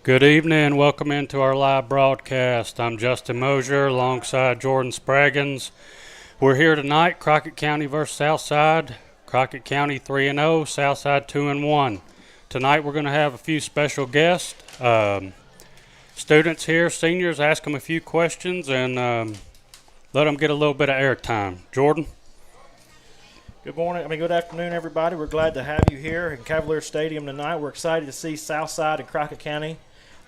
Good evening. Welcome into our live broadcast. I'm Justin Mosier alongside Jordan Spraggins. We're here tonight, Crockett County versus Southside. Crockett County 3-0, Southside 2-1. Tonight we're going to have a few special guests. Students here, seniors, ask them a few questions and let them get a little bit of airtime. Jordan? Good afternoon, everybody. We're glad to have you here in Cavalier Stadium tonight. We're excited to see Southside and Crockett County.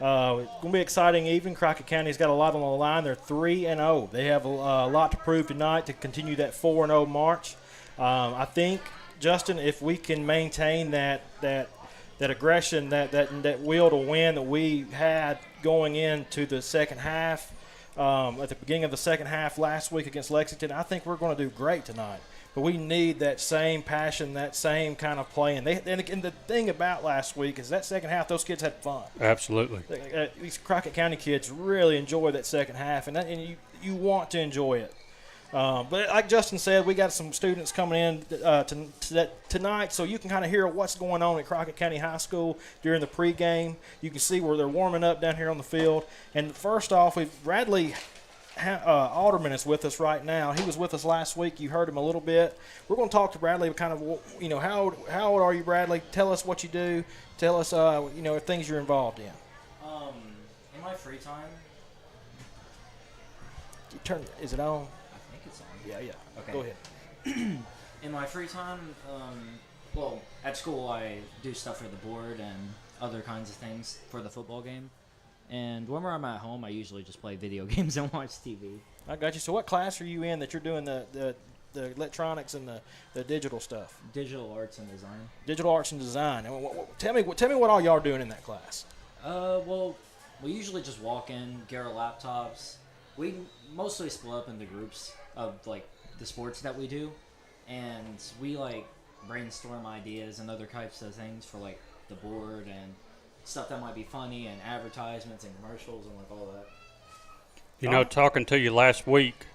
It's going to be an exciting evening. Crockett County's got a lot on the line. They're 3-0. They have a lot to prove tonight to continue that 4-0 march. I think, Justin, if we can maintain that aggression, that will to win that we had going into the second half, at the beginning of the second half last week against Lexington, I think we're going to do great tonight. But we need that same passion, that same kind of play. And the thing about last week is that second half, those kids had fun. Absolutely. These Crockett County kids really enjoy that second half, and you want to enjoy it. But like Justin said, we got some students coming in tonight, so you can kind of hear what's going on at Crockett County High School during the pregame. You can see where they're warming up down here on the field. And first off, Bradley Alderman is with us right now. He was with us last week. You heard him a little bit. We're going to talk to Bradley kind of, how old are you, Bradley? Tell us what you do. Tell us, things you're involved in. In my free time. Is it on? I think it's on. Yeah. Okay. Go ahead. In my free time, at school I do stuff for the board and other kinds of things for the football game. And whenever I'm at home, I usually just play video games and watch TV. I got you. So what class are you in that you're doing the electronics and the digital stuff? Digital arts and design. Digital arts and design. And tell me what all y'all are doing in that class. We usually just walk in, get our laptops. We mostly split up into groups of the sports that we do, and we brainstorm ideas and other types of things for the board and stuff that might be funny and advertisements and commercials and all that. Talking to you last week,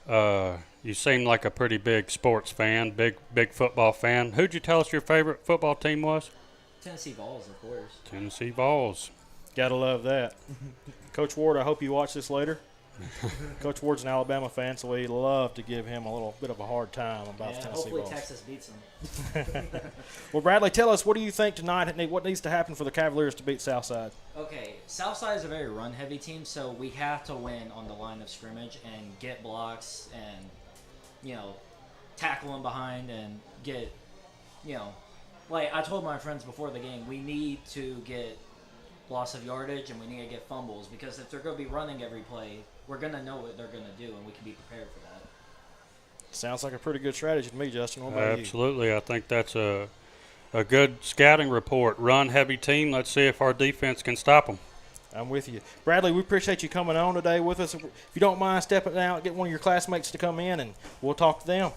you seemed like a pretty big sports fan, big football fan. Who'd you tell us your favorite football team was? Tennessee Vols, of course. Tennessee Vols. Gotta love that. Coach Ward, I hope you watch this later. Coach Ward's an Alabama fan, so we love to give him a little bit of a hard time about the Tennessee hopefully Vols. Texas beats them. Well, Bradley, tell us, what do you think tonight? What needs to happen for the Cavaliers to beat Southside? Okay, Southside is a very run-heavy team, so we have to win on the line of scrimmage and get blocks and, tackle them behind and get, I told my friends before the game, we need to get loss of yardage and we need to get fumbles, because if they're going to be running every play, we're going to know what they're going to do and we can be prepared for that. Sounds like a pretty good strategy to me, Justin. What about Absolutely. I think that's a good scouting report. Run-heavy team. Let's see if our defense can stop them. I'm with you. Bradley, we appreciate you coming on today with us. If you don't mind stepping out, get one of your classmates to come in, and we'll talk to them.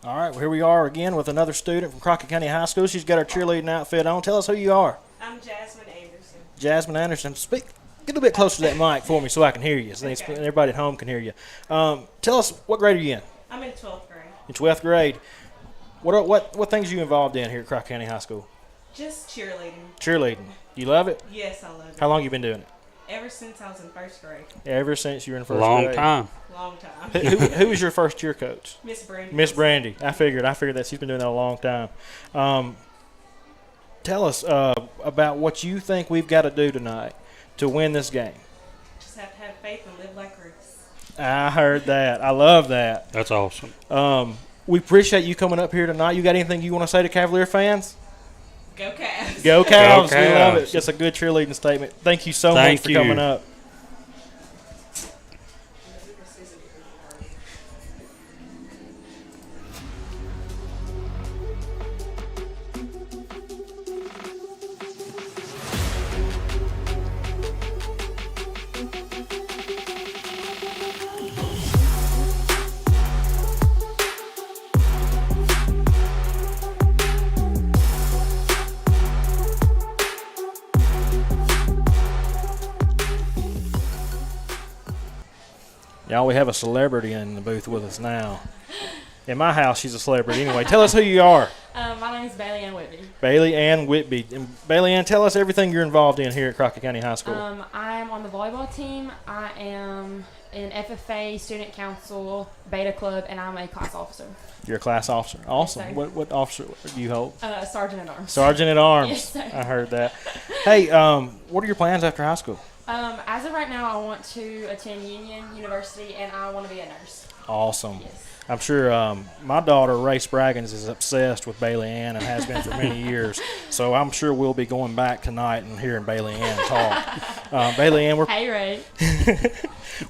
All right, well, here we are again with another student from Crockett County High School. She's got her cheerleading outfit on. Tell us who you are. I'm Jasmine Anderson. Jasmine Anderson. Get a little bit closer to that mic for me so I can hear you, so Okay. everybody at home can hear you. Tell us, what grade are you in? I'm in 12th grade. In 12th grade. What things are you involved in here at Crockett County High School? Just cheerleading. Cheerleading. You love it? Yes, I love it. How long you been doing it? Ever since I was in first grade. Ever since you were in first Long grade. time. Long time. Who was your first cheer coach? Miss Brandy. Miss Brandy. I figured that she's been doing that a long time. Tell us about what you think we've got to do tonight to win this game. Just have to have faith and live like Ruth. I heard that. I love that. That's awesome. We appreciate you coming up here tonight. You got anything you want to say to Cavalier fans? Go Cavs. Go Cavs. Go We love Cavs. it. Just a good cheerleading statement. Thank you so much for coming up. Y'all, we have a celebrity in the booth with us now. In my house, she's a celebrity. Anyway, tell us who you are. My name is Bailey Ann Whitby. Bailey Ann Whitby. And Bailey Ann, tell us everything you're involved in here at Crockett County High School. I am on the volleyball team. I am in FFA, Student Council, Beta Club, and I'm a class officer. You're a class officer. Awesome. Yes, What officer do you hold? Sergeant at Arms. Sergeant at Arms. Yes, sir. I heard that. Hey, what are your plans after high school? As of right now, I want to attend Union University, and I want to be a nurse. Awesome. Yes. I'm sure my daughter, Ray Spraggins, is obsessed with Bailey Ann and has been for many years. So I'm sure we'll be going back tonight and hearing Bailey Ann talk. Bailey Ann, Hey, Ray.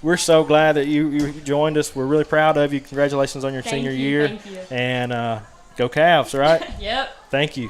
we're so glad that you joined us. We're really proud of you. Congratulations on your senior year. Thank you. And go Cavs, right? Yep. Thank you.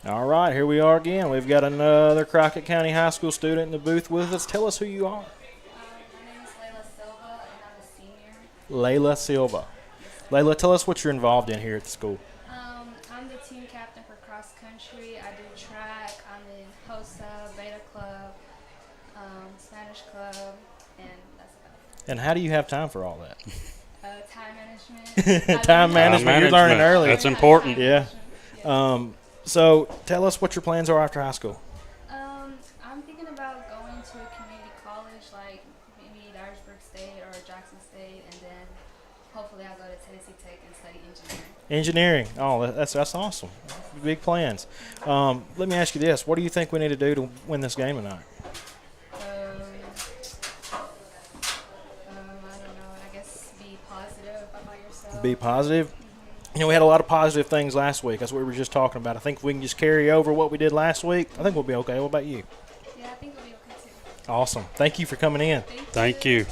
All right, here we are again. We've got another Crockett County High School student in the booth with us. Tell us who you are. My name is Layla Silva, and I'm a senior. Layla Silva. Layla, tell us what you're involved in here at the school. I'm the team captain for cross country. I do track. I'm in HOSA, Beta Club, Spanish Club, and that's about it. And how do you have time for all that? Time management. Time management. You're learning early. That's important. Yeah. So tell us what your plans are after high school. I'm thinking about going to a community college like maybe Dyersburg State or Jackson State, and then hopefully I'll go to Tennessee Tech and study engineering. Engineering. Oh, that's awesome. Big plans. Let me ask you this. What do you think we need to do to win this game tonight? I don't know. I guess be positive about yourself. Be positive. You know, we had a lot of positive things last week. That's what we were just talking about. I think if we can just carry over what we did last week, I think we'll be okay. What about you? Yeah, I think we'll be okay too. Awesome. Thank you for coming in. Thank you.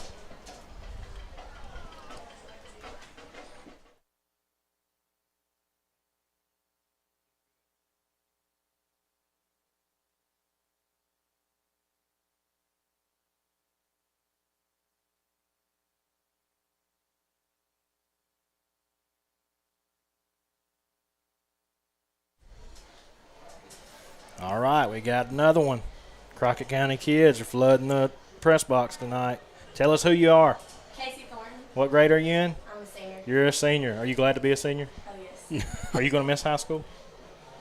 All right, we got another one. Crockett County kids are flooding the press box tonight. Tell us who you are. Casey Thornton. What grade are you in? I'm a senior. You're a senior. Are you glad to be a senior? Oh, yes. Are you going to miss high school?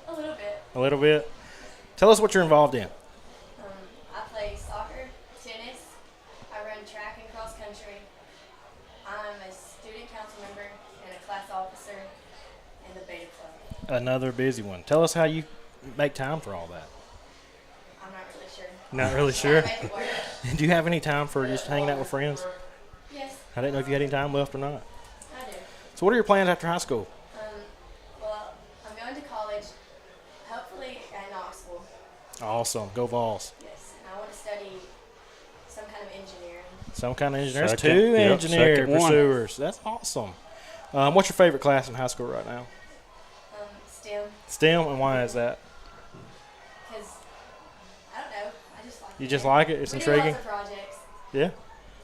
A little bit. A little bit. Tell us what you're involved in. I play soccer, tennis. I run track and cross country. I'm a student council member and a class officer in the Beta Club. Another busy one. Tell us how you make time for all that. I'm not really sure. Not really sure. I make it work. Do you have any time for just hanging out with friends? Yes, I didn't know if you had any time left or not. I do. So what are your plans after high school? Well, I'm going to college, hopefully at Knoxville. Awesome. Go Vols. Yes, and I want to study some kind of engineering. Some kind of engineers. Second. Two Yep, engineer second one. pursuers. That's awesome. What's your favorite class in high school right now? STEM, STEM, and why is that? because I don't know, I just like it. You just like it? It's We intriguing? do lots of projects. Yeah.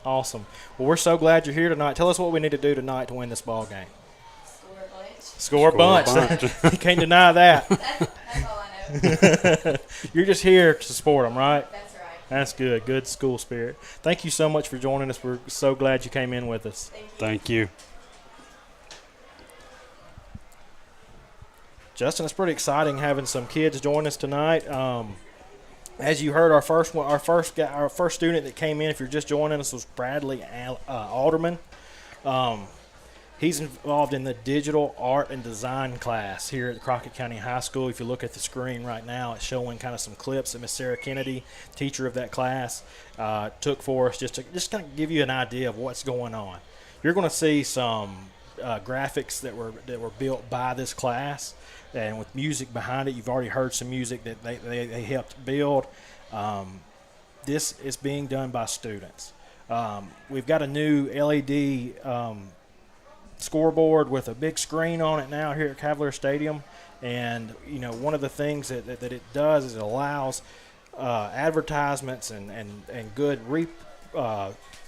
Awesome. Well, we're so glad you're here tonight. Tell us what we need to do tonight to win this ball game. Score a bunch. Score a bunch. You can't deny that. That's all I know. You're just here to support them, right? That's right. That's good. Good school spirit. Thank you so much for joining us. We're so glad you came in with us. Thank you. Thank you. Justin, it's pretty exciting having some kids join us tonight. As you heard, our first student that came in, if you're just joining us, was Bradley Alderman. He's involved in the digital art and design class here at Crockett County High School. If you look at the screen right now, it's showing kind of some clips that Miss Sarah Kennedy, teacher of that class, took for us just to kind of give you an idea of what's going on. You're going to see some graphics that were built by this class, and with music behind it. You've already heard some music that they helped build. This is being done by students. We've got a new LED scoreboard with a big screen on it now here at Cavalier Stadium. And, one of the things that it does is it allows advertisements and good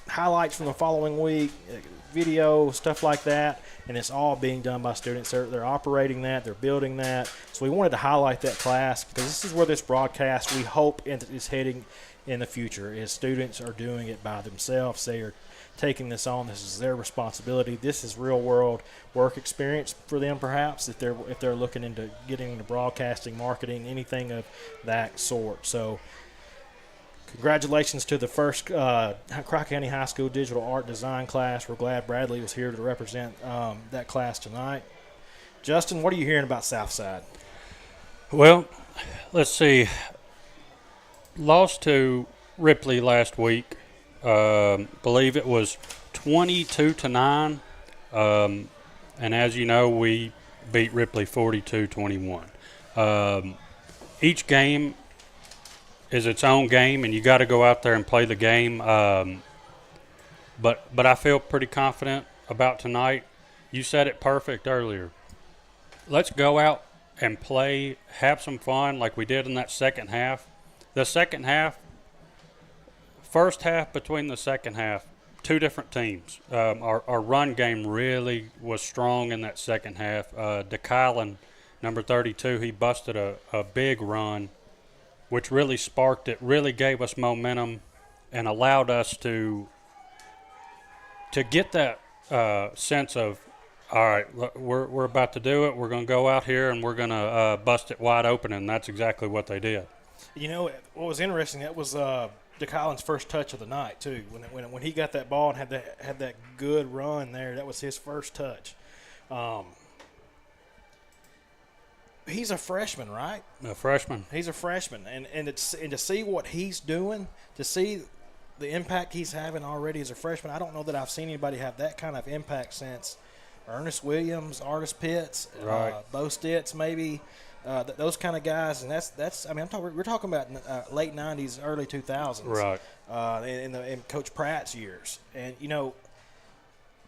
highlights from the following week, video, stuff like that. And it's all being done by students. They're operating that. They're building that. So we wanted to highlight that class because this is where this broadcast, we hope, is heading in the future, is students are doing it by themselves. They are taking this on. This is their responsibility. This is real world work experience for them, perhaps, if they're looking into getting into broadcasting, marketing, anything of that sort. So congratulations to the first Crockett County High School Digital Art Design class. We're glad Bradley was here to represent that class tonight. Justin, what are you hearing about Southside? Well, let's see. Lost to Ripley last week. Believe it was 22-9. And as you know, we beat Ripley 42-21. Each game is its own game, and you got to go out there and play the game. But I feel pretty confident about tonight. You said it perfect earlier. Let's go out and play, have some fun like we did in that second half. The second half, first half between the second half, two different teams. Our run game really was strong in that second half. DeKylan, number 32, he busted a big run, which really sparked it, really gave us momentum and allowed us to get that sense of, all right, we're about to do it. We're going to go out here and we're going to bust it wide open, and that's exactly what they did. What was interesting, that was DeKylan's first touch of the night too. When he got that ball and had that good run there, that was his first touch. He's a freshman, right? A freshman. He's a freshman, and to see what he's doing, to see the impact he's having already as a freshman, I don't know that I've seen anybody have that kind of impact since Ernest Williams, Artis Pitts, right. Bo Stitz, maybe. Those kind of guys, and that's. I mean, we're talking about late '90s, early 2000s, right? In Coach Pratt's years, and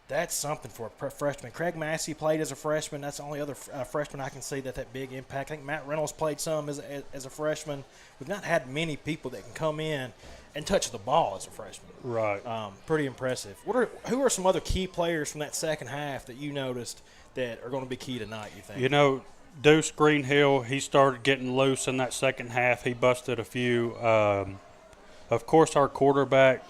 that's something for a freshman. Craig Massey played as a freshman. That's the only other freshman I can see that big impact. I think Matt Reynolds played some as a freshman. We've not had many people that can come in and touch the ball as a freshman. Right. Pretty impressive. Who are some other key players from that second half that you noticed that are going to be key tonight, you think? Deuce Greenhill, he started getting loose in that second half. He busted a few. Of course, our quarterback,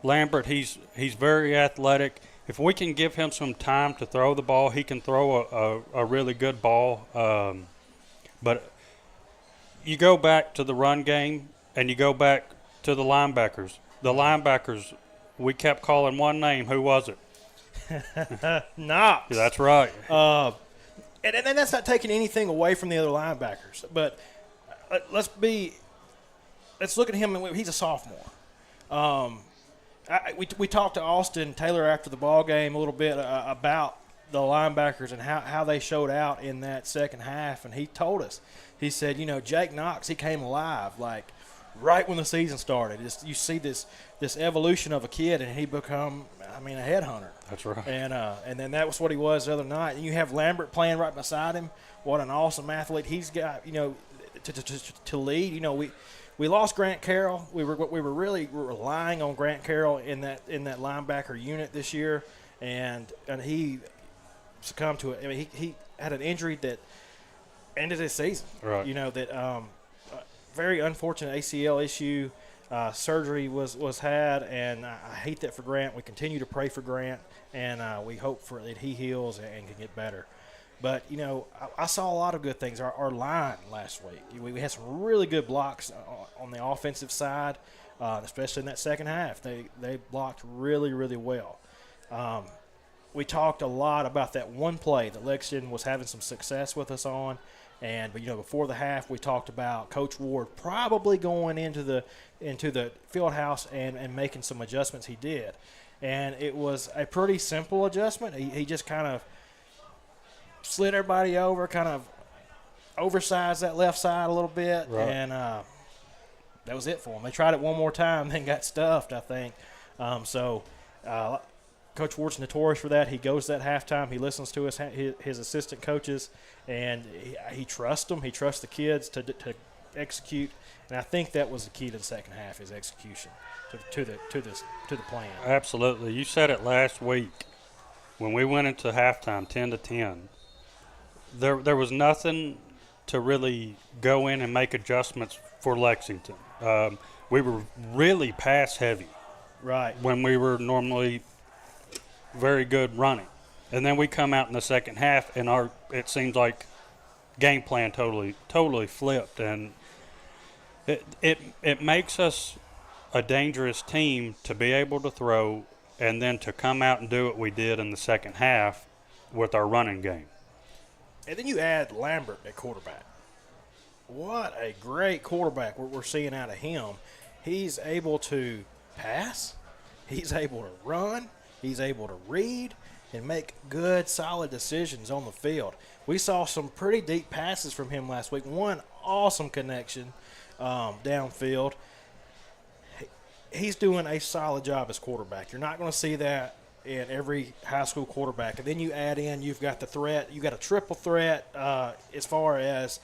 Lambert, he's very athletic. If we can give him some time to throw the ball, he can throw a really good ball. But you go back to the run game and you go back to the linebackers. The linebackers, we kept calling one name. Who was it? Knox. That's right. And that's not taking anything away from the other linebackers. But let's look at him. He's a sophomore. We talked to Austin Taylor after the ball game a little bit about the linebackers and how they showed out in that second half. And he told us, he said, Jake Knox, he came alive like right when the season started. You see this evolution of a kid, and he become, a headhunter. That's right. And then that was what he was the other night. And you have Lambert playing right beside him. What an awesome athlete he's got. To lead. We lost Grant Carroll. We were really relying on Grant Carroll in that linebacker unit this year, and he succumbed to it. He had an injury that ended his season. Right. Very unfortunate ACL issue. Surgery was had, and I hate that for Grant. We continue to pray for Grant, and we hope that he heals and can get better. But, I saw a lot of good things. Our line last week, we had some really good blocks on the offensive side, especially in that second half. They blocked really, really well. We talked a lot about that one play that Lexington was having some success with us on. But before the half, we talked about Coach Ward probably going into the field house and making some adjustments. He did. And it was a pretty simple adjustment. He just kind of slid everybody over, kind of oversized that left side a little bit, Right. and that was it for them. They tried it one more time, then got stuffed, I think. Coach Ward's notorious for that. He goes that halftime. He listens to his assistant coaches, and he trusts them. He trusts the kids to execute, and I think that was the key to the second half, is execution to the plan. Absolutely. You said it last week when we went into halftime 10-10. There was nothing to really go in and make adjustments for Lexington. We were really pass heavy. Right. When we were normally very good running. And then we come out in the second half and it seems like game plan totally flipped, and it makes us a dangerous team to be able to throw and then to come out and do what we did in the second half with our running game. And then you add Lambert at quarterback. What a great quarterback we're seeing out of him. He's able to pass. He's able to run. He's able to read and make good, solid decisions on the field. We saw some pretty deep passes from him last week. One awesome connection downfield. He's doing a solid job as quarterback. You're not going to see that in every high school quarterback. And then you add in, you've got the threat. You've got a triple threat as far as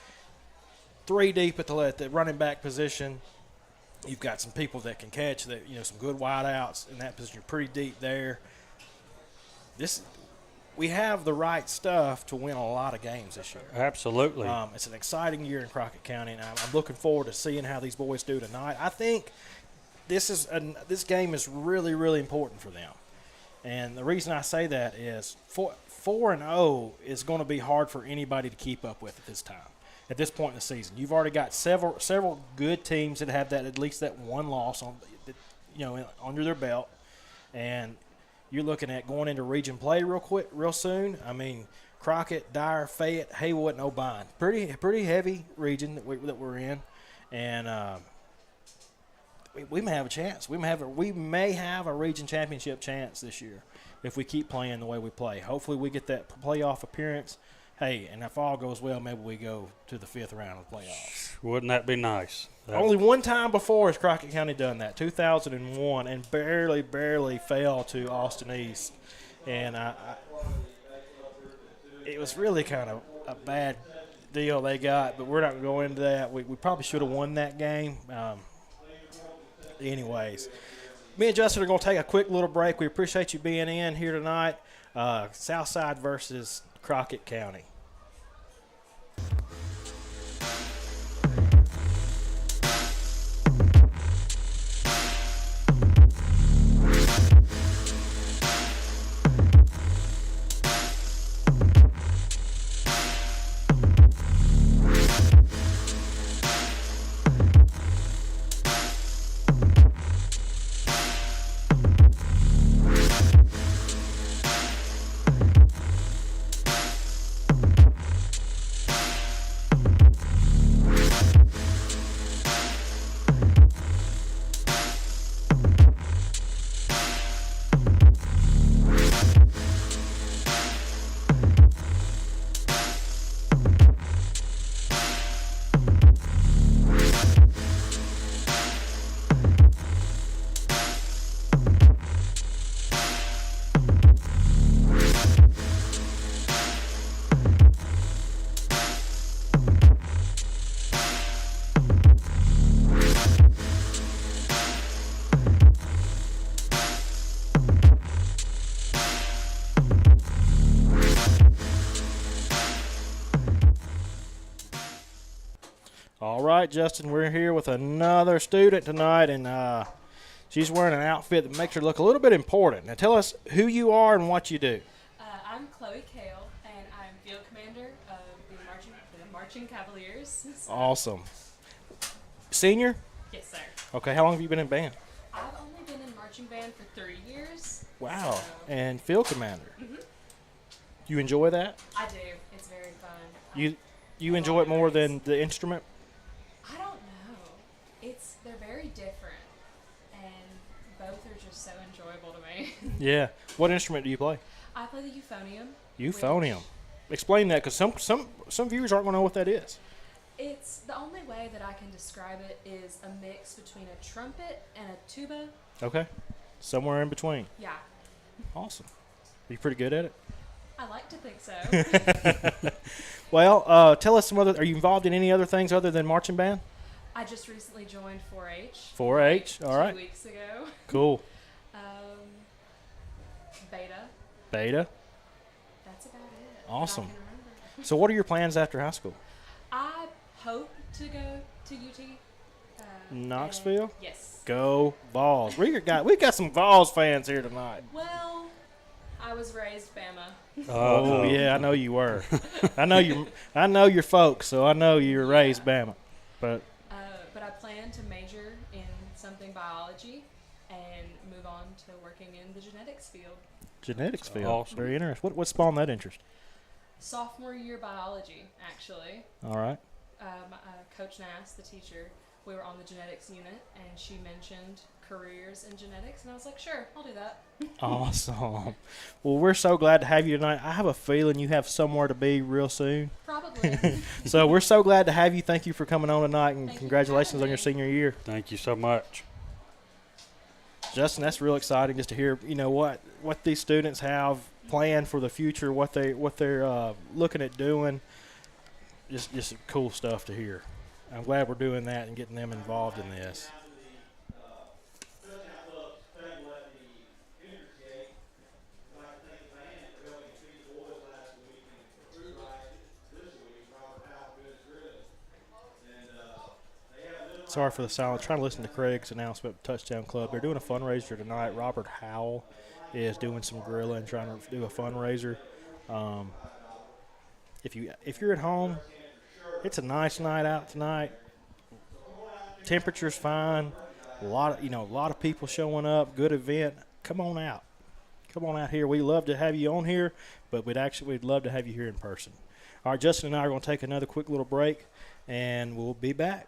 three deep at the running back position. You've got some people that can catch, that some good wide outs in that position. You're pretty deep there. We have the right stuff to win a lot of games this year. Absolutely. It's an exciting year in Crockett County, and I'm looking forward to seeing how these boys do tonight. I think this game is really, really important for them. And the reason I say that is 4-0 is going to be hard for anybody to keep up with at this point in the season. You've already got several good teams that have at least that one loss under their belt, and you're looking at going into region play real soon. I mean, Crockett, Dyer, Fayette, Haywood, and O'Bine. Pretty heavy region that we're in, and we may have a chance. We may have a region championship chance this year if we keep playing the way we play. Hopefully, we get that playoff appearance. Hey, and if all goes well, maybe we go to the 5th round of the playoffs. Wouldn't that be nice? Only one time before has Crockett County done that, 2001, and barely fell to Austin East. And it was really kind of a bad deal they got, but we're not going to go into that. We probably should have won that game. Anyways, me and Justin are going to take a quick little break. We appreciate you being in here tonight. Southside versus Crockett County. All right, Justin, we're here with another student tonight, and she's wearing an outfit that makes her look a little bit important. Now, tell us who you are and what you do. I'm Chloe Kale, and I'm field commander of the Marching Cavaliers. Awesome. Senior? Yes, sir. Okay, how long have you been in band? I've only been in marching band for 3 years. Wow. So, And field commander. You enjoy that? I do. It's very fun. You enjoy it more than the instrument? I don't know. They're very different, and both are just so enjoyable to me. Yeah. What instrument do you play? I play the euphonium. Euphonium. Explain that, because some viewers aren't going to know what that is. It's the only way that I can describe it is a mix between a trumpet and a tuba. Okay. Somewhere in between. Yeah, Awesome. Are you pretty good at it? I like to think so. Well, tell us some other. Are you involved in any other things other than marching band? I just recently joined 4-H. 4-H. All right. 2 weeks ago. Cool. Beta. Beta. That's about it. that Awesome. I can remember. So, what are your plans after high school? I hope to go to UT. Knoxville? and- Yes. Go Vols. We got some Vols fans here tonight. Well, I was raised Bama. Oh yeah, I know you were. I know your folks, so I know you were raised Bama. But But I plan to major in something biology and move on to working in the genetics field. genetics field, Awesome. very interesting. What spawned that interest? Sophomore year biology, actually. All right. Coach Nass, the teacher, we were on the genetics unit, and she mentioned careers in genetics, and I was like, sure, I'll do that. Awesome. Well, we're so glad to have you tonight. I have a feeling you have somewhere to be real soon. Probably. So we're so glad to have you. Thank you for coming on tonight, and Thank you for congratulations having on your me. senior year. Thank you so much. Justin, that's real exciting just to hear, what these students have planned for the future, what they're looking at doing. Just cool stuff to hear. I'm glad we're doing that and getting them involved in this. Sorry for the silence. Trying to listen to Craig's announcement of Touchdown Club. They're doing a fundraiser tonight. Robert Howell is doing some grilling, trying to do a fundraiser. If you're at home, it's a nice night out tonight. Temperature's fine. A lot of people showing up. Good event. Come on out. Come on out here. We love to have you on here, but we'd love to have you here in person. All right, Justin and I are going to take another quick little break, and we'll be back.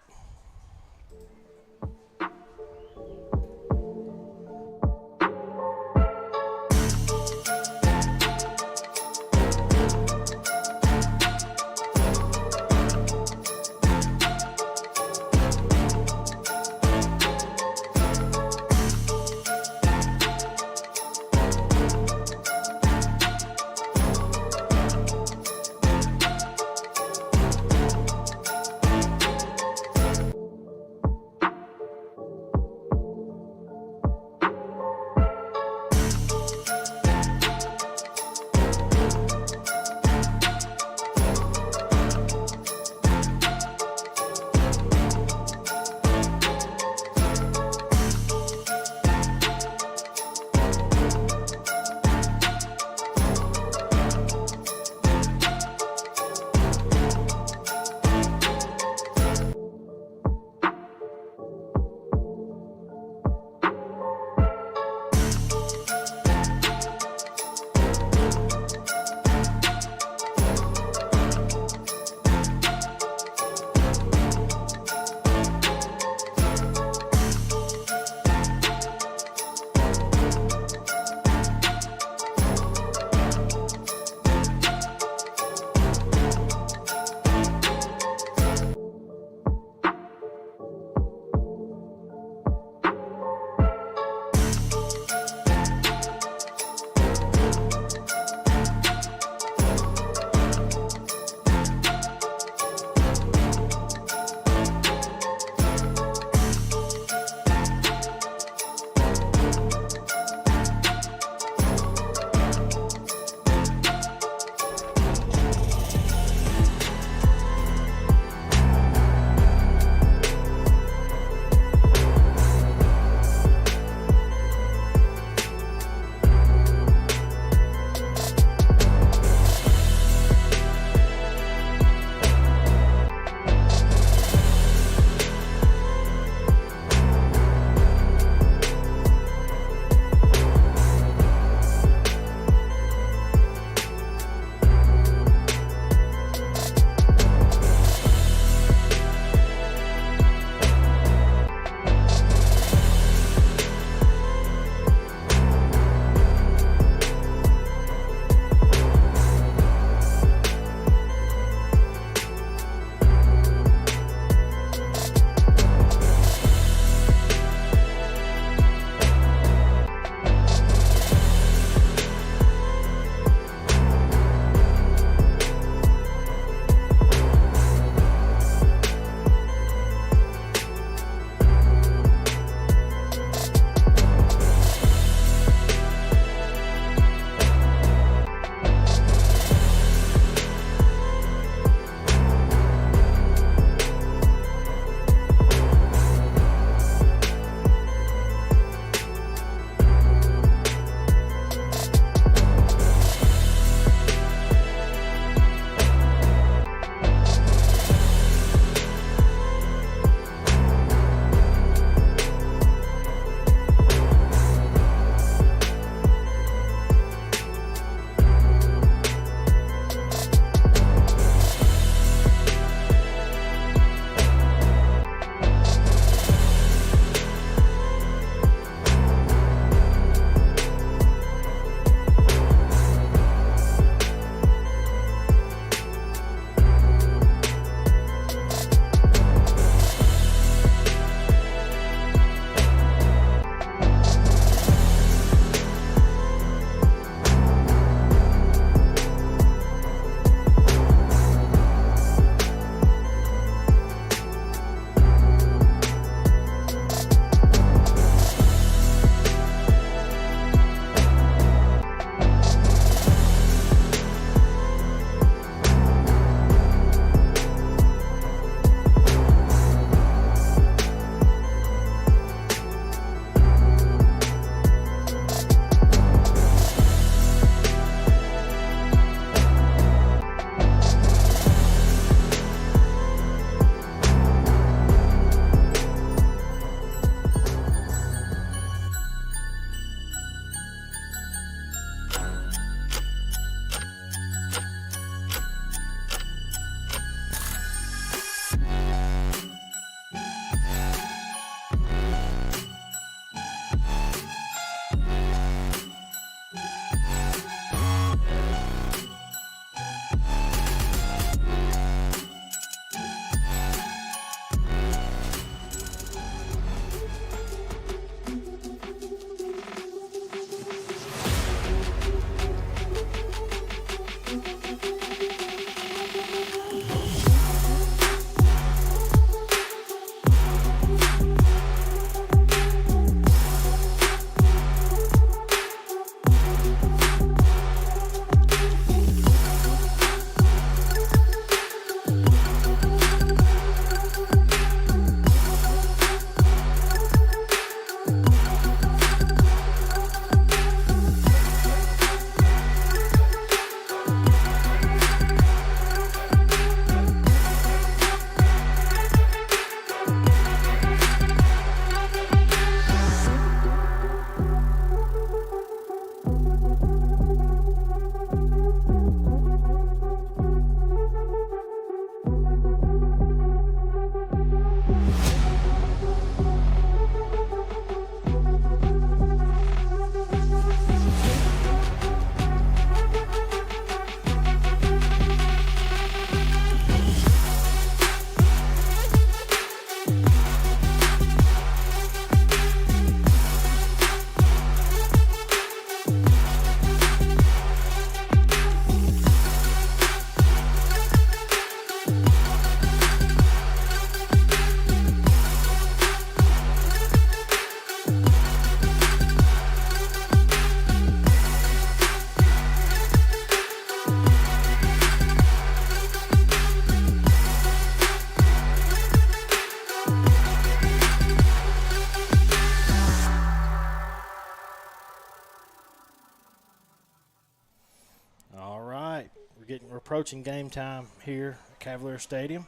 We're approaching game time here at Cavalier Stadium.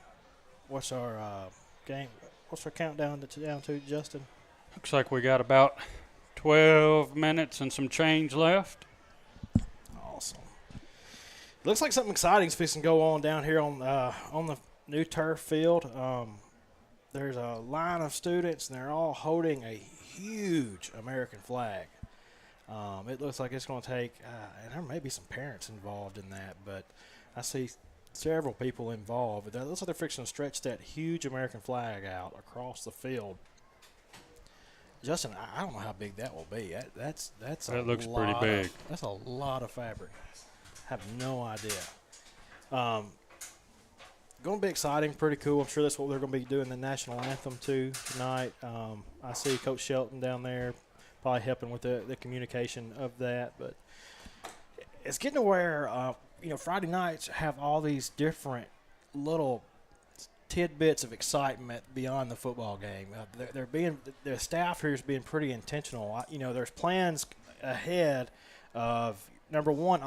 What's our game? What's our countdown down to, Justin? Looks like we got about 12 minutes and some change left. Awesome. Looks like something exciting is fixing to go on down here on the new turf field. There's a line of students, and they're all holding a huge American flag. It looks like it's going to take, and there may be some parents involved in that, but I see several people involved. It looks like they're fixing to stretch that huge American flag out across the field. Justin, I don't know how big that will be. That looks pretty big. That's a lot of fabric. I have no idea. Going to be exciting, pretty cool. I'm sure that's what they're going to be doing the national anthem too tonight. I see Coach Shelton down there probably helping with the communication of that. But it's getting to where, Friday nights have all these different little tidbits of excitement beyond the football game. The staff here is being pretty intentional. There's plans ahead of, number one,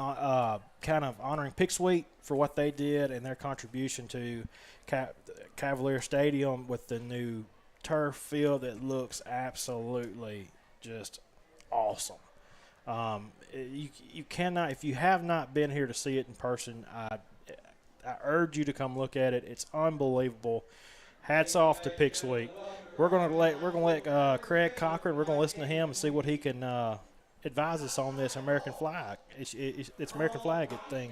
kind of honoring Pick Sweet for what they did and their contribution to Cavalier Stadium with the new turf field that looks absolutely just awesome. You cannot, if you have not been here to see it in person, I urge you to come look at it. It's unbelievable. Hats off to Pick Sweet. We're gonna let Craig Cochran. We're gonna listen to him and see what he can advise us on this American flag. It's American flag thing.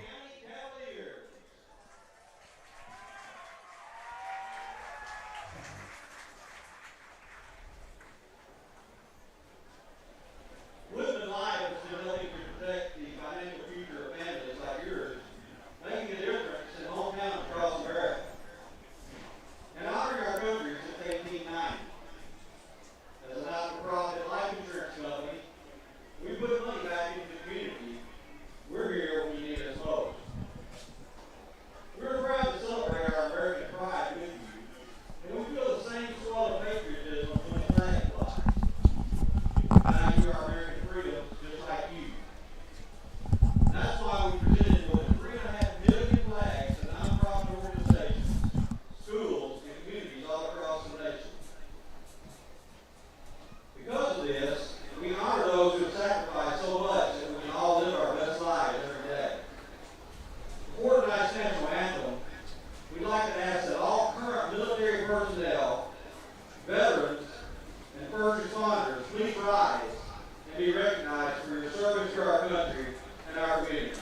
Living lives in helping to protect the financial future of families like yours, making a difference in hometowns across America, and honoring our country since 1890. As a not-for-profit life insurance company, we put money back into the community. We're here when you need us most. We're proud to celebrate our American pride with you, and we feel the same swell of patriotism when the flag flies. Value our American freedom just like you. That's why we presented more than 3.5 million flags to nonprofit organizations, schools, and communities all across the nation. Because of this, we honor those who have sacrificed so much that we can all live our best lives every day. Before tonight's national anthem, we'd like to ask that all current military personnel, veterans, and first responders please rise and be recognized for your service to our country and our community.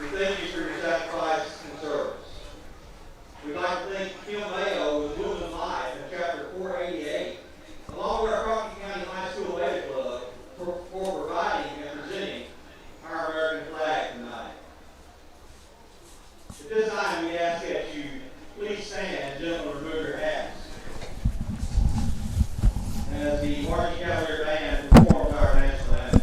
We thank you for your sacrifice and service. We'd like to thank Kim Mayo with Women Life in Chapter 488, along with our Crockett County High School Beta Club for providing and presenting our American flag tonight. At this time, we ask that you please stand and gentlemen remove your hats as the Marching Cavalier Band performs our national anthem.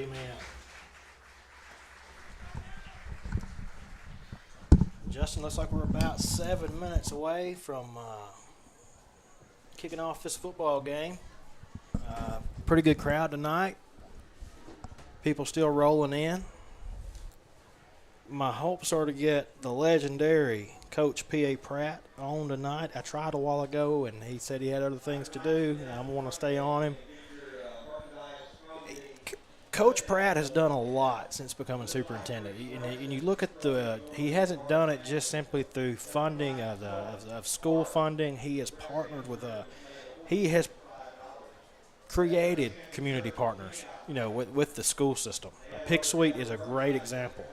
Amen. Justin, looks like we're about 7 minutes away from kicking off this football game. Pretty good crowd tonight. People still rolling in. My hopes are to get the legendary Coach P.A. Pratt on tonight. I tried a while ago, and he said he had other things to do. I want to stay on him. Coach Pratt has done a lot since becoming superintendent. And you look at he hasn't done it just simply through funding of school funding. He has partnered with he has created community partners, with the school system. Pick Suite is a great example.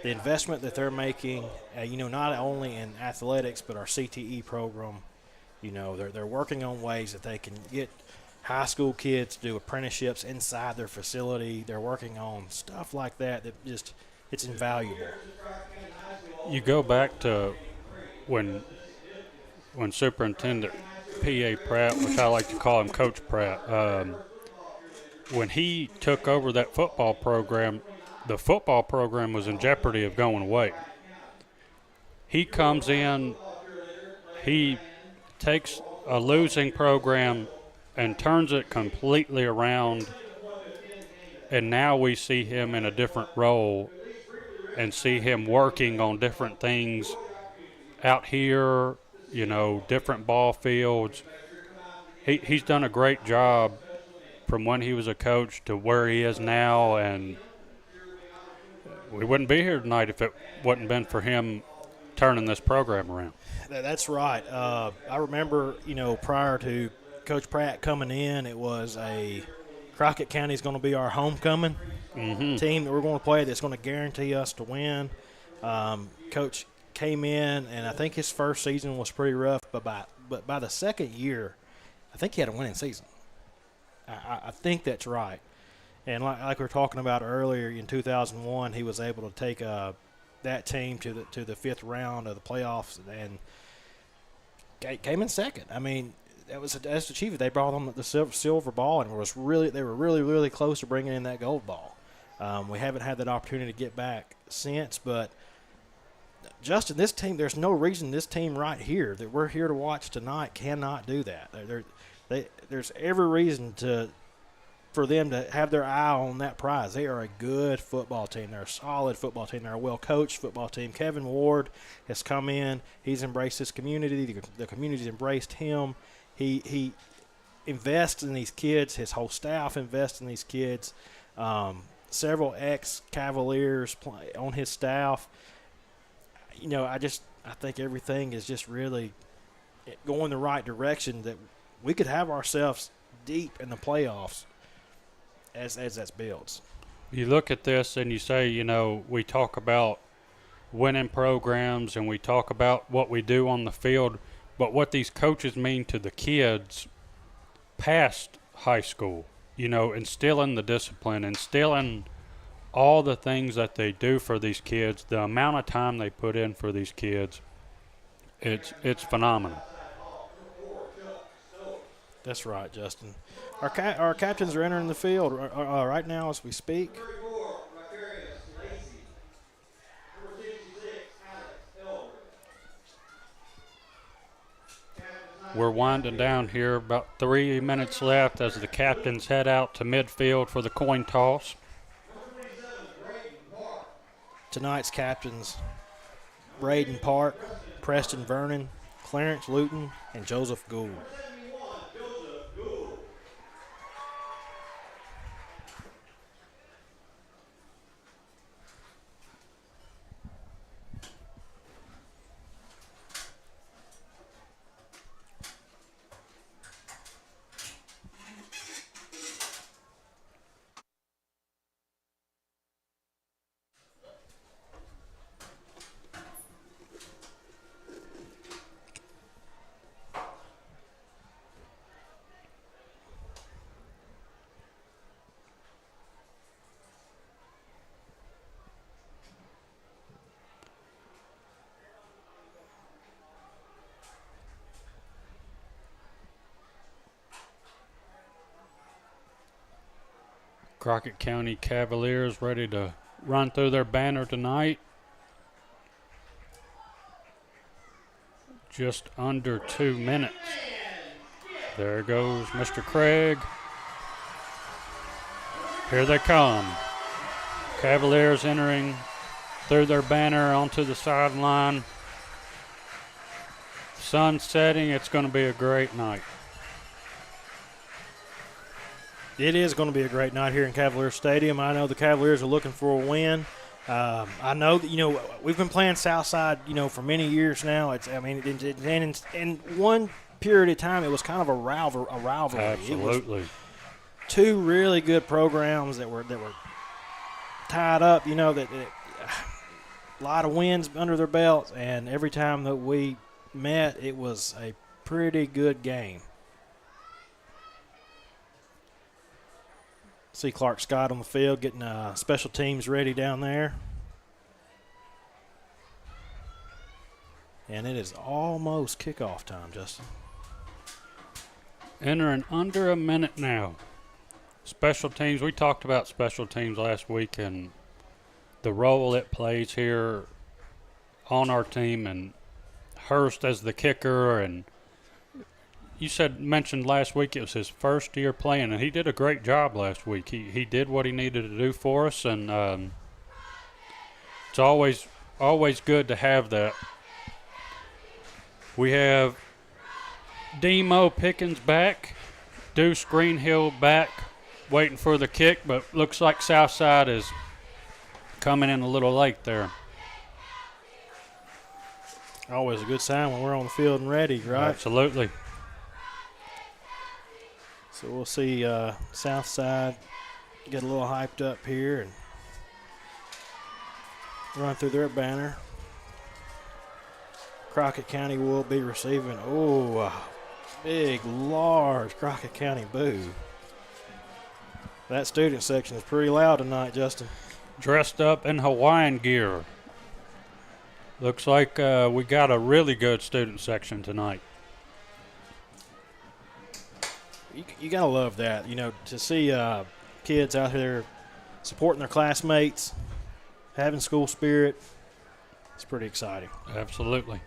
The investment that they're making, not only in athletics but our CTE program, they're working on ways that they can get high school kids to do apprenticeships inside their facility. They're working on stuff like that it's invaluable. You go back to when Superintendent P.A. Pratt, which I like to call him Coach Pratt, when he took over that football program, the football program was in jeopardy of going away. He comes in, he takes a losing program and turns it completely around, and now we see him in a different role and see him working on different things out here, different ball fields. He's done a great job from when he was a coach to where he is now, and we wouldn't be here tonight if it wouldn't been for him turning this program around. That's right. I remember, prior to Coach Pratt coming in, it was Crockett County is going to be our homecoming team that we're going to play that's going to guarantee us to win. Coach came in, and I think his first season was pretty rough, but by the second year, I think he had a winning season. I think that's right. And like we were talking about earlier, in 2001, he was able to take that team to the fifth round of the playoffs and came in second. I mean, that's achieved. They brought on the silver ball, and they were really close to bringing in that gold ball. We haven't had that opportunity to get back since, but Justin, this team, there's no reason this team right here that we're here to watch tonight cannot do that. There's every reason for them to have their eye on that prize. They are a good football team. They're a solid football team. They're a well-coached football team. Kevin Ward has come in. He's embraced his community. The community's embraced him. He invests in these kids. His whole staff invests in these kids. Several ex-Cavaliers on his staff. I think everything is just really going the right direction, that we could have ourselves deep in the playoffs as that builds. You look at this and you say, we talk about winning programs and we talk about what we do on the field, but what these coaches mean to the kids past high school, instilling the discipline, instilling all the things that they do for these kids, the amount of time they put in for these kids, it's phenomenal. That's right, Justin. Our captains are entering the field right now as we speak. We're winding down here, about 3 minutes left as the captains head out to midfield for the coin toss. Tonight's captains: Braden Park, Preston Vernon, Clarence Luton, and Joseph Gould. Crockett County Cavaliers ready to run through their banner tonight. Just under 2 minutes. There goes Mr. Craig. Here they come. Cavaliers entering through their banner onto the sideline. Sun setting. It's going to be a great night. It is going to be a great night here in Cavalier Stadium. I know the Cavaliers are looking for a win. I know that, we've been playing Southside, for many years now. In one period of time, it was kind of a rivalry. Absolutely. It was two really good programs that were tied up, that a lot of wins under their belts, and every time that we met, it was a pretty good game. See Clark Scott on the field getting special teams ready down there. And it is almost kickoff time, Justin. Entering under a minute now. Special teams, we talked about special teams last week and the role it plays here on our team, and Hurst as the kicker, and you mentioned last week it was his first year playing, and he did a great job last week. He did what he needed to do for us, and it's always good to have that. We have Demo Pickens back, Deuce Greenhill back, waiting for the kick, but looks like Southside is coming in a little late there. Always a good sign when we're on the field and ready, right? Absolutely. So we'll see Southside get a little hyped up here and run through their banner. Crockett County will be receiving, a big, large Crockett County boo. That student section is pretty loud tonight, Justin. Dressed up in Hawaiian gear. Looks like we got a really good student section tonight. You got to love that, to see kids out here supporting their classmates, having school spirit. It's pretty exciting. Absolutely.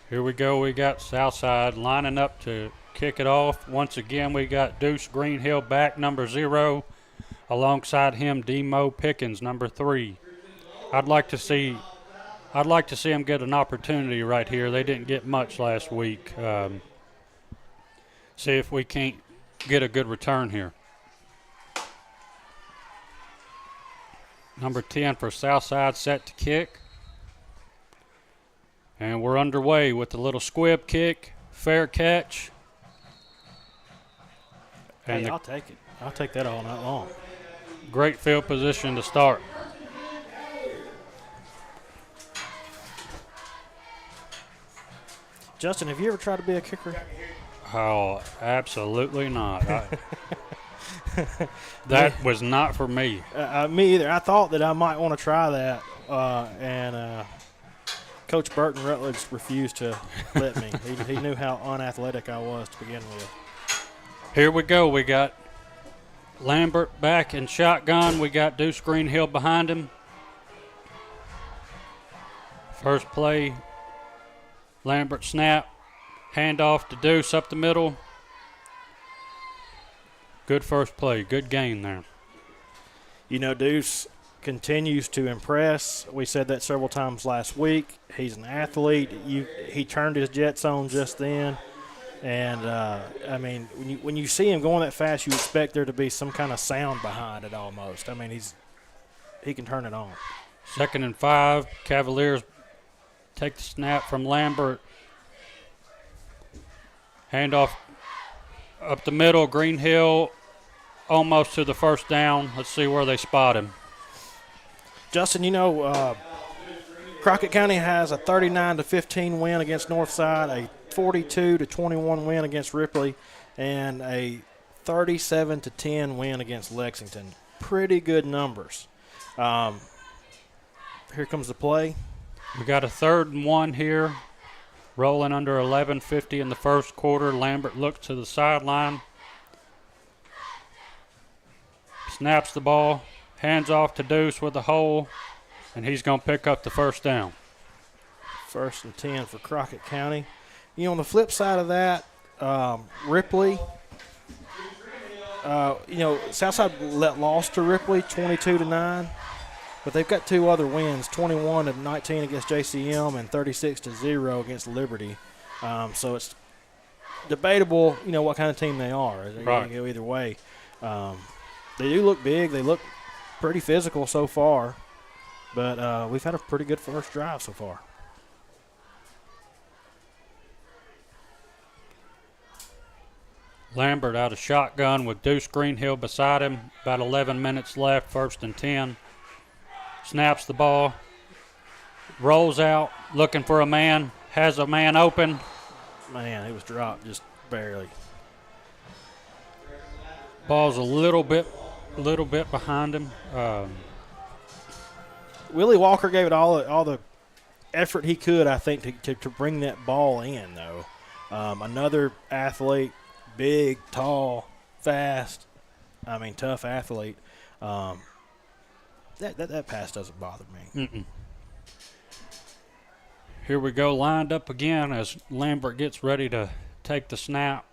Here we go. We got Southside lining up to kick it off. Once again, we got Deuce Greenhill back, number 0. Alongside him, Demo Pickens, number 3. I'd like to see him get an opportunity right here. They didn't get much last week. See if we can't get a good return here. Number 10 for Southside set to kick. And we're underway with the little squib kick, fair catch. And I'll take it. I'll take that all night long. Great field position to start. Justin, have you ever tried to be a kicker? Oh, absolutely not. That was not for me. Me either. I thought that I might want to try that, and Coach Burton Rutledge refused to let me. He knew how unathletic I was to begin with. Here we go. We got Lambert back in shotgun. We got Deuce Greenhill behind him. First play, Lambert snap. Handoff to Deuce up the middle. Good first play. Good gain there. Deuce continues to impress. We said that several times last week. He's an athlete. He turned his jets on just then. And, when you see him going that fast, you expect there to be some kind of sound behind it almost. He can turn it on. 2nd and 5. Cavaliers take the snap from Lambert. Handoff up the middle. Greenhill almost to the first down. Let's see where they spot him. Justin, Crockett County has a 39-15 win against Northside, a 42-21 win against Ripley, and a 37-10 win against Lexington. Pretty good numbers. Here comes the play. We got a 3rd and 1 here. Rolling under 11:50 in the first quarter. Lambert looks to the sideline. snaps the ball, hands off to Deuce with a hole, and he's going to pick up the first down. 1st and 10 for Crockett County. You know, on the flip side of that, Ripley, Southside lost to Ripley 22-9, but they've got 2 other wins, 21-19 against JCM and 36-0 against Liberty. So it's debatable, what kind of team they are. They Right. can go either way. They do look big. They look pretty physical so far, but we've had a pretty good first drive so far. Lambert out of shotgun with Deuce Greenhill beside him. About 11 minutes left, 1st and 10. Snaps the ball, rolls out, looking for a man, has a man open. Man, he was dropped just barely. Ball's a little bit behind him. Willie Walker gave it all the effort he could, I think, to bring that ball in, though. Another athlete, big, tall, fast, tough athlete. That pass doesn't bother me. Mm-mm. Here we go, lined up again as Lambert gets ready to take the snap.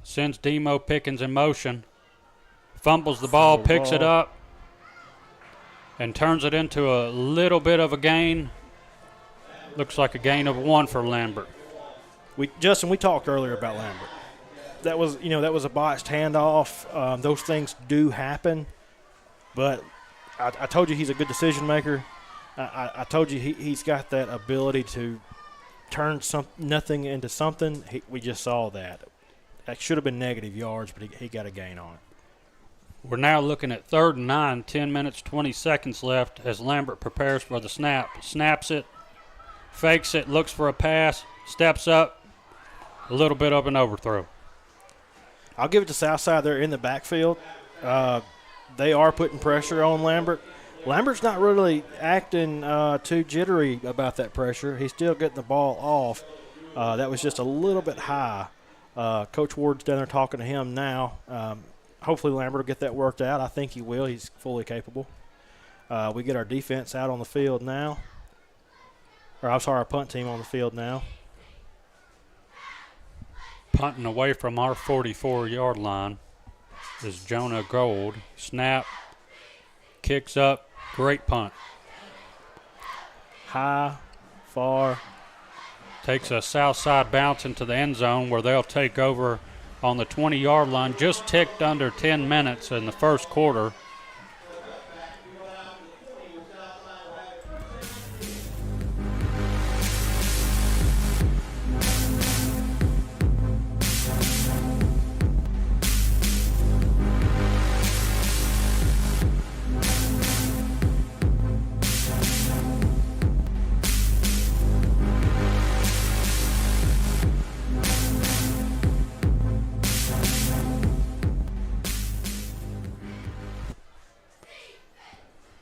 Sends Demo Pickens in motion. Fumbles the ball, picks it up, and turns it into a little bit of a gain. Looks like a gain of 1 for Lambert. Justin, we talked earlier about Lambert. That was a botched handoff. Those things do happen, but I told you he's a good decision maker. I told you he's got that ability to turn nothing into something. We just saw that. That should have been negative yards, but he got a gain on it. We're now looking at 3rd and 9, 10 minutes, 20 seconds left as Lambert prepares for the snap. Snaps it, fakes it, looks for a pass, steps up, a little bit of an overthrow. I'll give it to Southside. They're in the backfield. They are putting pressure on Lambert. Lambert's not really acting too jittery about that pressure. He's still getting the ball off. That was just a little bit high. Coach Ward's down there talking to him now. Hopefully Lambert will get that worked out. I think he will. He's fully capable. We get our defense out on the field now. Our punt team on the field now. Punting away from our 44-yard line is Jonah Gold. Snap, kicks up, great punt. High, far. Takes a south side bounce into the end zone where they'll take over on the 20-yard line. Just ticked under 10 minutes in the first quarter.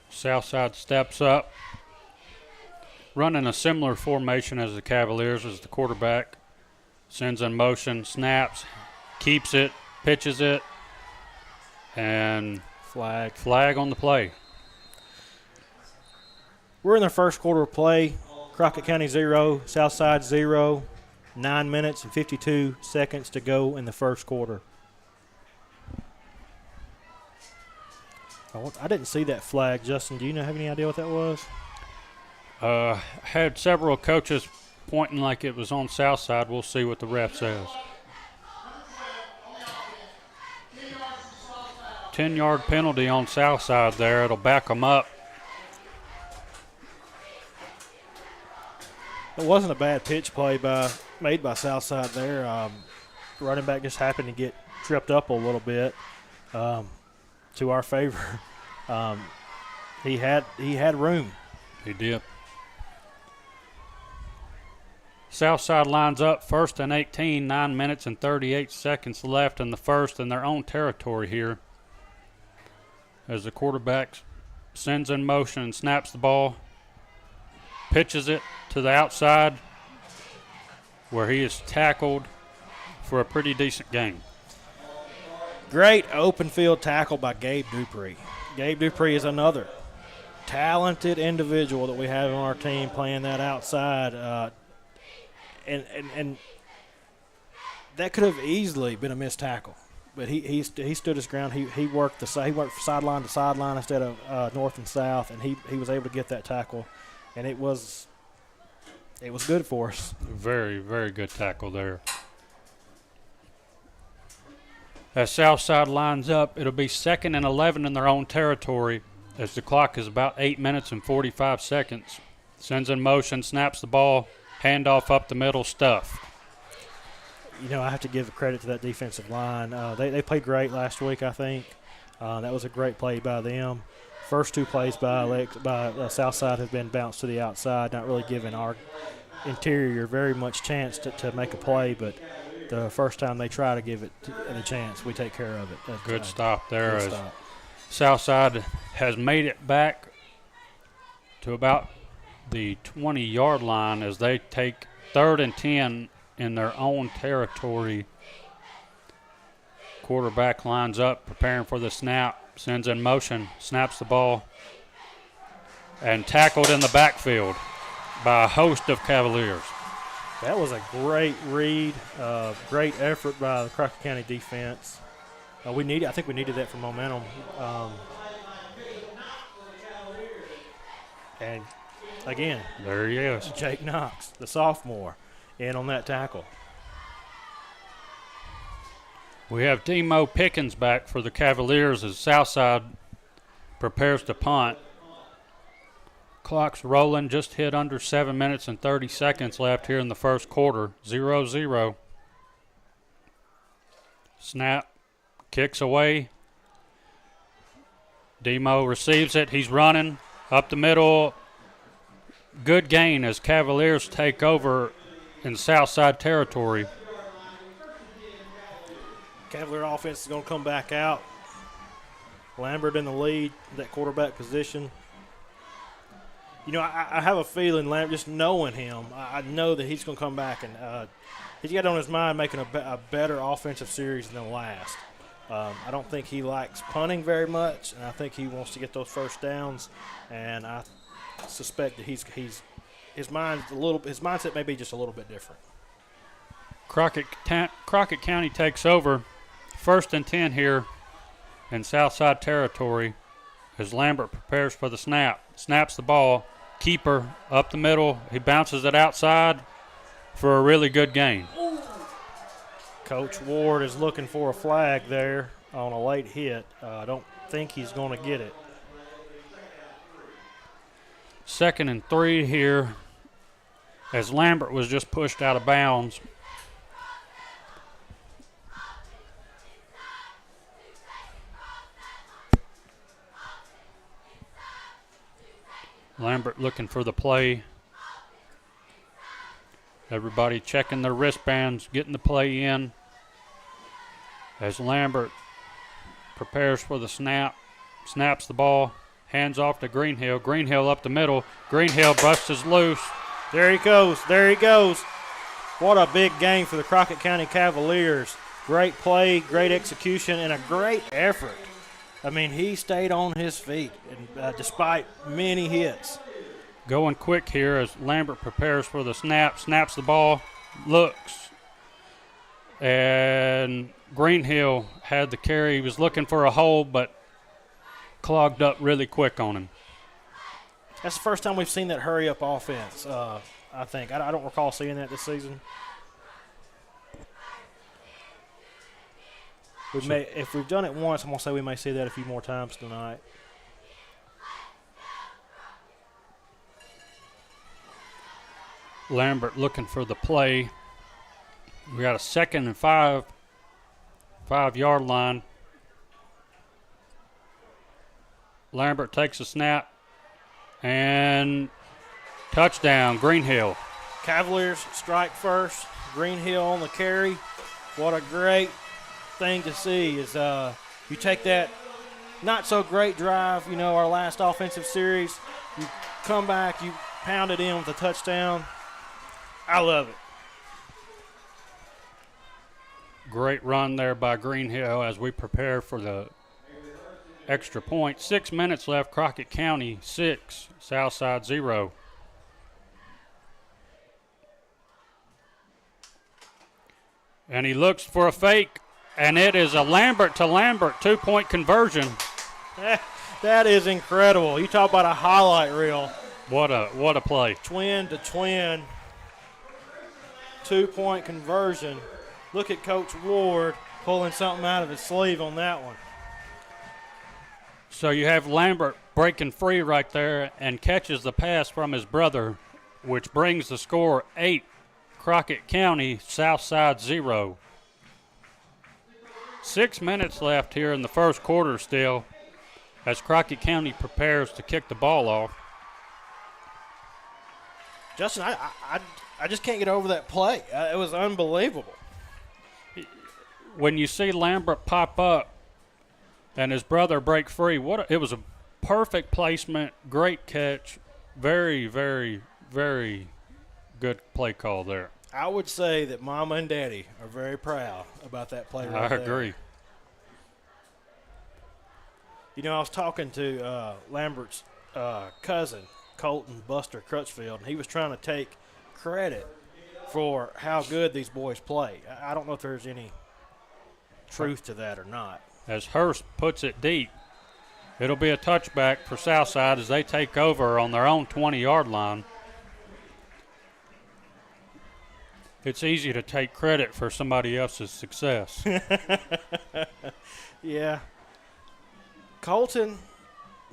Southside steps up, running a similar formation as the Cavaliers as the quarterback. Sends in motion, snaps, keeps it, pitches it, and flag on the play. We're in the first quarter of play. Crockett County 0, Southside 0. 9 minutes and 52 seconds to go in the first quarter. I didn't see that flag. Justin, do you have any idea what that was? Had several coaches pointing like it was on Southside. We'll see what the ref says. 10-yard penalty on Southside there. It'll back them up. It wasn't a bad pitch play made by Southside there. Running back just happened to get tripped up a little bit. To our favor. He had room. He did. Southside lines up 1st and 18, 9 minutes and 38 seconds left in the first in their own territory here. As the quarterback sends in motion and snaps the ball, pitches it to the outside where he is tackled for a pretty decent gain. Great open field tackle by Gabe Dupree. Gabe Dupree is another talented individual that we have on our team playing that outside. And that could have easily been a missed tackle. But he stood his ground. He worked sideline to sideline instead of north and south, and he was able to get that tackle, and it was good for us. Very, very good tackle there. As Southside lines up, it'll be 2nd and 11 in their own territory as the clock is about 8 minutes and 45 seconds. Sends in motion, snaps the ball, handoff up the middle, stuff. I have to give credit to that defensive line. They played great last week, I think. That was a great play by them. First 2 plays by Southside have been bounced to the outside, not really giving our interior very much chance to make a play, but the first time they try to give it a chance, we take care of it. Good stop there. Good stop. Southside has made it back to about the 20-yard line as they take 3rd and 10 in their own territory. Quarterback lines up, preparing for the snap, sends in motion, snaps the ball, and tackled in the backfield by a host of Cavaliers. That was a great read, great effort by the Crockett County defense. I think we needed that for momentum. And again, there he is, Jake Knox, the sophomore, in on that tackle. We have Demo Pickens back for the Cavaliers as Southside prepares to punt. Clock's rolling, just hit under 7 minutes and 30 seconds left here in the first quarter. 0-0. Snap, kicks away. Demo receives it. He's running up the middle. Good gain as Cavaliers take over in Southside territory. Cavalier offense is going to come back out. Lambert in the lead, that quarterback position. I have a feeling, just knowing him, I know that he's going to come back and he's got on his mind making a better offensive series than the last. I don't think he likes punting very much, and I think he wants to get those first downs. And I suspect that his mindset may be just a little bit different. Crockett County takes over. 1st and 10 here in Southside territory as Lambert prepares for the snap. Snaps the ball. Keeper up the middle. He bounces it outside for a really good gain. Coach Ward is looking for a flag there on a late hit. I don't think he's going to get it. 2nd and 3 here as Lambert was just pushed out of bounds. Lambert looking for the play. Everybody checking their wristbands, getting the play in. As Lambert prepares for the snap, snaps the ball, hands off to Greenhill. Greenhill up the middle. Greenhill busts loose. There he goes. What a big game for the Crockett County Cavaliers. Great play, great execution, and a great effort. I mean, he stayed on his feet despite many hits. Going quick here as Lambert prepares for the snap, snaps the ball, looks. And Greenhill had the carry. He was looking for a hole, but clogged up really quick on him. That's the first time we've seen that hurry-up offense, I think. I don't recall seeing that this season. If we've done it once, I'm going to say we may see that a few more times tonight. Lambert looking for the play. We got a 2nd and 5, 5-yard line. Lambert takes a snap and touchdown, Greenhill. Cavaliers strike first. Greenhill on the carry. What a great thing to see is you take that not so great drive, our last offensive series, you come back, you pound it in with a touchdown. I love it. Great run there by Greenhill as we prepare for the extra point. 6 minutes left. Crockett County 6, Southside 0. And he looks for a fake, and it is a Lambert to Lambert 2-point conversion. That is incredible. You talk about a highlight reel. What a play. Twin to twin, 2-point conversion. Look at Coach Ward pulling something out of his sleeve on that one. So you have Lambert breaking free right there and catches the pass from his brother, which brings the score 8, Crockett County, Southside 0. 6 minutes left here in the first quarter still as Crockett County prepares to kick the ball off. Justin, I just can't get over that play. It was unbelievable. When you see Lambert pop up and his brother break free, it was a perfect placement, great catch, very, very, very good play call there. I would say that Mama and Daddy are very proud about that play right there. I agree. You know, I was talking to Lambert's cousin, Colton Buster Crutchfield, and he was trying to take credit for how good these boys play. I don't know if there's any truth to that or not. As Hurst puts it deep, it'll be a touchback for Southside as they take over on their own 20-yard line. It's easy to take credit for somebody else's success. Yeah. Colton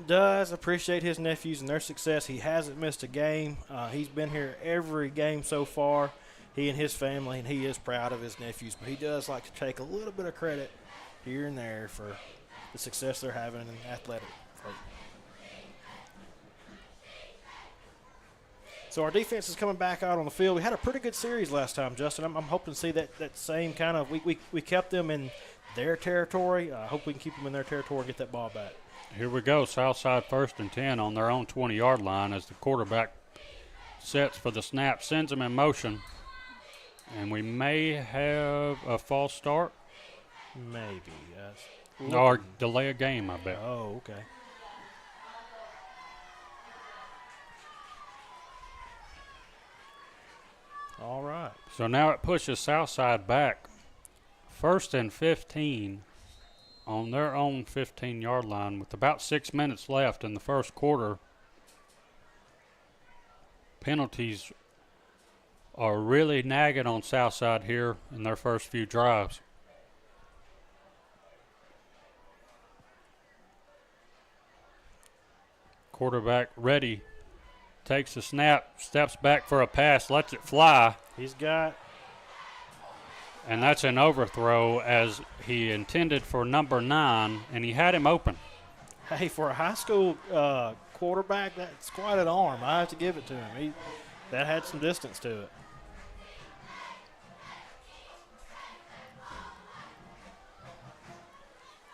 does appreciate his nephews and their success. He hasn't missed a game. He's been here every game so far, he and his family, and he is proud of his nephews. But he does like to take a little bit of credit here and there for the success they're having in athletic. So our defense is coming back out on the field. We had a pretty good series last time, Justin. I'm hoping to see that same kind of – we kept them in their territory. I hope we can keep them in their territory and get that ball back. Here we go, Southside 1st and 10 on their own 20-yard line as the quarterback sets for the snap, sends them in motion. And we may have a false start. Maybe. Or delay a game, I bet. Oh, okay. All right. So now it pushes Southside back. 1st and 15 on their own 15-yard line with about 6 minutes left in the first quarter. Penalties are really nagging on Southside here in their first few drives. Quarterback ready. Takes the snap, steps back for a pass, lets it fly. He's got. And that's an overthrow as he intended for number 9, and he had him open. Hey, for a high school quarterback, that's quite an arm. I have to give it to him. That had some distance to it.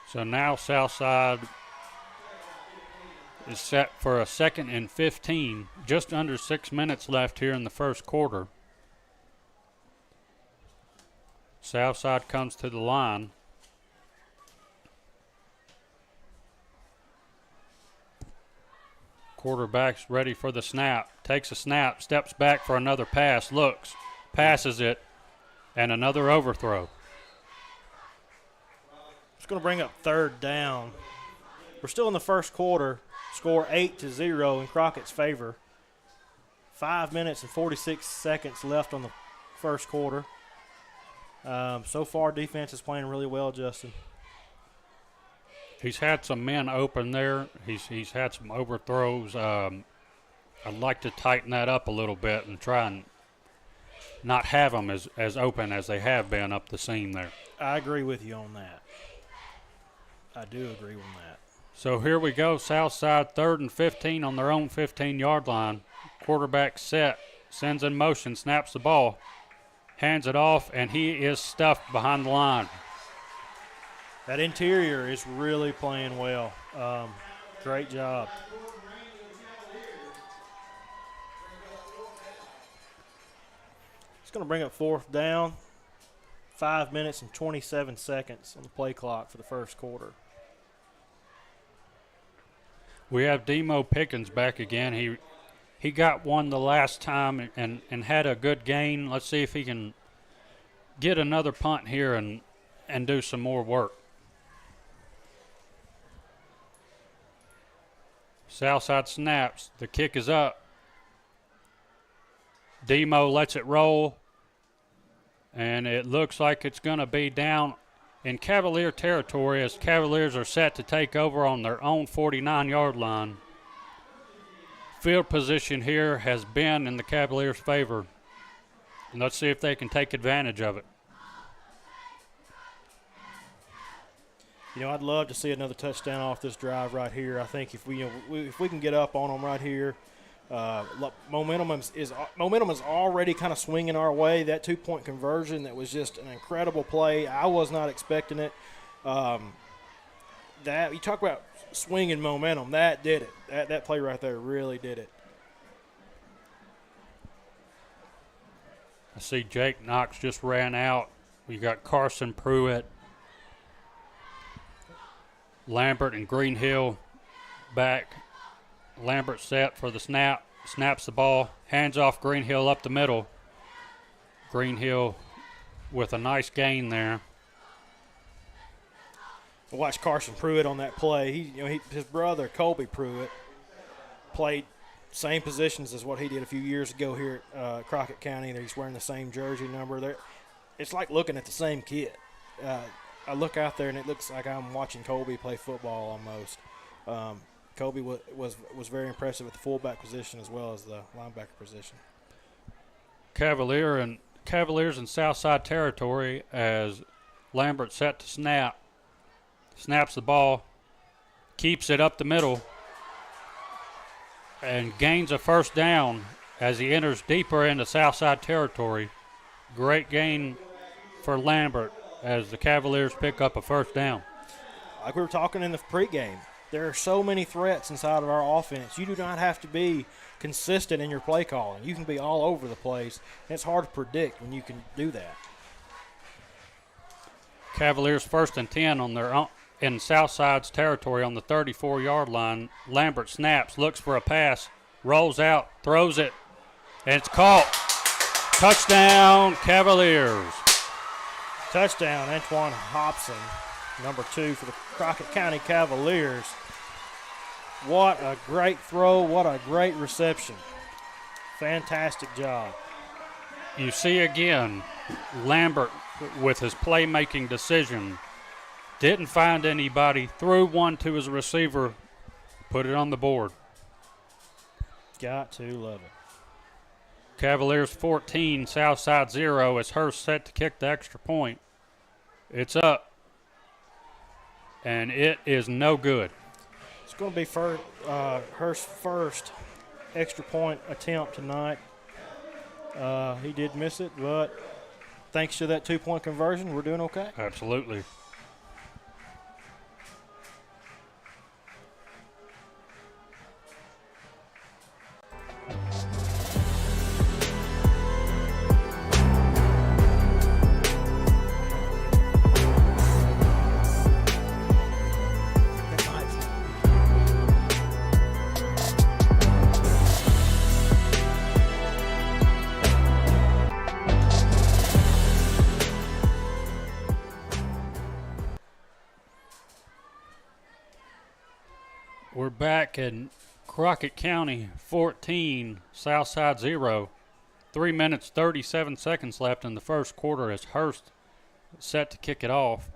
So now Southside is set for a 2nd and 15. Just under 6 minutes left here in the first quarter. Southside comes to the line. Quarterback's ready for the snap. Takes a snap, steps back for another pass, looks, passes it, and another overthrow. It's going to bring up 3rd down. We're still in the first quarter. Score 8-0 in Crockett's favor. 5 minutes and 46 seconds left on the first quarter. So far, defense is playing really well, Justin. He's had some men open there. He's had some overthrows. I'd like to tighten that up a little bit and try and not have them as open as they have been up the seam there. I agree with you on that. I do agree on that. So here we go, Southside 3rd and 15 on their own 15-yard line. Quarterback set, sends in motion, snaps the ball, hands it off, and he is stuffed behind the line. That interior is really playing well. Great job. It's going to bring up 4th down. 5 minutes and 27 seconds on the play clock for the first quarter. We have Demo Pickens back again. He got one the last time and had a good gain. Let's see if he can get another punt here and do some more work. Southside snaps. The kick is up. Demo lets it roll. And it looks like it's going to be down in Cavalier territory as Cavaliers are set to take over on their own 49-yard line. Field position here has been in the Cavaliers' favor. And let's see if they can take advantage of it. You know, I'd love to see another touchdown off this drive right here. I think if we can get up on them right here, momentum is already kind of swinging our way. That 2-point conversion, that was just an incredible play. I was not expecting it. That you talk about swinging momentum, that did it. That play right there really did it. I see Jake Knox just ran out. We got Carson Pruitt, Lambert and Greenhill back. Lambert set for the snap, snaps the ball, hands off Greenhill up the middle. Greenhill with a nice gain there. Watch Carson Pruitt on that play. His brother Colby Pruitt played same positions as what he did a few years ago here at Crockett County. He's wearing the same jersey number. It's like looking at the same kid. I look out there and it looks like I'm watching Colby play football almost. Colby was very impressive at the fullback position as well as the linebacker position. Cavaliers in Southside territory as Lambert set to snap. Snaps the ball, keeps it up the middle, and gains a first down as he enters deeper into Southside territory. Great gain for Lambert as the Cavaliers pick up a first down. Like we were talking in the pregame, there are so many threats inside of our offense. You do not have to be consistent in your play calling. You can be all over the place, and it's hard to predict when you can do that. Cavaliers 1st and 10 on their own in Southside's territory on the 34-yard line. Lambert snaps, looks for a pass, rolls out, throws it, and it's caught. Touchdown, Cavaliers. Touchdown, Antoine Hobson, number 2 for the Crockett County Cavaliers. What a great throw, what a great reception. Fantastic job. You see again, Lambert with his playmaking decision. Didn't find anybody, threw one to his receiver, put it on the board. Got to love it. Cavaliers 14, Southside 0 as Hurst set to kick the extra point. It's up, and it is no good. It's going to be Hurst's first extra point attempt tonight. He did miss it, but thanks to that 2-point conversion, we're doing okay. Absolutely. We're back in Crockett County 14, Southside 0. 3 minutes, 37 seconds left in the first quarter as Hurst set to kick it off.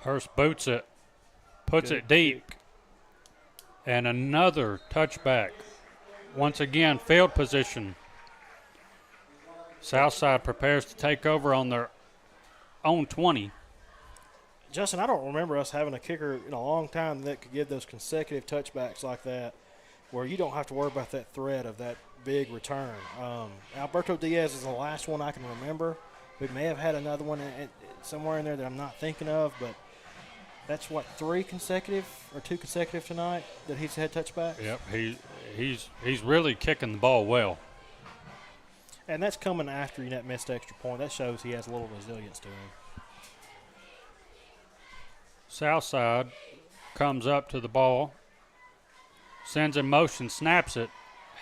Hurst boots it, puts it deep, and another touchback. Once again, field position. Southside prepares to take over on their own 20. Justin, I don't remember us having a kicker in a long time that could give those consecutive touchbacks like that where you don't have to worry about that threat of that big return. Alberto Diaz is the last one I can remember. We may have had another one somewhere in there that I'm not thinking of, but that's what, 3 consecutive or 2 consecutive tonight that he's had touchbacks? Yep, he's really kicking the ball well. And that's coming after that missed extra point. That shows he has a little resilience to him. Southside comes up to the ball, sends in motion, snaps it,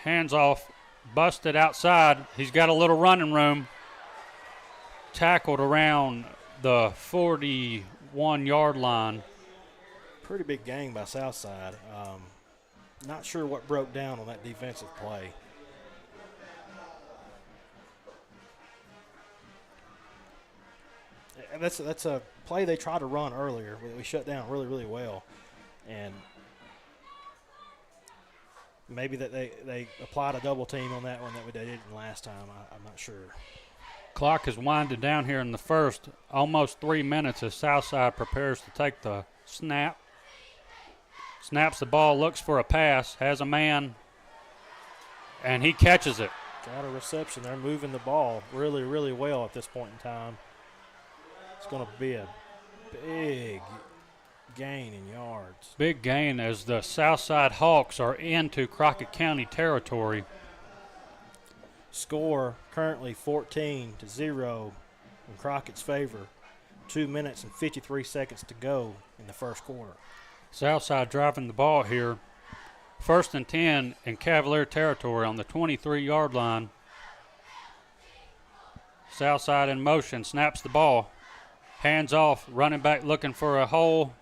hands off, busted outside. He's got a little running room. Tackled around the 41-yard line. Pretty big gain by Southside. Not sure what broke down on that defensive play. And that's a play they tried to run earlier. We shut down really, really well. And maybe that they applied a double team on that one that they didn't last time. I'm not sure. Clock is winding down here in the first. Almost 3 minutes as Southside prepares to take the snap. Snaps the ball, looks for a pass, has a man, and he catches it. Got a reception. They're moving the ball really, really well at this point in time. It's going to be a big gain in yards. Big gain as the Southside Hawks are into Crockett County territory. Score currently 14-0 in Crockett's favor. 2 minutes and 53 seconds to go in the first quarter. Southside driving the ball here. 1st and 10 in Cavalier territory on the 23-yard line. Southside in motion, snaps the ball. Hands off, running back looking for a hole,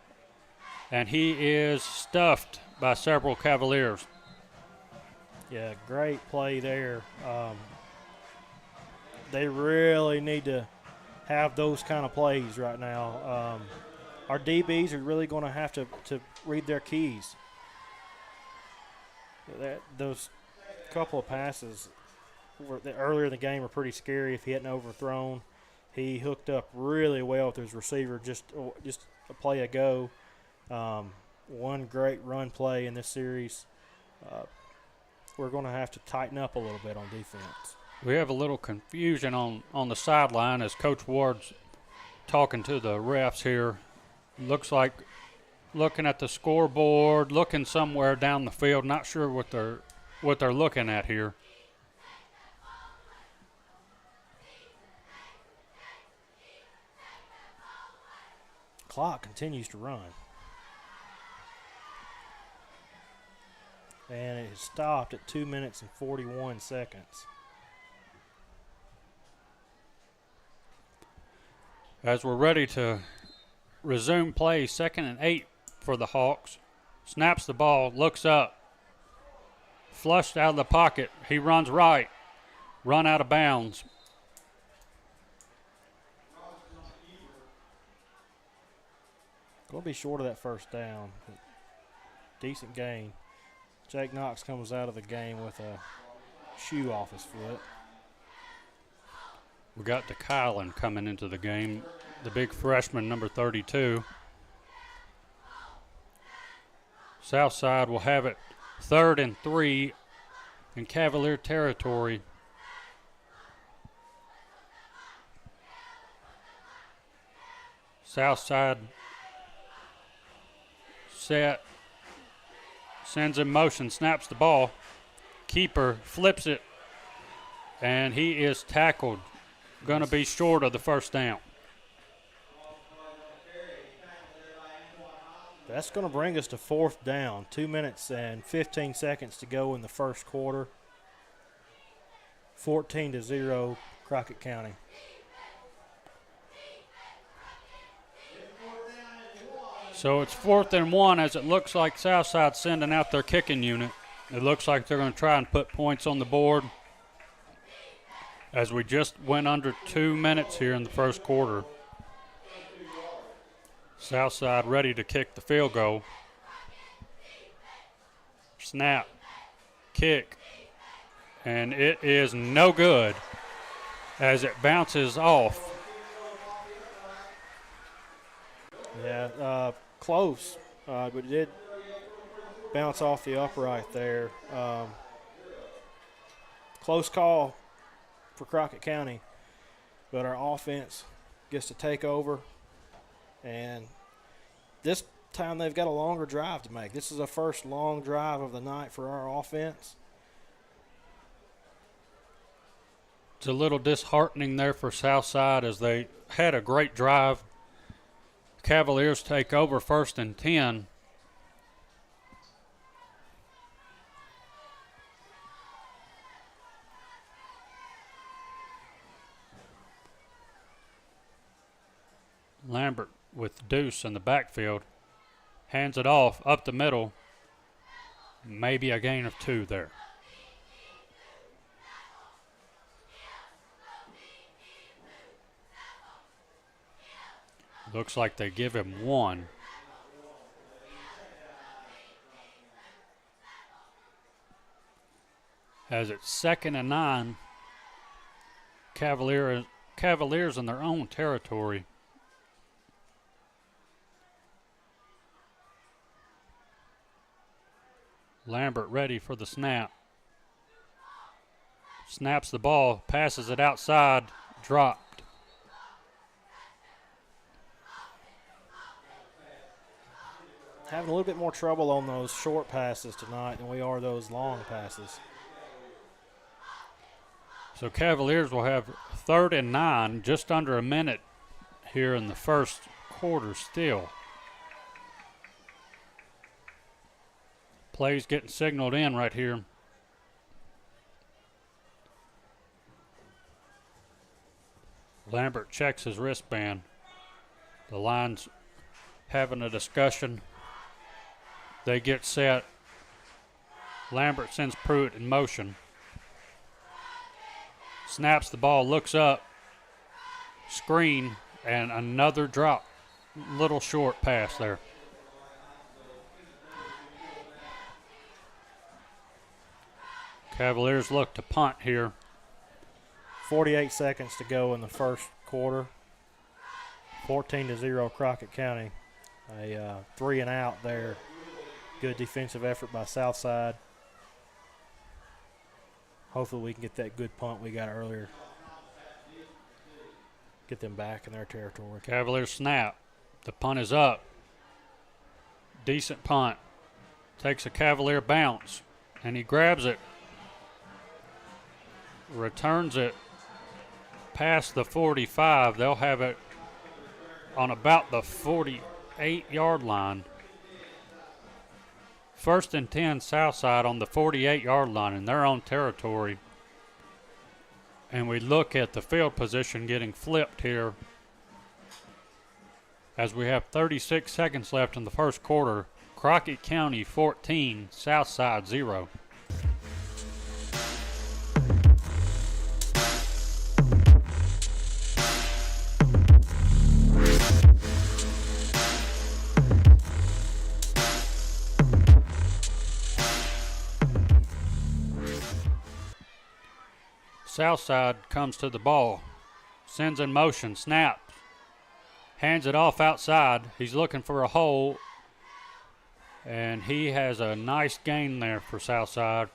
and he is stuffed by several Cavaliers. Yeah, great play there. They really need to have those kind of plays right now. Our DBs are really going to have to read their keys. Those couple of passes earlier in the game were pretty scary if he hadn't overthrown. He hooked up really well with his receiver just a play ago. One great run play in this series. We're going to have to tighten up a little bit on defense. We have a little confusion on the sideline as Coach Ward's talking to the refs here. Looks like looking at the scoreboard, looking somewhere down the field. Not sure what they're looking at here. Clock continues to run. And it stopped at 2 minutes and 41 seconds. As we're ready to resume play, 2nd and 8 for the Hawks. Snaps the ball, looks up. Flushed out of the pocket. He runs right. Run out of bounds. Going to be short of that first down. Decent gain. Jake Knox comes out of the game with a shoe off his foot. We got DeKylan coming into the game, the big freshman, number 32. Southside will have it 3rd and 3 in Cavalier territory. Southside set, sends in motion, snaps the ball. Keeper flips it, and he is tackled. Going to be short of the first down. That's going to bring us to 4th down. 2 minutes and 15 seconds to go in the first quarter. 14-0, Crockett County. So it's 4th and 1 as it looks like Southside sending out their kicking unit. It looks like they're going to try and put points on the board as we just went under 2 minutes here in the first quarter. Southside ready to kick the field goal. Snap, kick, and it is no good as it bounces off. Yeah, close, but it did bounce off the upright there. Close call for Crockett County, but our offense gets to take over. And this time they've got a longer drive to make. This is the first long drive of the night for our offense. It's a little disheartening there for Southside as they had a great drive. Cavaliers take over 1st and 10. Lambert with Deuce in the backfield. Hands it off up the middle. Maybe a gain of 2 there. Looks like they give him 1. As it's 2nd and 9. Cavaliers in their own territory. Lambert ready for the snap. Snaps the ball, passes it outside, dropped. Having a little bit more trouble on those short passes tonight than we are those long passes. So Cavaliers will have 3rd and 9, just under a minute here in the first quarter still. Plays getting signaled in right here. Lambert checks his wristband. The line's having a discussion. They get set. Lambert sends Pruitt in motion. Snaps the ball, looks up. Screen, and another drop. Little short pass there. Cavaliers look to punt here. 48 seconds to go in the first quarter. 14-0 Crockett County. A 3 and out there. Good defensive effort by Southside. Hopefully we can get that good punt we got earlier. Get them back in their territory. Cavaliers snap. The punt is up. Decent punt. Takes a Cavalier bounce, and he grabs it. Returns it past the 45. They'll have it on about the 48-yard line. 1st and 10 Southside on the 48-yard line in their own territory. And we look at the field position getting flipped here as we have 36 seconds left in the first quarter. Crockett County 14, Southside 0. Southside comes to the ball, sends in motion, snaps, hands it off outside. He's looking for a hole, and he has a nice gain there for Southside.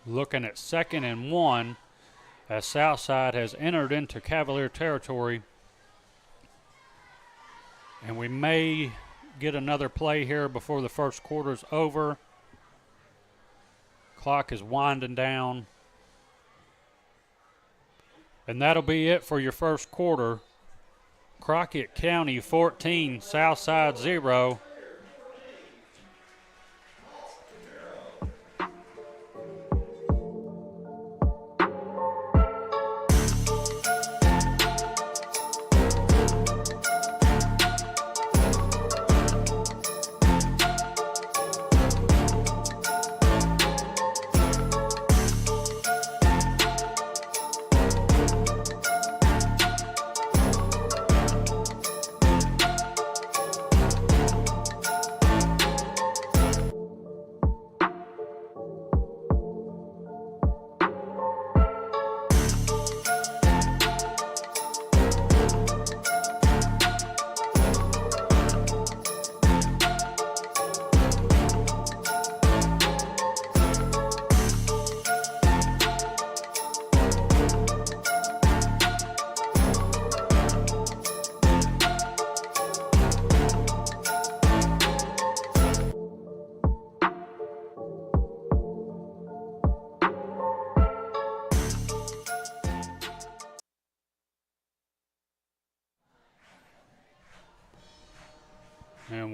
Looking at 2nd and 1 as Southside has entered into Cavalier territory. And we may get another play here before the first quarter's over. Clock is winding down. And that'll be it for your first quarter. Crockett County 14, Southside 0.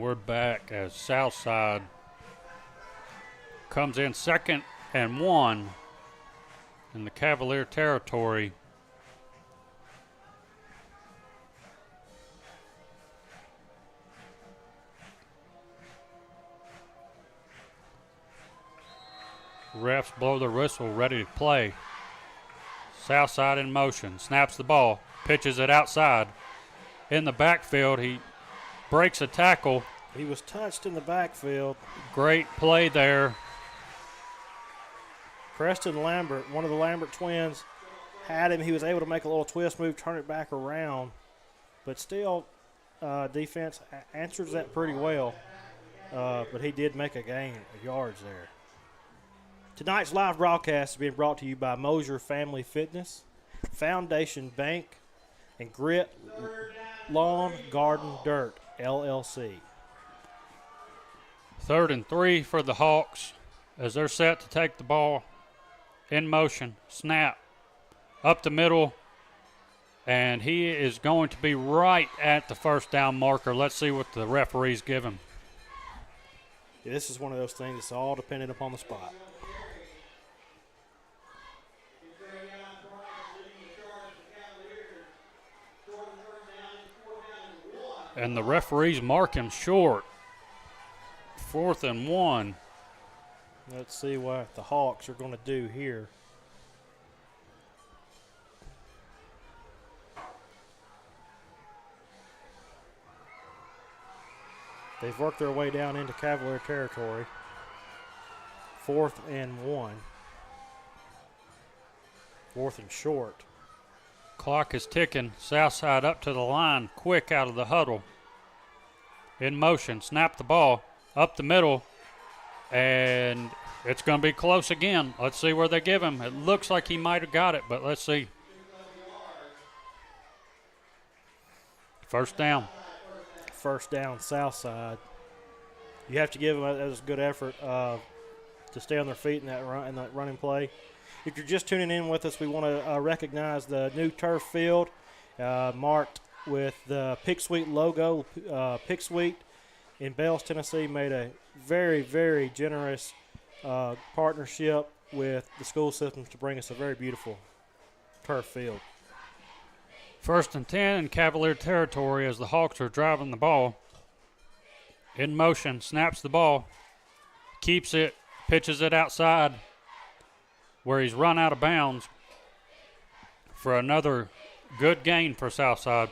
we're back as Southside comes in 2nd and 1 in the Cavalier territory. Refs blow their whistle, ready to play. Southside in motion, snaps the ball, pitches it outside. In the backfield, he breaks a tackle. He was touched in the backfield. Great play there. Preston Lambert, one of the Lambert twins, had him. He was able to make a little twist move, turn it back around. But still, defense answers that pretty well. But he did make a gain of yards there. Tonight's live broadcast is being brought to you by Mosier Family Fitness, Foundation Bank, and Grit Lawn Garden Dirt, LLC. 3rd and 3 for the Hawks as they're set to take the ball in motion. Snap up the middle, and he is going to be right at the first down marker. Let's see what the referees give him. Yeah, this is one of those things that's all dependent upon the spot. And the referees mark him short. 4th and 1. Let's see what the Hawks are going to do here. They've worked their way down into Cavalier territory. 4th and 1. 4th and short. Clock is ticking. Southside up to the line, quick out of the huddle. In motion, snap the ball up the middle, and it's going to be close again. Let's see where they give him. It looks like he might have got it, but let's see. First down. First down, Southside. You have to give them a good effort to stay on their feet in that running play. If you're just tuning in with us, we want to recognize the new turf field marked with the Pick Sweet logo. Pick Sweet in Bells, Tennessee made a very, very generous partnership with the school systems to bring us a very beautiful turf field. 1st and 10 in Cavalier territory as the Hawks are driving the ball. In motion, snaps the ball, keeps it, pitches it outside where he's run out of bounds for another good gain for Southside.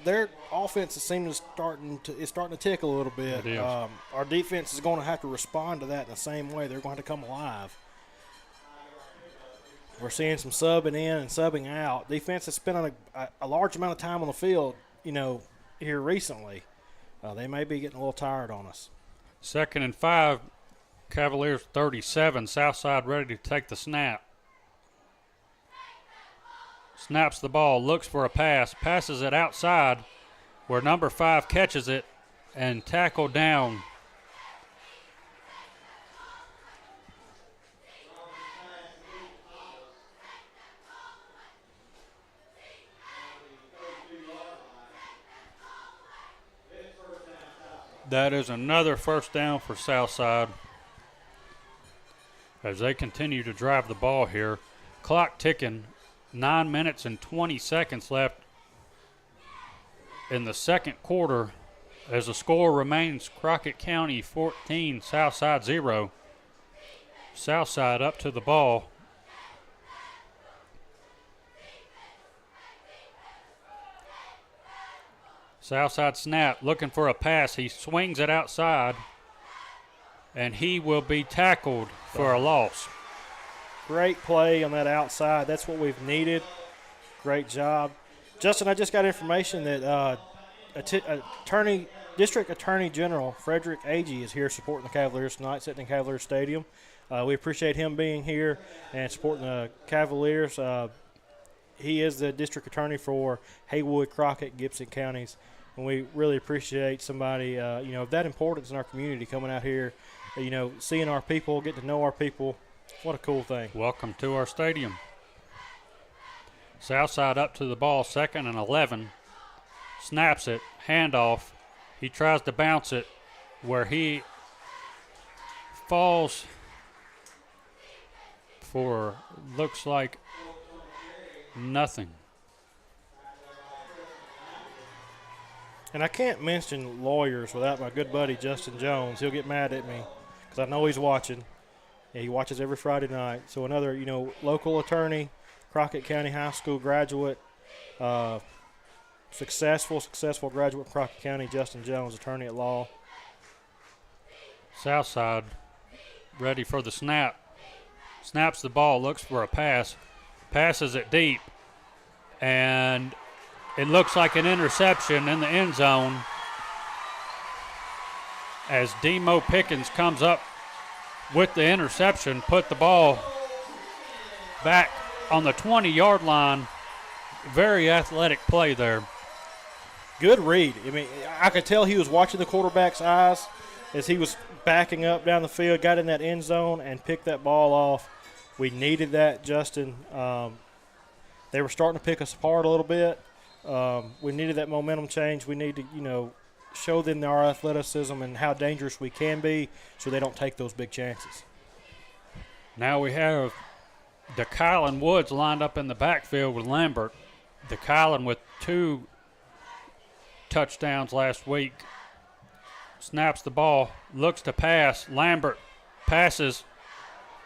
Their offense is starting to tick a little bit. It is. Our defense is going to have to respond to that in the same way. They're going to come alive. We're seeing some subbing in and subbing out. Defense has spent a large amount of time on the field, here recently. They may be getting a little tired on us. 2nd and 5, Cavaliers 37. Southside ready to take the snap. Snaps the ball, looks for a pass, passes it outside where number 5 catches it and tackled down. That is another first down for Southside as they continue to drive the ball here. Clock ticking, 9 minutes and 20 seconds left in the second quarter as the score remains Crockett County 14, Southside 0. Southside up to the ball. Southside snap, looking for a pass. He swings it outside, and he will be tackled for a loss. Great play on that outside. That's what we've needed. Great job. Justin, I just got information that District Attorney General Frederick Agee is here supporting the Cavaliers tonight, sitting in Cavaliers Stadium. We appreciate him being here and supporting the Cavaliers. He is the district attorney for Haywood, Crockett, Gibson counties, and we really appreciate somebody, of that importance in our community coming out here, seeing our people, getting to know our people. What a cool thing. Welcome to our stadium. Southside up to the ball, 2nd and 11. snaps it, handoff. He tries to bounce it where he falls for looks like nothing. And I can't mention lawyers without my good buddy Justin Jones. He'll get mad at me because I know he's watching. Yeah, he watches every Friday night. So another, local attorney, Crockett County High School graduate, successful graduate of Crockett County, Justin Jones, attorney at law. Southside ready for the snap. Snaps the ball, looks for a pass, passes it deep, and it looks like an interception in the end zone as Demo Pickens comes up with the interception, put the ball back on the 20-yard line. Very athletic play there. Good read. I mean, I could tell he was watching the quarterback's eyes as he was backing up down the field, got in that end zone, and picked that ball off. We needed that, Justin. They were starting to pick us apart a little bit. We needed that momentum change. We need to, show them our athleticism and how dangerous we can be so they don't take those big chances. Now we have DeKylan Woods lined up in the backfield with Lambert. DeKylan with 2 touchdowns last week. Snaps the ball, looks to pass. Lambert passes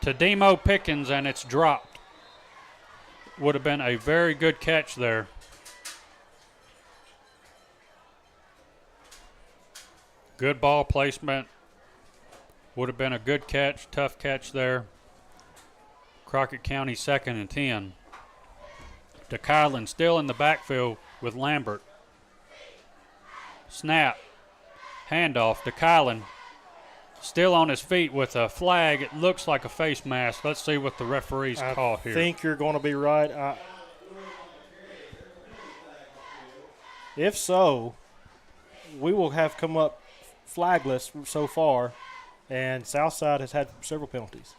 to Demo Pickens, and it's dropped. Would have been a very good catch there. Good ball placement. Would have been a good catch, tough catch there. Crockett County 2nd and 10. DeKylan still in the backfield with Lambert. Snap. Handoff. DeKylan still on his feet with a flag. It looks like a face mask. Let's see what the referees call here. I think you're going to be right. If so, we will have come up flagless so far, and Southside has had several penalties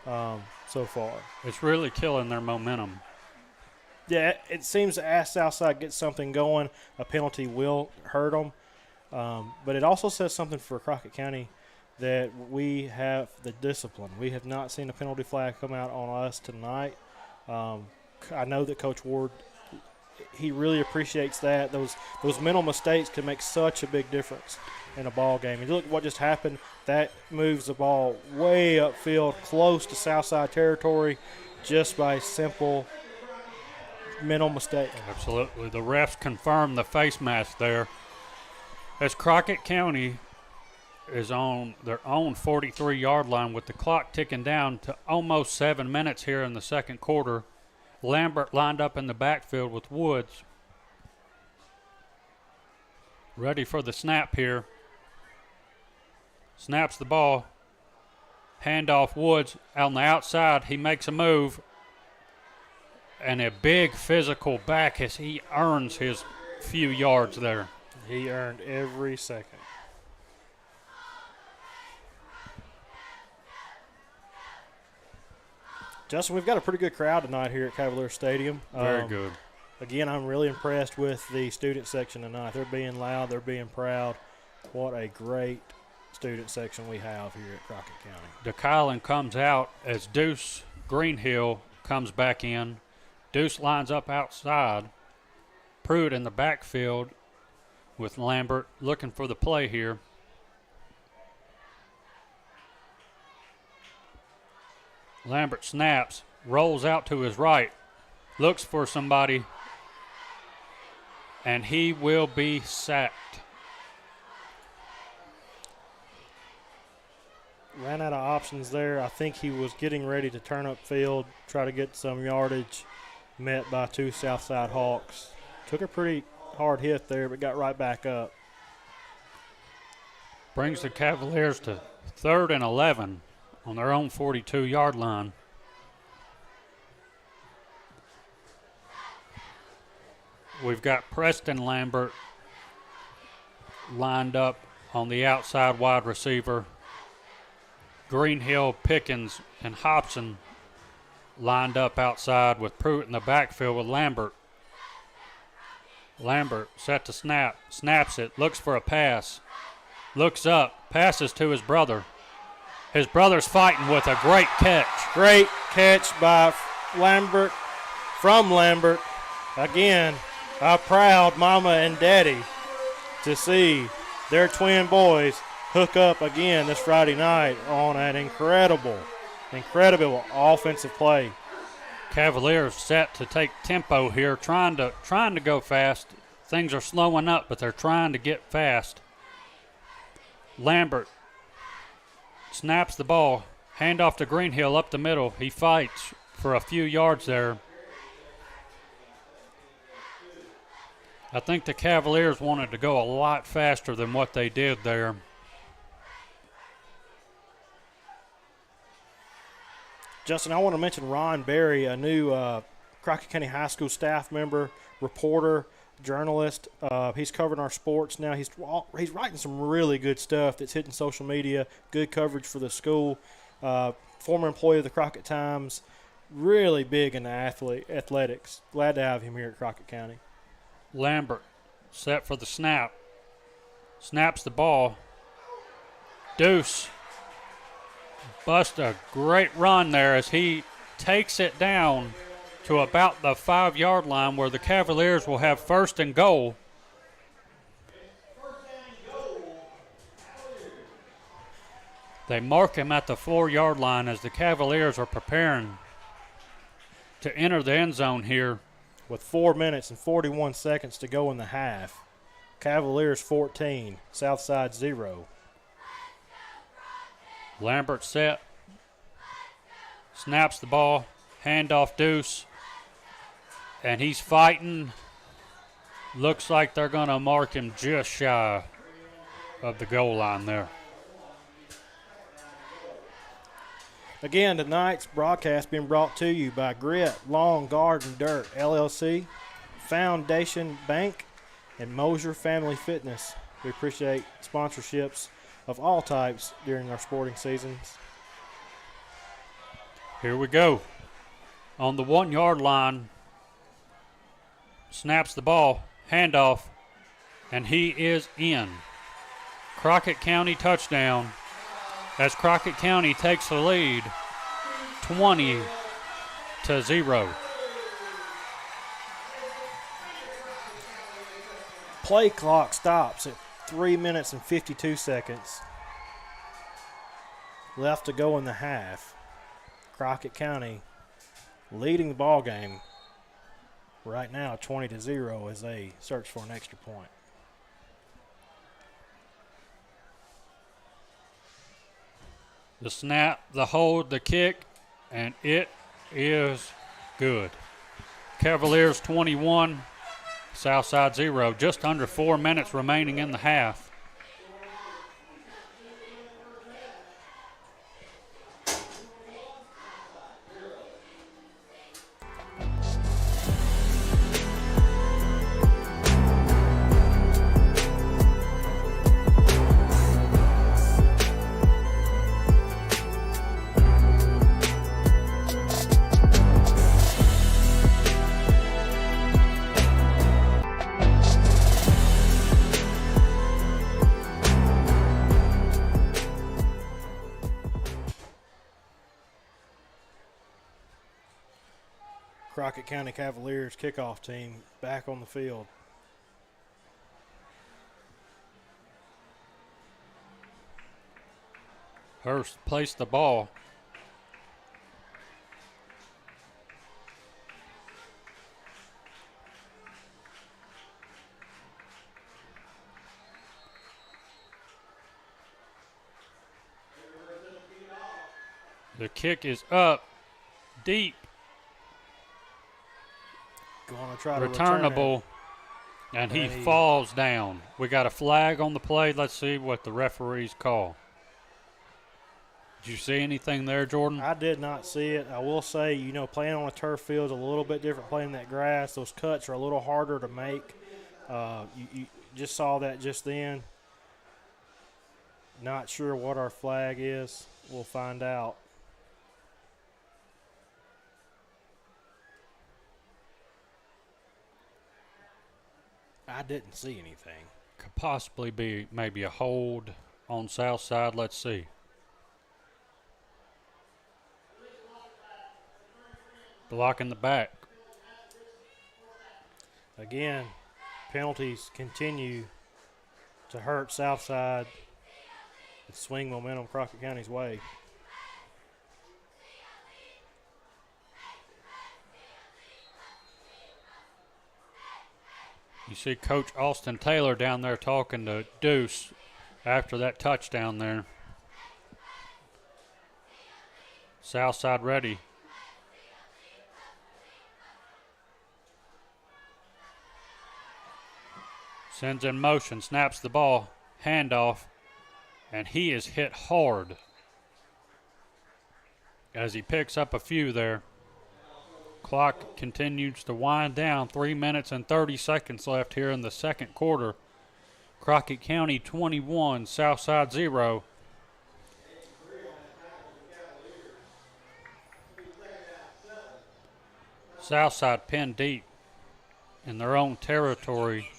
so far. It's really killing their momentum. Yeah, it seems as Southside gets something going, a penalty will hurt them. But it also says something for Crockett County that we have the discipline. We have not seen a penalty flag come out on us tonight. I know that Coach Ward, he really appreciates that. Those mental mistakes can make such a big difference in a ball game. And you look at what just happened. That moves the ball way upfield, close to Southside territory, just by simple mental mistake. Absolutely. The refs confirmed the face mask there. As Crockett County is on their own 43-yard line with the clock ticking down to almost 7 minutes here in the second quarter. Lambert lined up in the backfield with Woods. Ready for the snap here. Snaps the ball. Handoff Woods on the outside. He makes a move. And a big physical back as he earns his few yards there. He earned every second. Justin, we've got a pretty good crowd tonight here at Cavalier Stadium. Very good. Again, I'm really impressed with the student section tonight. They're being loud. They're being proud. What a great student section we have here at Crockett County. DeKylan comes out as Deuce Greenhill comes back in. Deuce lines up outside. Pruitt in the backfield with Lambert looking for the play here. Lambert snaps, rolls out to his right, looks for somebody, and he will be sacked. Ran out of options there. I think he was getting ready to turn upfield, try to get some yardage, met by 2 Southside Hawks. Took a pretty hard hit there, but got right back up. Brings the Cavaliers to 3rd and 11 on their own 42-yard line. We've got Preston Lambert lined up on the outside wide receiver. Greenhill, Pickens, and Hobson lined up outside with Pruitt in the backfield with Lambert. Lambert set to snap. Snaps it. Looks for a pass. Looks up. Passes to his brother. His brother's fighting with a great catch. Great catch by Lambert, from Lambert. Again, a proud mama and daddy to see their twin boys hook up again this Friday night on an incredible offensive play. Cavaliers set to take tempo here, trying to go fast. Things are slowing up, but they're trying to get fast. Lambert snaps the ball, hand off to Greenhill up the middle. He fights for a few yards there. I think the Cavaliers wanted to go a lot faster than what they did there. Justin, I want to mention Ron Berry, a new Crockett County High School staff member, reporter, journalist. He's covering our sports now. He's writing some really good stuff that's hitting social media, good coverage for the school. Former employee of the Crockett Times, really big in athletics. Glad to have him here at Crockett County. Lambert set for the snap. Snaps the ball. Deuce busts a great run there as he takes it down to about the 5-yard line where the Cavaliers will have 1st and goal. They mark him at the 4-yard line as the Cavaliers are preparing to enter the end zone here. With 4 minutes and 41 seconds to go in the half. Cavaliers 14, Southside 0. Lambert set. Snaps the ball. Handoff Deuce. And he's fighting. Looks like they're going to mark him just shy of the goal line there. Again, tonight's broadcast being brought to you by Grit, Lawn, Garden, Dirt, LLC, Foundation Bank, and Mosier Family Fitness. We appreciate sponsorships of all types during our sporting seasons. Here we go. On the 1-yard line, snaps the ball, handoff, and he is in. Crockett County touchdown as Crockett County takes the lead 20-0. Play clock stops at 3 minutes and 52 seconds. Left to go in the half. Crockett County leading the ball game right now 20-0 as they search for an extra point. The snap, the hold, the kick, and it is good. Cavaliers 21, Southside 0. Just under 4 minutes remaining in the half. Crockett County Cavaliers kickoff team back on the field. Hurst placed the ball. The kick is up, deep, Going to try to returnable, and he falls down. We got a flag on the play. Let's see what the referees call. Did you see anything there, Jordan? I did not see it. I will say, playing on a turf field is a little bit different playing that grass. Those cuts are a little harder to make. You just saw that just then. Not sure what our flag is. We'll find out. I didn't see anything. Could possibly be maybe a hold on south side. Let's see. Block in the back. Again, penalties continue to hurt Southside and swing momentum Crockett County's way. You see Coach Austin Taylor down there talking to Deuce after that touchdown there. Southside ready. Sends in motion, snaps the ball, handoff, and he is hit hard as he picks up a few there. Clock continues to wind down. 3 minutes and 30 seconds left here in the second quarter. Crockett County 21, Southside 0. Southside pinned deep in their own territory.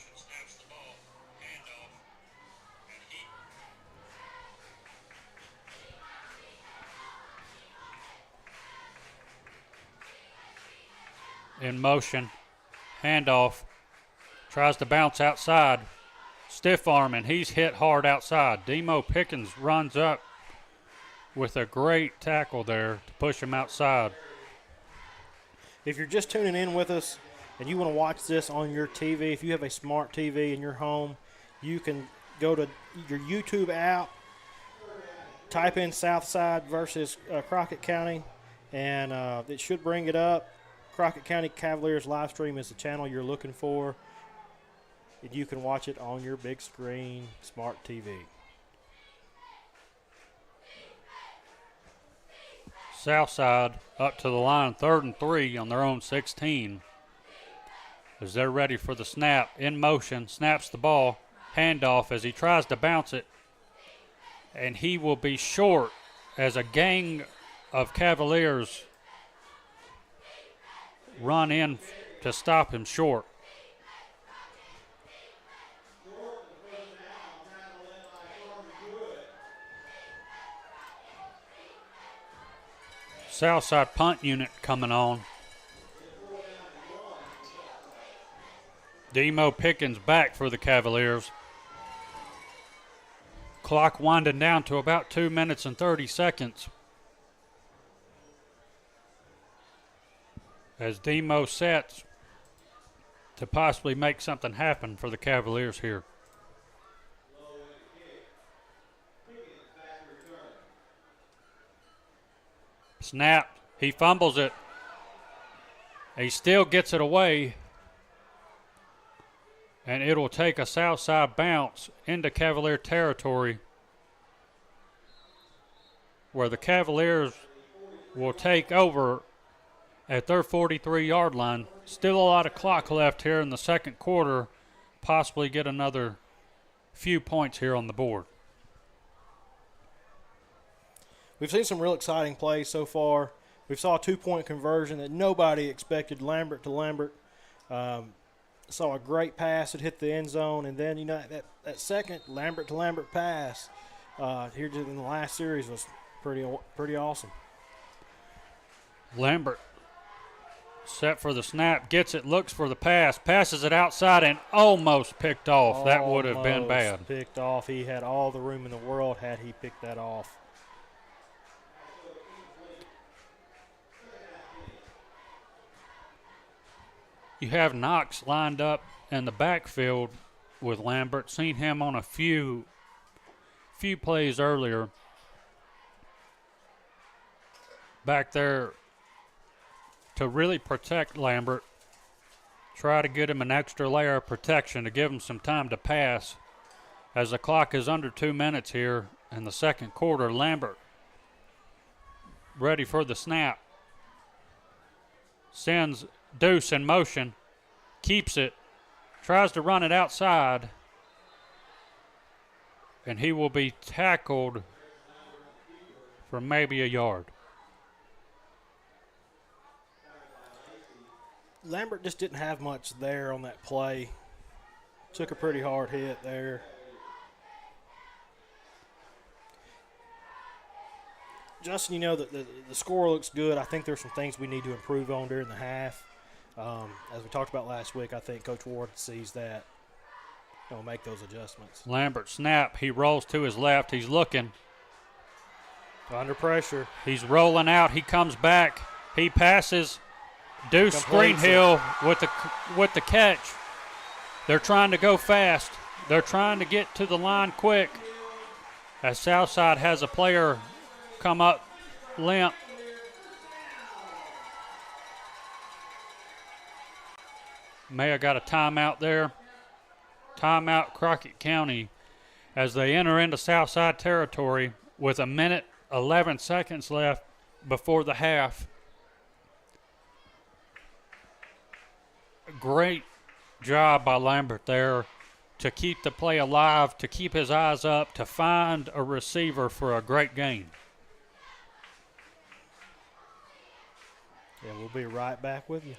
In motion, handoff, tries to bounce outside, stiff arm, and he's hit hard outside. Demo Pickens runs up with a great tackle there to push him outside. If you're just tuning in with us and you want to watch this on your TV, if you have a smart TV in your home, you can go to your YouTube app, type in Southside versus Crockett County, and it should bring it up. Crockett County Cavaliers live stream is the channel you're looking for. And you can watch it on your big screen smart TV. Southside up to the line, 3rd and 3 on their own 16. As they're ready for the snap, in motion, snaps the ball, handoff as he tries to bounce it. And he will be short as a gang of Cavaliers run in to stop him short. Southside punt unit coming on. Demo Pickens back for the Cavaliers. Clock winding down to about 2 minutes and 30 seconds. As Demo sets to possibly make something happen for the Cavaliers here. Snap, he fumbles it. He still gets it away. And it'll take a Southside bounce into Cavalier territory where the Cavaliers will take over at their 43-yard line. Still a lot of clock left here in the second quarter. Possibly get another few points here on the board. We've seen some real exciting plays so far. We saw a 2-point conversion that nobody expected, Lambert to Lambert. Saw a great pass that hit the end zone, and then that second Lambert to Lambert pass here in the last series was pretty awesome. Lambert set for the snap, gets it, looks for the pass, passes it outside, and almost picked off. That would have been bad. Picked off. He had all the room in the world had he picked that off. You have Knox lined up in the backfield with Lambert. Seen him on a few plays earlier. Back there to really protect Lambert. Try to get him an extra layer of protection to give him some time to pass. As the clock is under 2 minutes here in the second quarter, Lambert ready for the snap. Sends Deuce in motion, keeps it, tries to run it outside, and he will be tackled for maybe a yard. Lambert just didn't have much there on that play. Took a pretty hard hit there. Justin, you know, the score looks good. I think there's some things we need to improve on during the half. As we talked about last week, I think Coach Ward sees that. He'll make those adjustments. Lambert snap. He rolls to his left. He's looking. Under pressure. He's rolling out. He comes back. He passes. Deuce Completes Greenhill with the catch. They're trying to go fast. They're trying to get to the line quick. As Southside has a player come up limp. May have got a timeout there. Timeout Crockett County as they enter into Southside territory with 1:11 left before the half. Great job by Lambert there to keep the play alive, to keep his eyes up, to find a receiver for a great gain. Yeah, we'll be right back with you.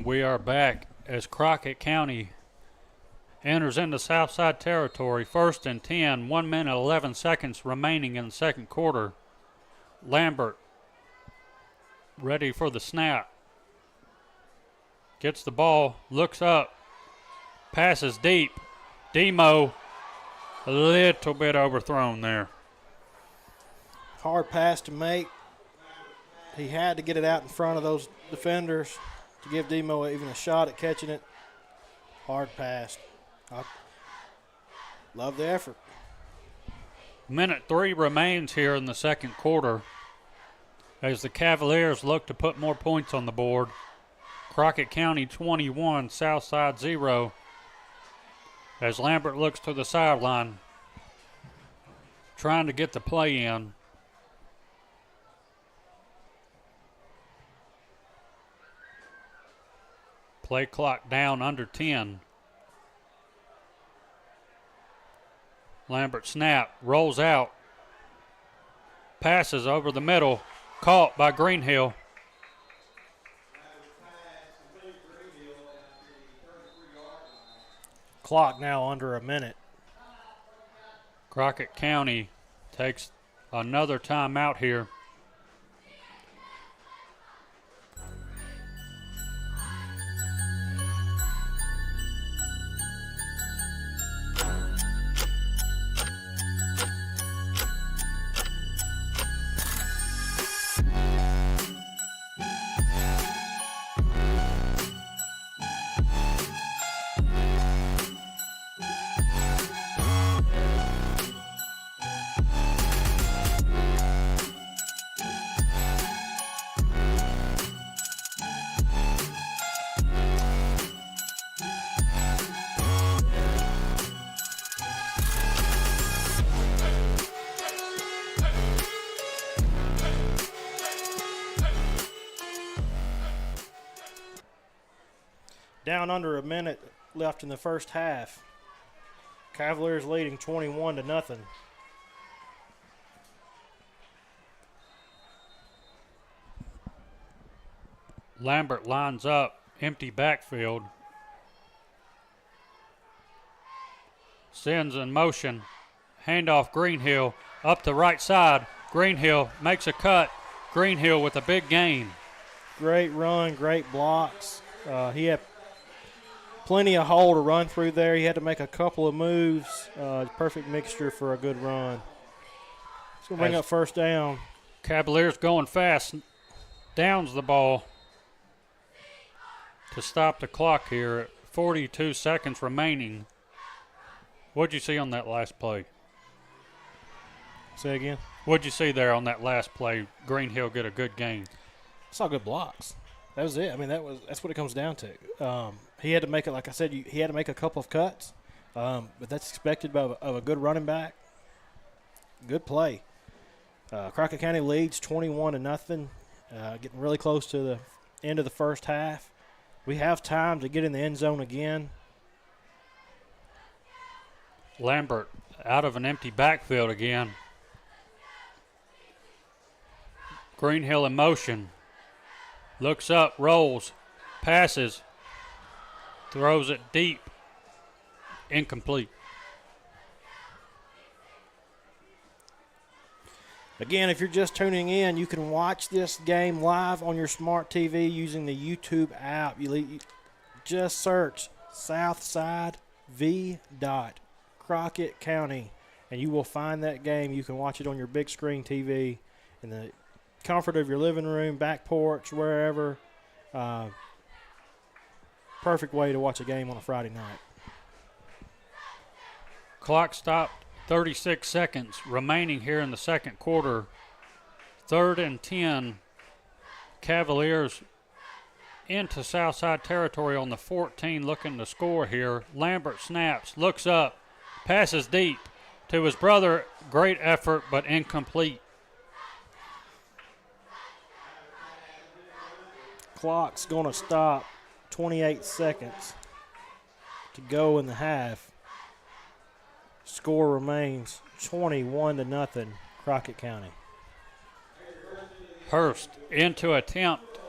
We are back as Crockett County enters into Southside territory. 1st and 10, 1:11 remaining in the second quarter. Lambert ready for the snap. Gets the ball, looks up, passes deep. Demo a little bit overthrown there. Hard pass to make. He had to get it out in front of those defenders to give Demo even a shot at catching it. Hard pass. I love the effort. 1:03 remains here in the second quarter as the Cavaliers look to put more points on the board. Crockett County 21, Southside 0. As Lambert looks to the sideline, trying to get the play in. Play clock down under 10. Lambert snap, rolls out, passes over the middle, caught by Greenhill. Clock now under a minute. Crockett County takes another timeout here. Down under a minute left in the first half. Cavaliers leading 21-0. Lambert lines up, empty backfield. Sends in motion. Handoff Greenhill up the right side. Greenhill makes a cut. Greenhill with a big gain. Great run, great blocks. He had plenty of hole to run through there. He had to make a couple of moves. Perfect mixture for a good run. It's going to bring up first down. Cavaliers going fast. Downs the ball to stop the clock here at 42 seconds remaining. What'd you see on that last play? Say again? What'd you see there on that last play? Greenhill get a good gain. Saw good blocks. That was it. I mean, that's what it comes down to. He had to make it, like I said, he had to make a couple of cuts, but that's expected of a good running back. Good play. Crockett County leads 21-0, getting really close to the end of the first half. We have time to get in the end zone again. Lambert out of an empty backfield again. Greenhill in motion. Looks up, rolls, passes, throws it deep. Incomplete. Again, if you're just tuning in, you can watch this game live on your smart TV using the YouTube app. You just search Southside V. Crockett County, and you will find that game. You can watch it on your big screen TV in the comfort of your living room, back porch, wherever. Perfect way to watch a game on a Friday night. Clock stopped. 36 seconds remaining here in the second quarter. 3rd and 10. Cavaliers into Southside territory on the 14, looking to score here. Lambert snaps, looks up, passes deep to his brother. Great effort, but incomplete. Clock's going to stop. 28 seconds to go in the half. Score remains 21-0, Crockett County. Hurst in to attempt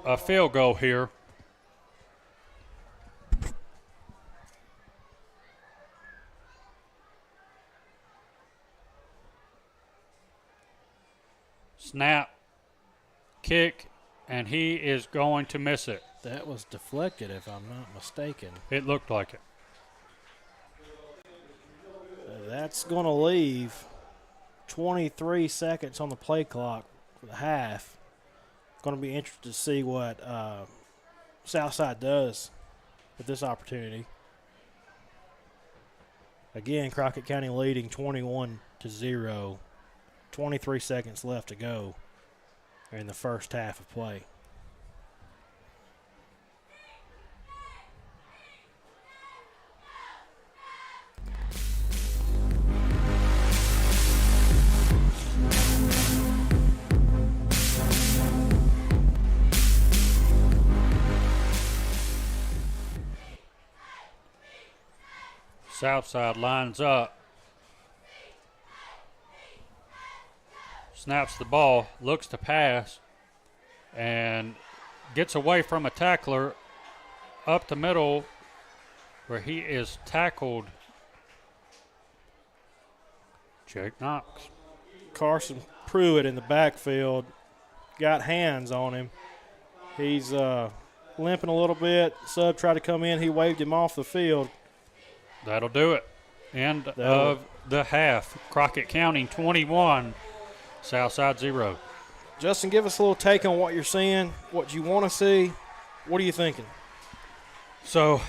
a field goal here. Snap, kick, and he is going to miss it. That was deflected, if I'm not mistaken. It looked like it. That's going to leave 23 seconds on the play clock for the half. It's going to be interesting to see what Southside does with this opportunity. Again, Crockett County leading 21-0. 23 seconds left to go in the first half of play. Southside lines up. Snaps the ball, looks to pass, and gets away from a tackler up the middle where he is tackled. Jake Knox. Carson Pruitt in the backfield got hands on him. He's limping a little bit. Sub tried to come in. He waved him off the field. That'll do it. End of the half. Crockett County 21, Southside 0. Justin, give us a little take on what you're seeing, what you want to see. What are you thinking? So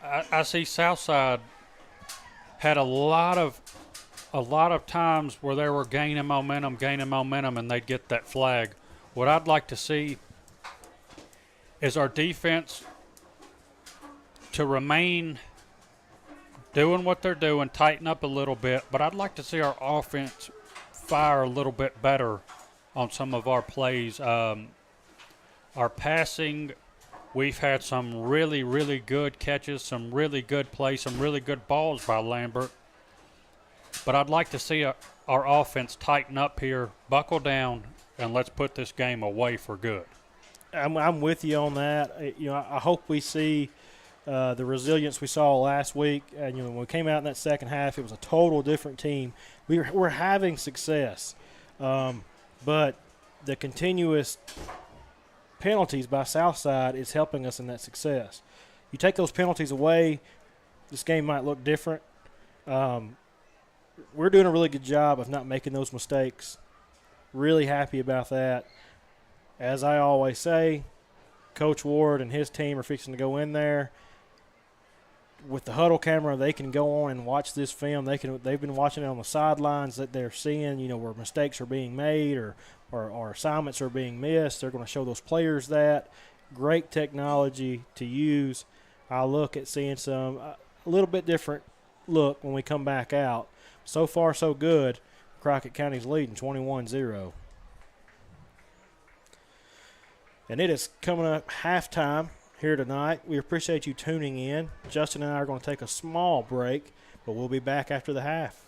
I see Southside had a lot of times where they were gaining momentum, and they'd get that flag. What I'd like to see is our defense to remain doing what they're doing, tighten up a little bit, but I'd like to see our offense fire a little bit better on some of our plays. Our passing, we've had some really, really good catches, some really good plays, some really good balls by Lambert. But I'd like to see our offense tighten up here, buckle down, and let's put this game away for good. I'm with you on that. I hope we see the resilience we saw last week. And when we came out in that second half, it was a total different team. We're having success, but the continuous penalties by Southside is helping us in that success. You take those penalties away, this game might look different. We're doing a really good job of not making those mistakes. Really happy about that. As I always say, Coach Ward and his team are fixing to go in there, with the huddle camera, they can go on and watch this film. They've been watching it on the sidelines that they're seeing, where mistakes are being made or assignments are being missed. They're going to show those players that. Great technology to use. I look at seeing a little bit different look when we come back out. So far, so good. Crockett County's leading 21-0. And it is coming up halftime here tonight. We appreciate you tuning in. Justin and I are going to take a small break, but we'll be back after the half.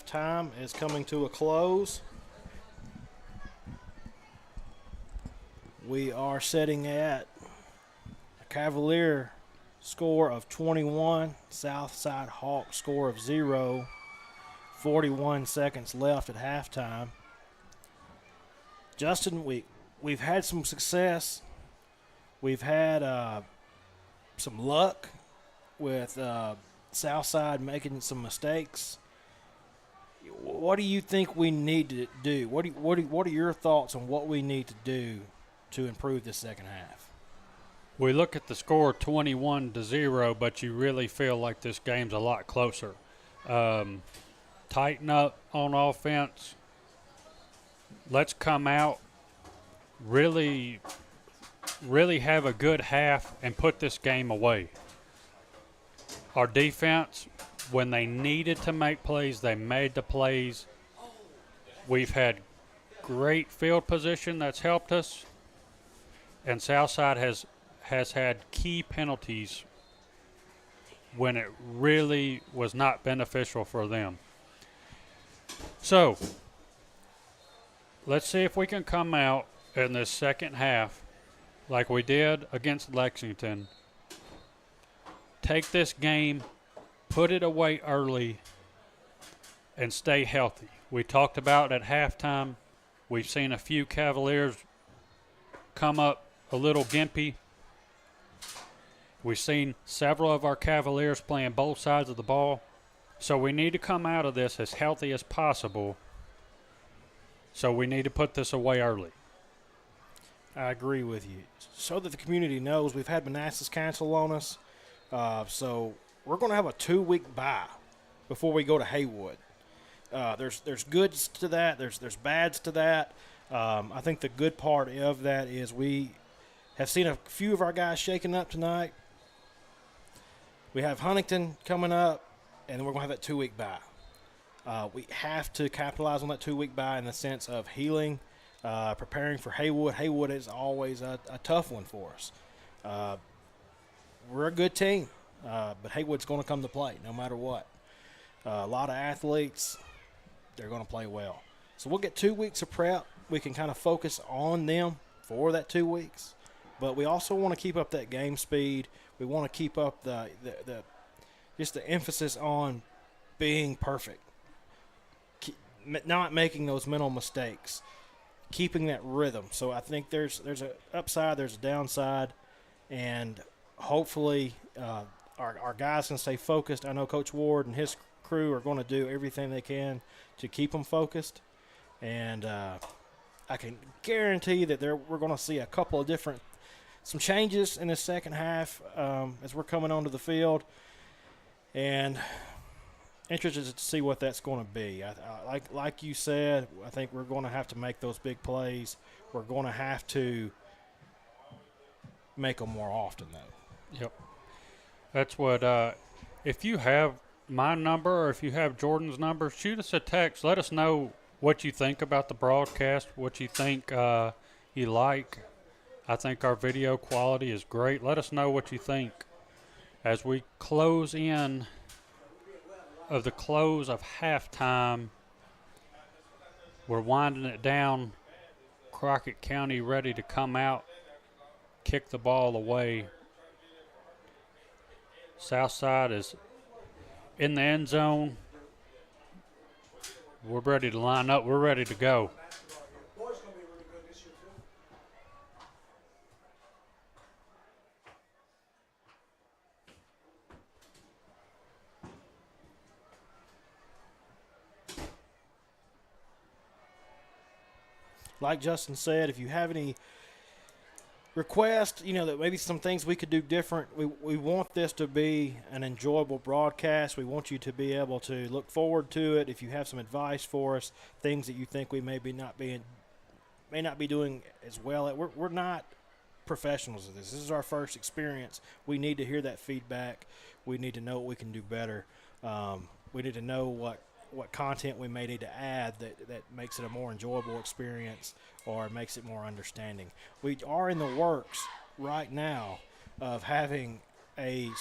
halftime is coming to a close. We are sitting at a Cavalier score of 21, Southside Hawk score of 0, 41 seconds left at halftime. Justin, we've had some success. We've had some luck with Southside making some mistakes. What do you think we need to do? What are your thoughts on what we need to do to improve this second half? We look at the score 21-0, but you really feel like this game's a lot closer. Tighten up on offense. Let's come out, really have a good half and put this game away. Our defense, when they needed to make plays, they made the plays. We've had great field position that's helped us, and Southside has had key penalties when it really was not beneficial for them. So, let's see if we can come out in this second half like we did against Lexington. Take this game, put it away early, and stay healthy. We talked about at halftime, we've seen a few Cavaliers come up a little gimpy. We've seen several of our Cavaliers playing both sides of the ball. So we need to come out of this as healthy as possible. So we need to put this away early. I agree with you. So that the community knows, we've had Manassas cancel on us. So we're going to have a 2-week bye before we go to Haywood. There's goods to that. There's bads to that. I think the good part of that is we have seen a few of our guys shaking up tonight. We have Huntington coming up, and then we're going to have that 2-week bye. We have to capitalize on that 2-week bye in the sense of healing, preparing for Haywood. Haywood is always a tough one for us. We're a good team, but Haywood's going to come to play no matter what. A lot of athletes, they're going to play well. So we'll get 2 weeks of prep. We can kind of focus on them for that 2 weeks. But we also want to keep up that game speed. We want to keep up the emphasis on being perfect, not making those mental mistakes, keeping that rhythm. So I think there's an upside, there's a downside, and hopefully our guys can stay focused. I know Coach Ward and his crew are going to do everything they can to keep them focused, and I can guarantee that we're going to see a couple of some changes in the second half as we're coming onto the field, and interested to see what that's going to be. Like you said, I think we're going to have to make those big plays. We're going to have to make them more often, though. Yep. That's what, if you have my number or if you have Jordan's number, shoot us a text. Let us know what you think about the broadcast, what you think you like. I think our video quality is great. Let us know what you think. As we close in of the close of halftime, we're winding it down. Crockett County ready to come out, kick the ball away. Southside is in the end zone. We're ready to line up. We're ready to go. Like Justin said, if you have any requests, that maybe some things we could do different, we want this to be an enjoyable broadcast. We want you to be able to look forward to it. If you have some advice for us, things that you think we may not be doing as well, we're not professionals at this. This is our first experience. We need to hear that feedback. We need to know what we can do better. We need to know what content we may need to add that makes it a more enjoyable experience or makes it more understanding. We are in the works right now of having a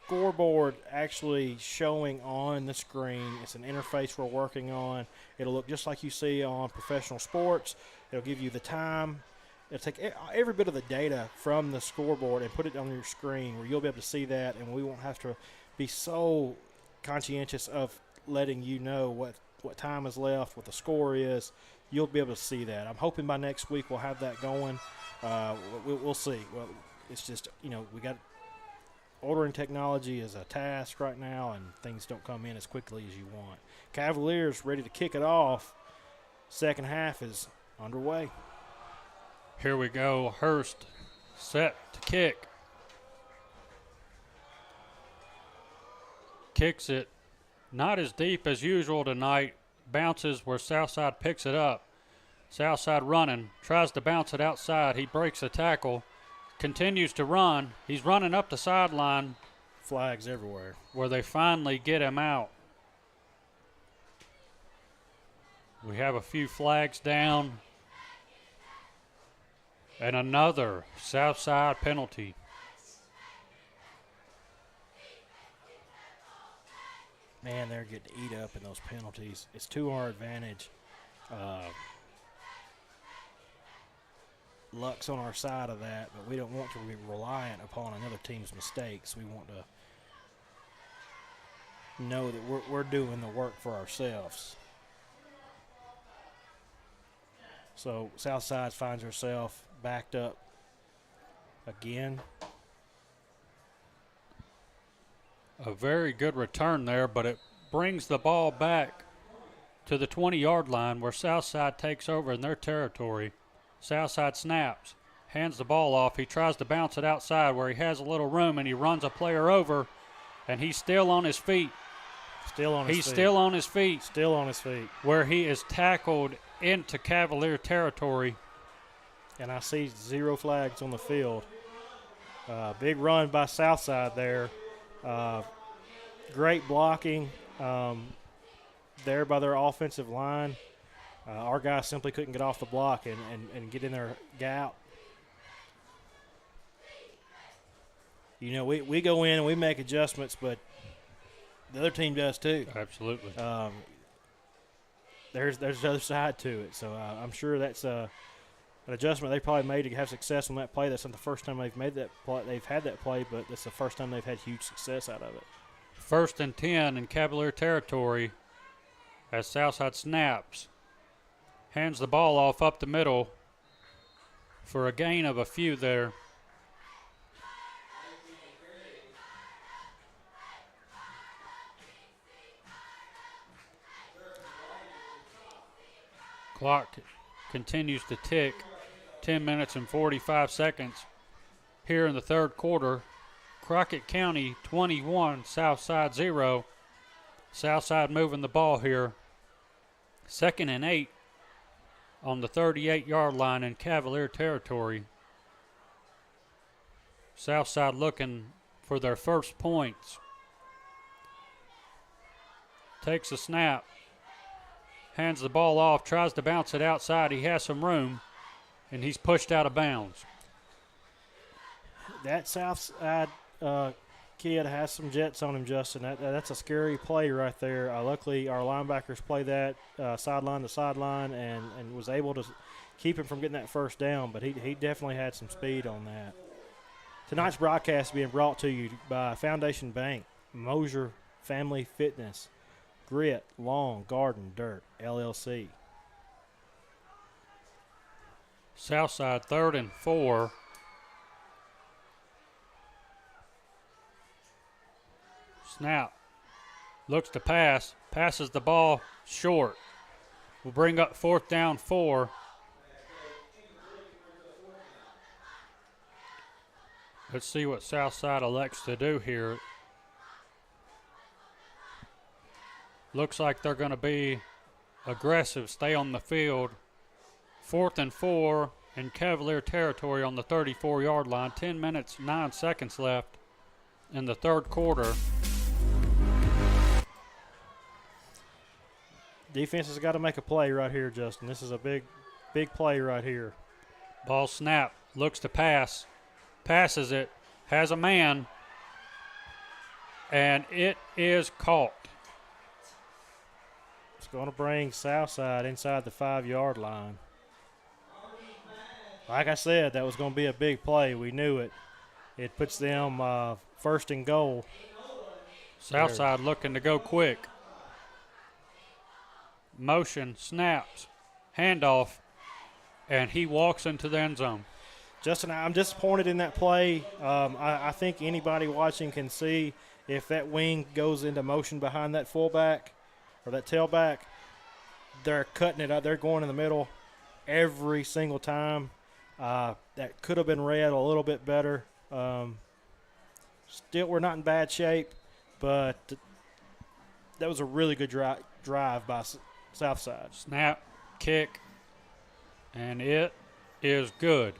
scoreboard actually showing on the screen. It's an interface we're working on. It'll look just like you see on professional sports. It'll give you the time. It'll take every bit of the data from the scoreboard and put it on your screen where you'll be able to see that, and we won't have to be so conscientious of letting you know what time is left, what the score is. You'll be able to see that. I'm hoping by next week we'll have that going. We'll see. Well, it's just, we got ordering technology is a task right now, and things don't come in as quickly as you want. Cavaliers ready to kick it off. Second half is underway. Here we go. Hurst set to kick. Kicks it not as deep as usual tonight. Bounces where Southside picks it up. Southside running. Tries to bounce it outside. He breaks the tackle. Continues to run. He's running up the sideline. Flags everywhere. Where they finally get him out. We have a few flags down. And another Southside penalty. Man, they're getting eat up in those penalties. It's to our advantage. Luck's on our side of that, but we don't want to be reliant upon another team's mistakes. We want to know that we're doing the work for ourselves. So Southside finds herself backed up again. A very good return there, but it brings the ball back to the 20-yard line where Southside takes over in their territory. Southside snaps, hands the ball off. He tries to bounce it outside where he has a little room, and he runs a player over, and he's still on his feet. Still on his feet. Still on his feet. Still on his feet. Where he is tackled into Cavalier territory. And I see 0 flags on the field. Big run by Southside there. Great blocking there by their offensive line. Our guys simply couldn't get off the block and get in their gap. We go in and we make adjustments, but the other team does too. Absolutely. There's the other side to it. So I'm sure that's an adjustment they probably made to have success on that play. That's not the first time they've made that play. They've had that play, but that's the first time they've had huge success out of it. 1st and 10 in Cavalier territory as Southside snaps. Hands the ball off up the middle for a gain of a few there. Clock continues to tick. 10 minutes and 45 seconds here in the third quarter. Crockett County 21, Southside 0. Southside moving the ball here. 2nd and 8 on the 38-yard line in Cavalier territory. Southside looking for their first points. Takes a snap. Hands the ball off, tries to bounce it outside. He has some room, and he's pushed out of bounds. That Southside kid has some jets on him, Justin. That's a scary play right there. Luckily, our linebackers play that sideline to sideline and was able to keep him from getting that first down, but he definitely had some speed on that. Tonight's broadcast is being brought to you by Foundation Bank, Mosier Family Fitness, Grit, Lawn, Garden, Dirt, LLC. Southside 3rd and 4. Snap. Looks to pass. Passes the ball short. We'll bring up 4th down 4. Let's see what Southside elects to do here. Looks like they're going to be aggressive, stay on the field. 4th and 4 in Cavalier territory on the 34-yard line. 10 minutes, 9 seconds left in the third quarter. Defense has got to make a play right here, Justin. This is a big play right here. Ball snap, looks to pass, passes it, has a man. and it is caught. It's going to bring Southside inside the 5-yard line. Like I said, that was going to be a big play. We knew it. It puts them first and goal. Southside looking to go quick. Motion, snaps, handoff, and he walks into the end zone. Justin, I'm disappointed in that play. I think anybody watching can see if that wing goes into motion behind that fullback or that tailback, they're cutting it out. They're going in the middle every single time. That could have been read a little bit better. Still, we're not in bad shape, but that was a really good drive by Southside. Snap, kick, and it is good.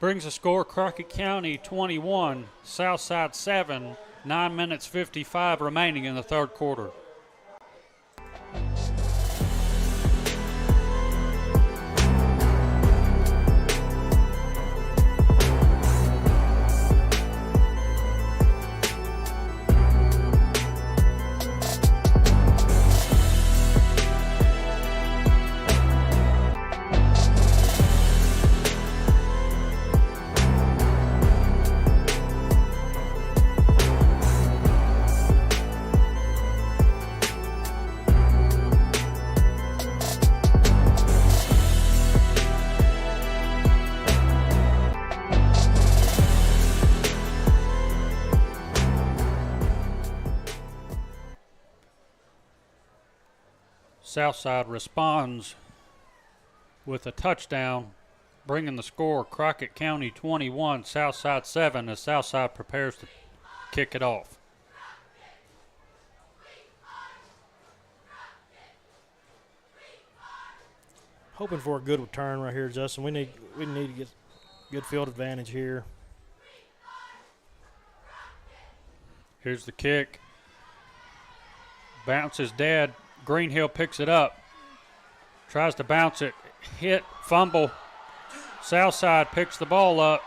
Brings the score Crockett County 21, Southside 7, 9 minutes 55 remaining in the third quarter. Southside responds with a touchdown, bringing the score Crockett County 21, Southside 7 as Southside prepares to kick it off. Hoping for a good return right here, Justin. We need to get good field advantage here. Here's the kick. Bounces dead. Greenhill picks it up. Tries to bounce it. Hit. Fumble. Southside picks the ball up.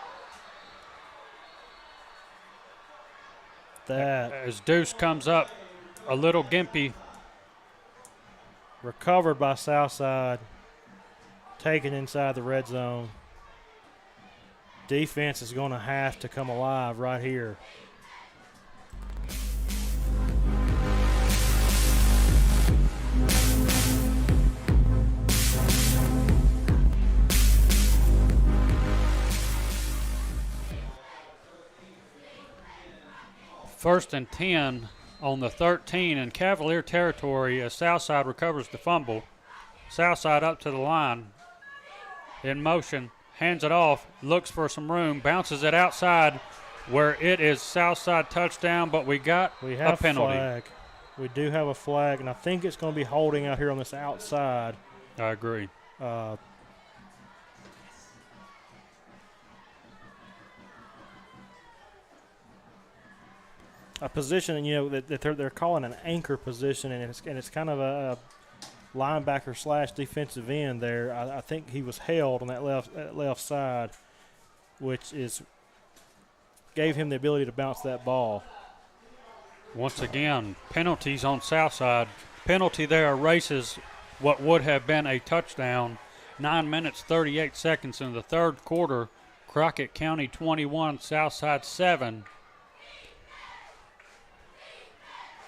As Deuce comes up a little gimpy. Recovered by Southside. Taken inside the red zone. Defense is going to have to come alive right here. First and 10 on the 13 in Cavalier territory as Southside recovers the fumble. Southside up to the line. In motion. Hands it off. Looks for some room. Bounces it outside where it is Southside touchdown, but we have a penalty. Flag. We do have a flag, and I think it's going to be holding out here on this outside. I agree. A position, that they're calling an anchor position, and it's kind of a linebacker / defensive end there. I think he was held on that left side, which gave him the ability to bounce that ball. Once again, penalties on Southside. Penalty there erases what would have been a touchdown. 9 minutes, 38 seconds in the third quarter. Crockett County 21, Southside 7.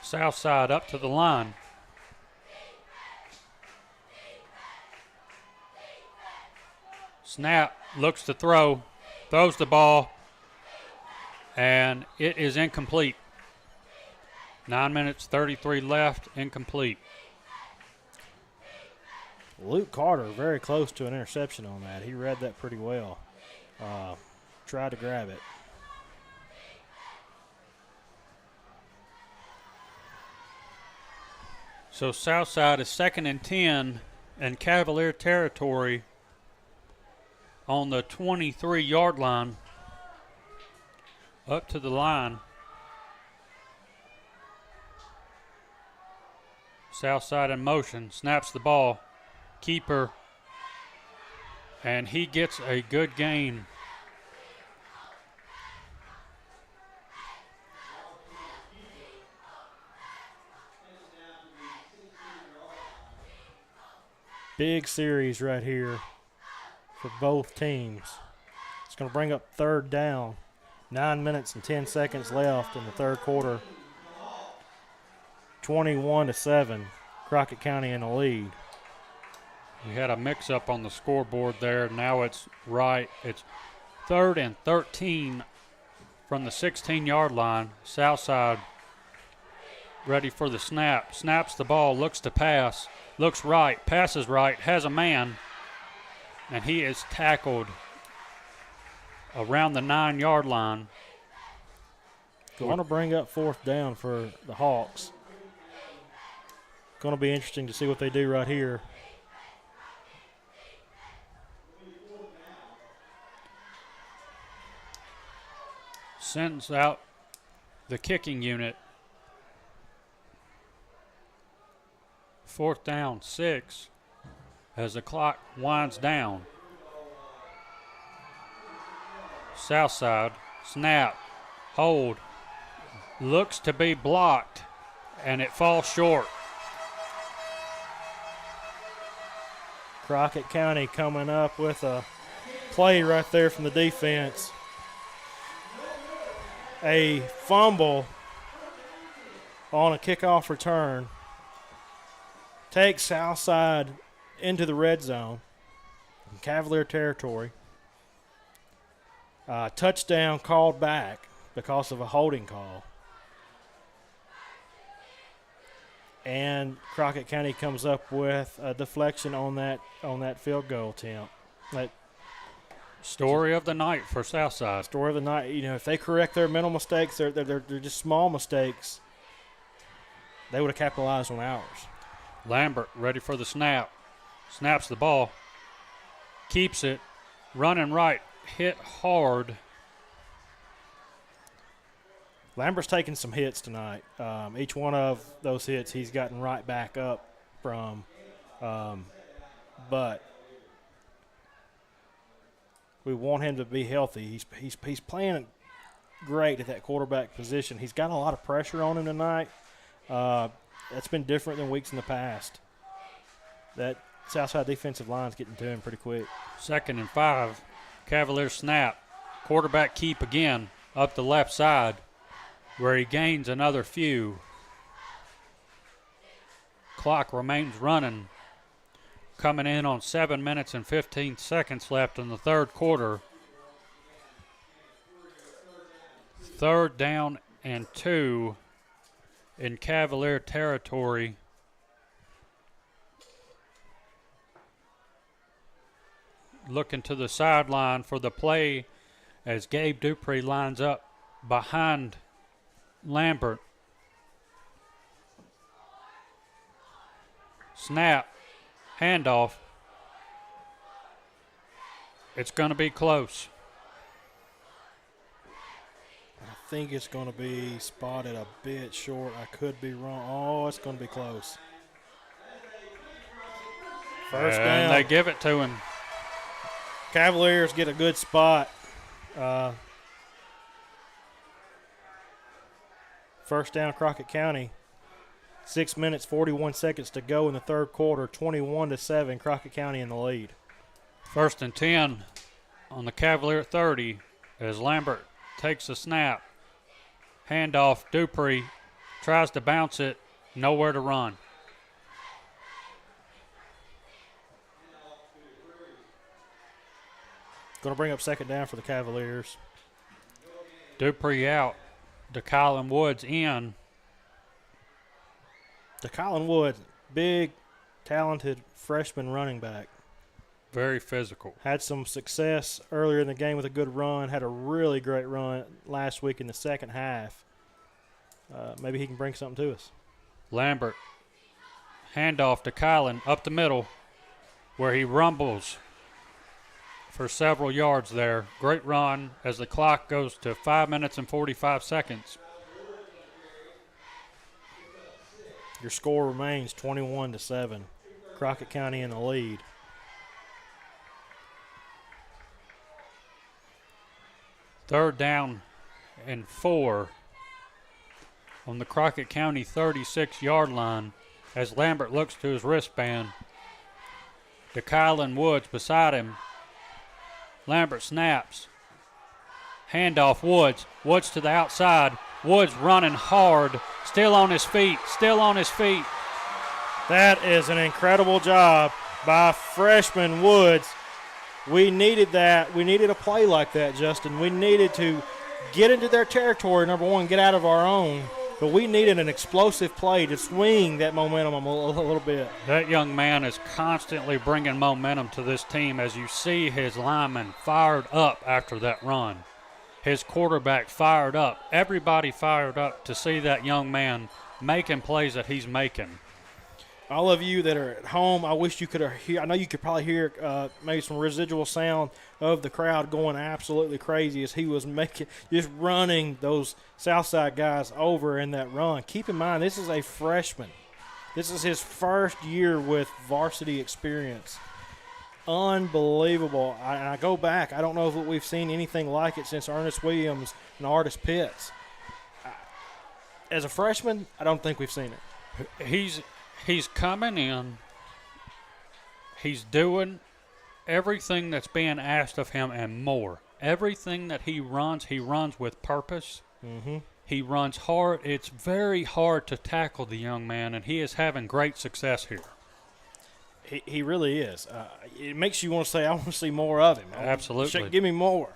Southside up to the line. Snap, looks to throw, throws the ball, and it is incomplete. 9 minutes, 33 left, incomplete. Luke Carter very close to an interception on that. He read that pretty well. Tried to grab it. So Southside is 2nd and 10 in Cavalier territory on the 23-yard line. Up to the line. Southside in motion, snaps the ball. Keeper, and he gets a good gain. Big series right here for both teams. It's going to bring up third down. 9 minutes and 10 seconds left in the third quarter. 21-7, Crockett County in the lead. We had a mix-up on the scoreboard there. Now it's right. It's 3rd and 13 from the 16-yard line. Southside ready for the snap. Snaps the ball, looks to pass, looks right, passes right, has a man, and he is tackled around the 9-yard line. Going to bring up fourth down for the Hawks. Going to be interesting to see what they do right here. Sends out the kicking unit. 4th down, 6, as the clock winds down. Southside, snap, hold, looks to be blocked, and it falls short. Crockett County coming up with a play right there from the defense. A fumble on a kickoff return takes Southside into the red zone, Cavalier territory. Touchdown called back because of a holding call. And Crockett County comes up with a deflection on that field goal attempt. That Story of the night for Southside. story of the night. You know, if they correct their mental mistakes, they're just small mistakes. They would have capitalized on ours. Lambert ready for the snap. Snaps the ball. Keeps it. Running right. Hit hard. Lambert's taken some hits tonight. Each one of those hits he's gotten right back up from. But we want him to be healthy. He's playing great at that quarterback position. He's got a lot of pressure on him tonight. That's been different than weeks in the past. That Southside defensive line's getting to him pretty quick. 2nd and 5. Cavaliers snap. Quarterback keep again up the left side where he gains another few. Clock remains running. Coming in on 7 minutes and 15 seconds left in the third quarter. 3rd down and 2 in Cavalier territory. Looking to the sideline for the play as Gabe Dupree lines up behind Lambert. Snap. Handoff. It's going to be close. I think it's going to be spotted a bit short. I could be wrong. Oh, it's going to be close. First down. And they give it to him. Cavaliers get a good spot. First down, Crockett County. 6 minutes, 41 seconds to go in the third quarter. 21-7, Crockett County in the lead. 1st and 10 on the Cavalier 30 as Lambert takes a snap. Handoff, Dupree tries to bounce it, nowhere to run. Going to bring up 2nd down for the Cavaliers. Dupree out. DeCollin Woods in. DeCollin Woods, big, talented freshman running back. Very physical. Had some success earlier in the game with a good run. Had a really great run last week in the second half. Maybe he can bring something to us. Lambert. Handoff to Kylan up the middle where he rumbles for several yards there. Great run as the clock goes to 5 minutes and 45 seconds. Your score remains 21-7. Crockett County in the lead. Third down and 4 on the Crockett County 36-yard line as Lambert looks to his wristband. to Kylan Woods beside him. Lambert snaps. Handoff Woods. Woods to the outside. Woods running hard. Still on his feet. Still on his feet. That is an incredible job by freshman Woods. We needed that. We needed a play like that, Justin. We needed to get into their territory, number one, get out of our own. But we needed an explosive play to swing that momentum a little bit. That young man is constantly bringing momentum to this team as you see his linemen fired up after that run. His quarterback fired up. Everybody fired up to see that young man making plays that he's making. All of you that are at home, I wish you could hear. I know you could probably hear maybe some residual sound of the crowd going absolutely crazy as he was just running those Southside guys over in that run. Keep in mind, this is a freshman. This is his first year with varsity experience. Unbelievable. I go back. I don't know if we've seen anything like it since Ernest Williams and Artis Pitts. As a freshman, I don't think we've seen it. He's coming in. He's doing everything that's being asked of him and more. Everything that he runs with purpose. Mm-hmm. He runs hard. It's very hard to tackle the young man, and he is having great success here. He really is. It makes you want to say, I want to see more of him. Absolutely. Give me more.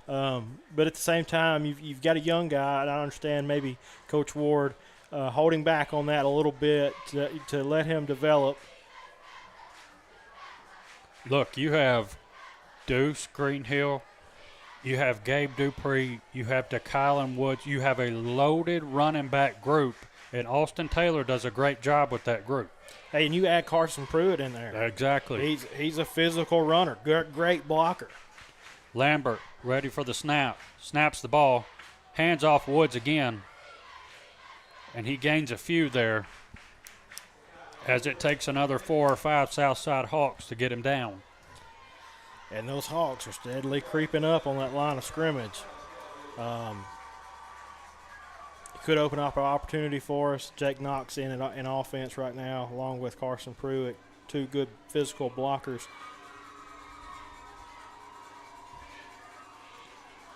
But at the same time, you've got a young guy, and I understand maybe Coach Ward holding back on that a little bit to let him develop. Look, you have Deuce Greenhill, you have Gabe Dupree, you have DeKylan Woods, you have a loaded running back group, and Austin Taylor does a great job with that group. Hey, and you add Carson Pruitt in there. Exactly. He's a physical runner, great blocker. Lambert ready for the snap, snaps the ball, hands off Woods again, and he gains a few there as it takes another 4 or 5 Southside Hawks to get him down. And those Hawks are steadily creeping up on that line of scrimmage. Could open up an opportunity for us. Jake Knox in offense right now, along with Carson Pruitt, 2 good physical blockers.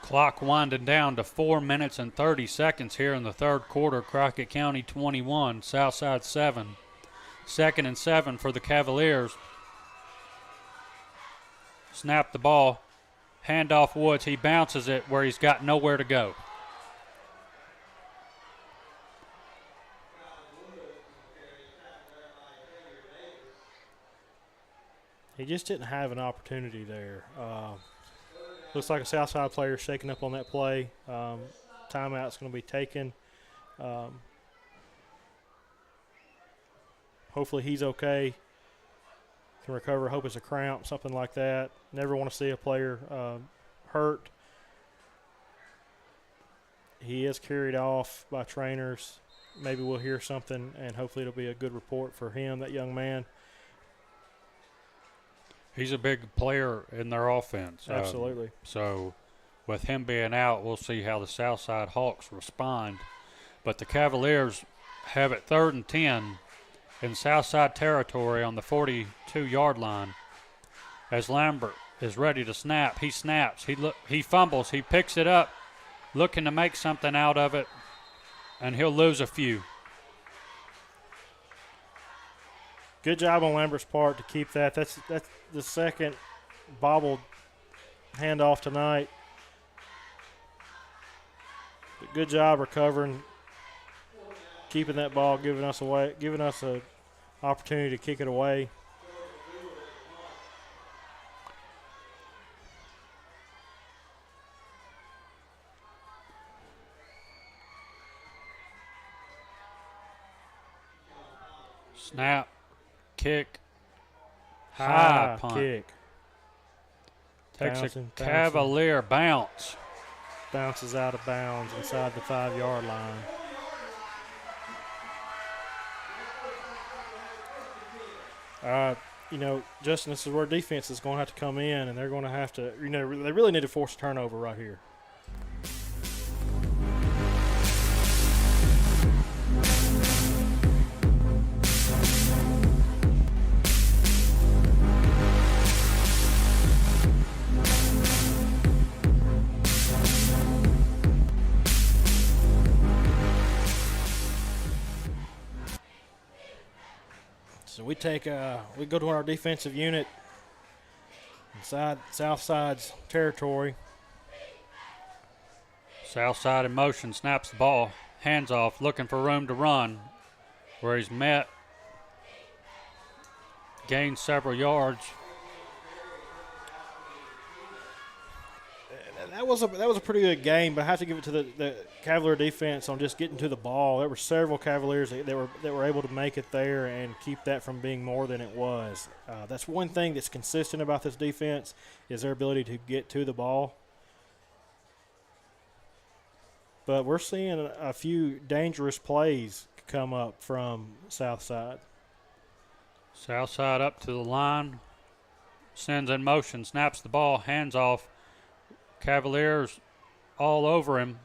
Clock winding down to 4 minutes and 30 seconds here in the third quarter. Crockett County 21, Southside 7. 2nd and 7 for the Cavaliers. Snap the ball. Hand off Woods. He bounces it where he's got nowhere to go. He just didn't have an opportunity there. Looks like a Southside player shaking up on that play. Timeout's going to be taken. Hopefully he's okay. Can recover. Hope it's a cramp, something like that. Never want to see a player hurt. He is carried off by trainers. Maybe we'll hear something, and hopefully it'll be a good report for him, that young man. He's a big player in their offense. Absolutely. So with him being out, we'll see how the Southside Hawks respond. But the Cavaliers have it 3rd and 10 in Southside territory on the 42-yard line. As Lambert is ready to snap, he snaps. He fumbles. He picks it up, looking to make something out of it, and he'll lose a few. Good job on Lambert's part to keep that. That's the second bobbled handoff tonight. But good job recovering, keeping that ball, giving us an opportunity to kick it away. Snap. Kick, high punt. Kick. Takes Bouncing. a Cavalier bounce. Bounces out of bounds inside the 5-yard line. Justin, this is where defense is going to have to come in, and they're going to have to, they really need to force a turnover right here. we go to our defensive unit inside Southside's territory. Southside in motion, snaps the ball, hands off, looking for room to run, where he's met, gained several yards. That was a pretty good game, but I have to give it to the Cavalier defense on just getting to the ball. There were several Cavaliers that were able to make it there and keep that from being more than it was. That's one thing that's consistent about this defense is their ability to get to the ball. But we're seeing a few dangerous plays come up from Southside. Southside up to the line, sends in motion, snaps the ball, hands off. Cavaliers all over him.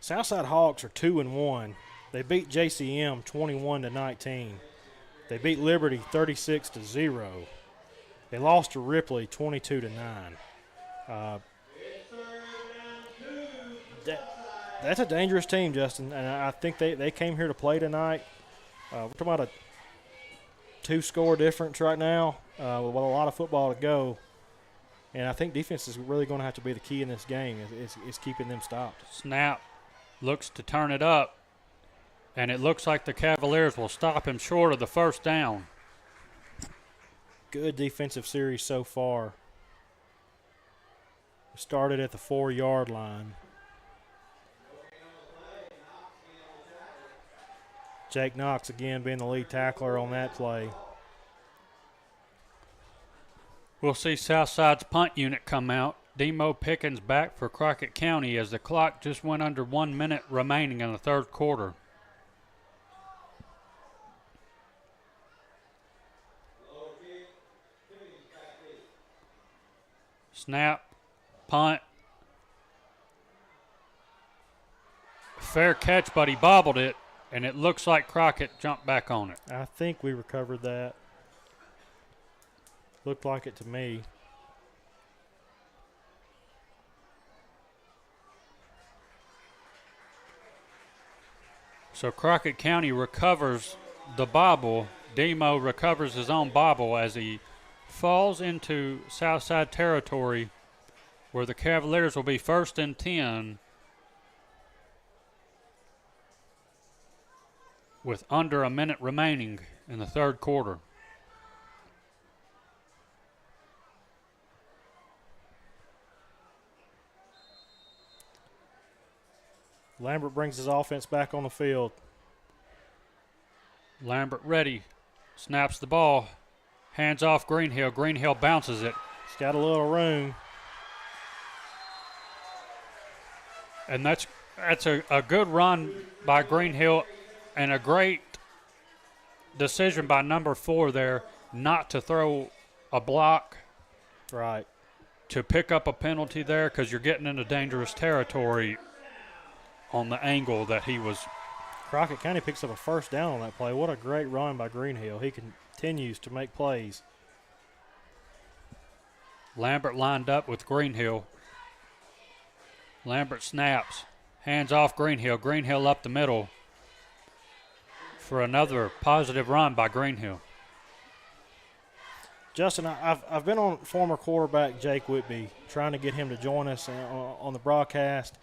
Southside Hawks are 2-1. They beat JCM 21-19. They beat Liberty 36-0. They lost to Ripley 22-9. That's a dangerous team, Justin, and I think they came here to play tonight. We're talking about a 2-score difference right now with a lot of football to go. And I think defense is really going to have to be the key in this game is keeping them stopped. Snap looks to turn it up, and it looks like the Cavaliers will stop him short of the first down. Good defensive series so far. We started at the 4-yard line. Jake Knox again being the lead tackler on that play. We'll see Southside's punt unit come out. Demo Pickens back for Crockett County as the clock just went under 1 minute remaining in the third quarter. Snap, punt. Fair catch, but he bobbled it, and it looks like Crockett jumped back on it. I think we recovered that. Looked like it to me. So Crockett County recovers the bobble. Demo recovers his own bobble as he falls into Southside territory where the Cavaliers will be 1st and 10 with under a minute remaining in the third quarter. Lambert brings his offense back on the field. Lambert ready, snaps the ball, hands off Greenhill. Greenhill bounces it. He's got a little room. And that's a good run by Greenhill and a great decision by number 4 there not to throw a block. Right. To pick up a penalty there because you're getting into dangerous territory on the angle that he was. Crockett County picks up a first down on that play. What a great run by Greenhill. He continues to make plays. Lambert lined up with Greenhill. Lambert snaps. Hands off Greenhill. Greenhill up the middle for another positive run by Greenhill. Justin, I've been on former quarterback Jake Whitby, trying to get him to join us on the broadcast.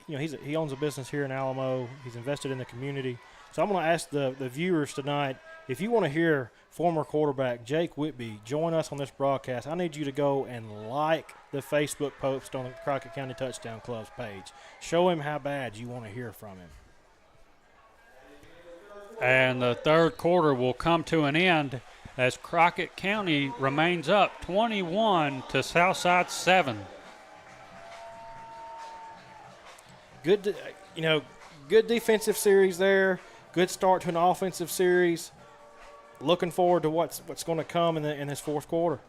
He owns a business here in Alamo. He's invested in the community. So I'm going to ask the viewers tonight, if you want to hear former quarterback Jake Whitby join us on this broadcast, I need you to go and like the Facebook post on the Crockett County Touchdown Club's page. Show him how bad you want to hear from him. And the third quarter will come to an end as Crockett County remains up 21 to Southside 7. Good defensive series there. Good start to an offensive series. Looking forward to what's going to come in this fourth quarter.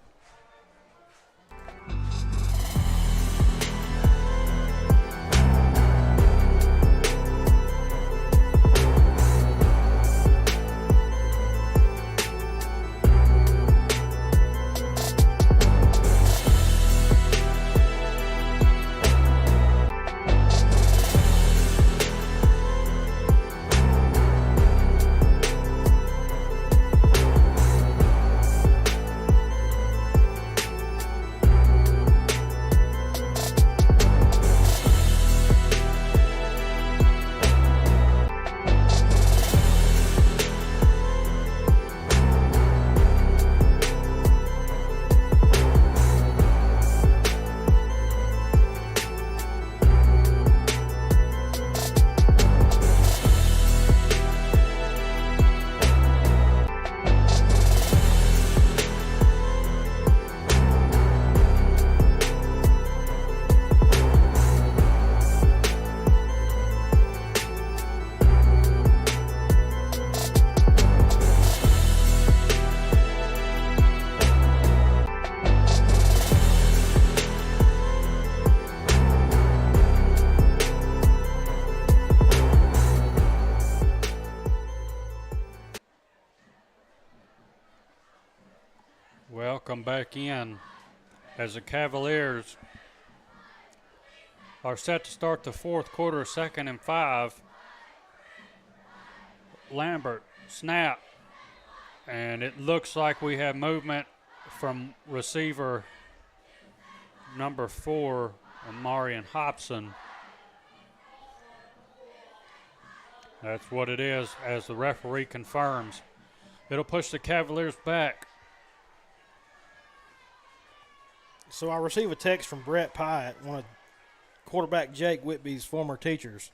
Welcome back in as the Cavaliers are set to start the fourth quarter, 2nd and 5. Lambert, snap, and it looks like we have movement from receiver number 4, Marion Hobson. That's what it is, as the referee confirms. It'll push the Cavaliers back. So I received a text from Brett Pyatt, one of quarterback Jake Whitby's former teachers.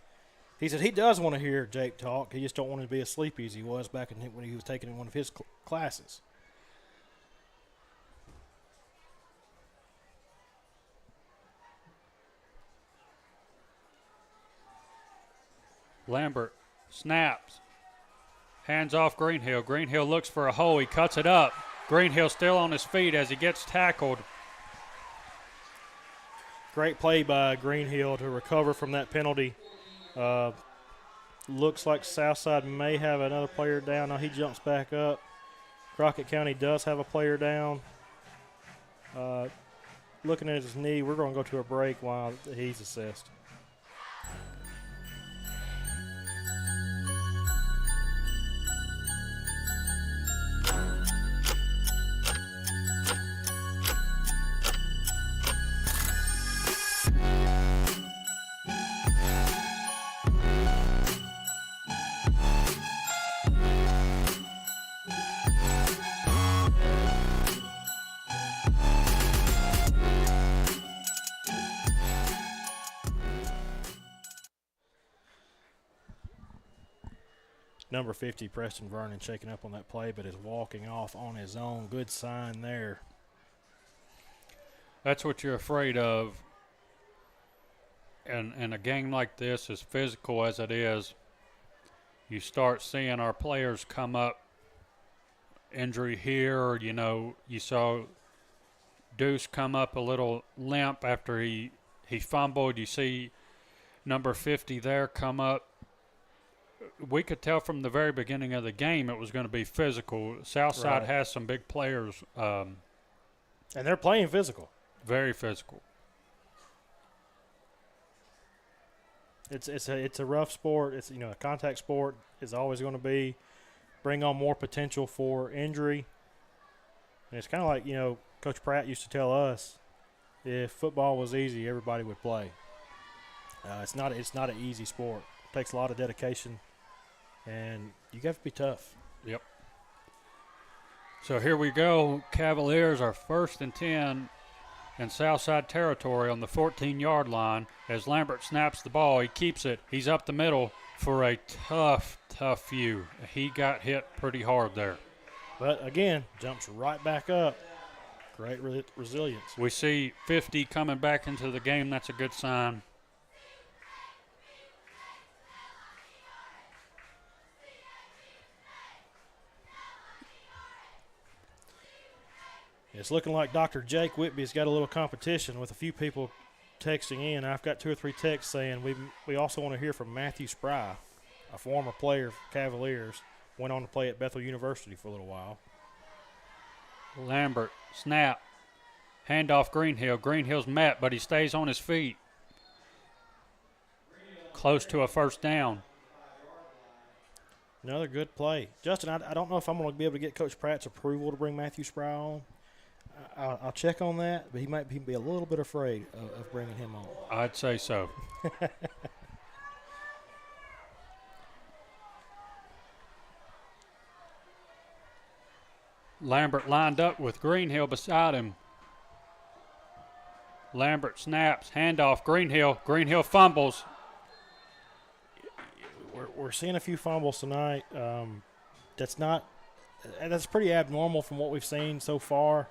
He said he does want to hear Jake talk. He just don't want to be as sleepy as he was back when he was taking one of his classes. Lambert snaps. Hands off Greenhill. Greenhill looks for a hole. He cuts it up. Greenhill still on his feet as he gets tackled. Great play by Greenhill to recover from that penalty. Looks like Southside may have another player down. Now he jumps back up. Crockett County does have a player down. Looking at his knee, we're going to go to a break while he's assessed. Number 50, Preston Vernon, shaking up on that play, but is walking off on his own. Good sign there. That's what you're afraid of. And a game like this, as physical as it is, you start seeing our players come up. Injury here, you saw Deuce come up a little limp after he fumbled. You see number 50 there come up. We could tell from the very beginning of the game it was going to be physical. Southside has some big players. And they're playing physical. Very physical. It's a rough sport. It's a contact sport is always going to bring on more potential for injury. And it's kind of like Coach Pratt used to tell us, if football was easy, everybody would play. It's not an easy sport. It takes a lot of dedication, and you have to be tough. Yep. So here we go. Cavaliers are 1st and 10 in Southside territory on the 14-yard line as Lambert snaps the ball. He keeps it. He's up the middle for a tough view. He got hit pretty hard there. But, again, jumps right back up. Great resilience. We see 50 coming back into the game. That's a good sign. It's looking like Dr. Jake Whitby's got a little competition with a few people texting in. I've got 2 or 3 texts saying we also want to hear from Matthew Spry, a former player for Cavaliers, went on to play at Bethel University for a little while. Lambert, snap, handoff Greenhill. Greenhill's met, but he stays on his feet. Close to a first down. Another good play. Justin, I don't know if I'm going to be able to get Coach Pratt's approval to bring Matthew Spry on. I'll check on that, but he might be a little bit afraid of bringing him on. I'd say so. Lambert lined up with Greenhill beside him. Lambert snaps, handoff, Greenhill. Greenhill fumbles. We're seeing a few fumbles tonight. That's pretty abnormal from what we've seen so far.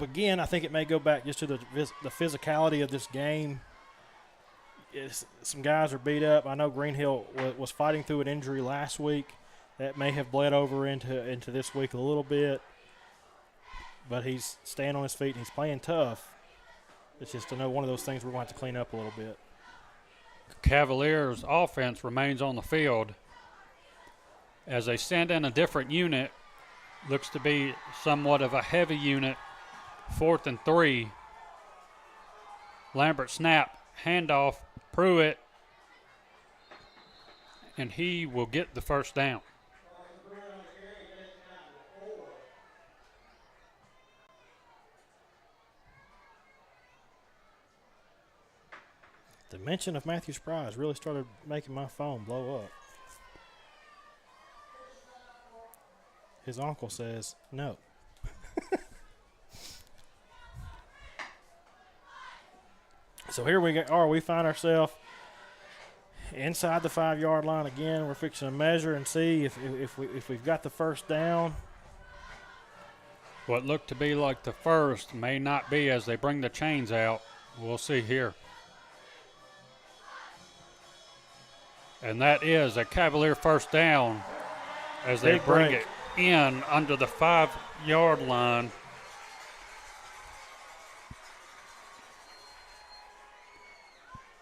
Again, I think it may go back just to the physicality of this game. Some guys are beat up. I know Greenhill was fighting through an injury last week. That may have bled over into this week a little bit. But he's staying on his feet and he's playing tough. It's just one of those things we're going to have to clean up a little bit. Cavaliers offense remains on the field as they send in a different unit. Looks to be somewhat of a heavy unit. 4th and 3. Lambert snap, handoff, Pruitt, and he will get the first down. The mention of Matthew Spry's really started making my phone blow up. His uncle says no. So here we are. We find ourselves inside the 5-yard line again. We're fixing to measure and see if we've got the first down. What looked to be like the first may not be as they bring the chains out. We'll see here. And that is a Cavalier first down as they Big bring break. it in under the 5-yard line.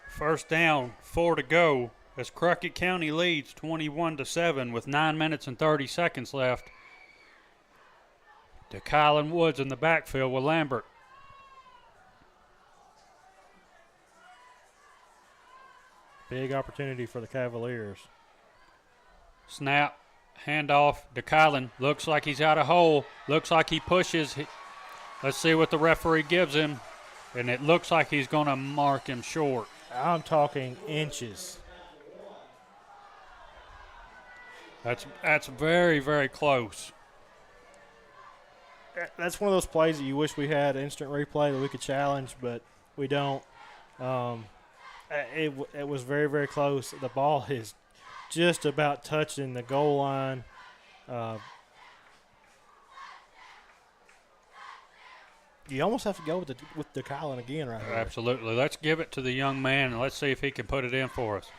First down, 4 to go as Crockett County leads 21-7 with 9 minutes and 30 seconds left. To Kylan Woods in the backfield with Lambert. Big opportunity for the Cavaliers. Snap, handoff to Kylan. Looks like he's out of hole. Looks like he pushes. Let's see what the referee gives him. And it looks like he's going to mark him short. I'm talking inches. That's very, very close. That's one of those plays that you wish we had instant replay that we could challenge, but we don't. It was very, very close. The ball is just about touching the goal line. You almost have to go with the Kylan again right here. Absolutely. Let's give it to the young man, and let's see if he can put it in for us.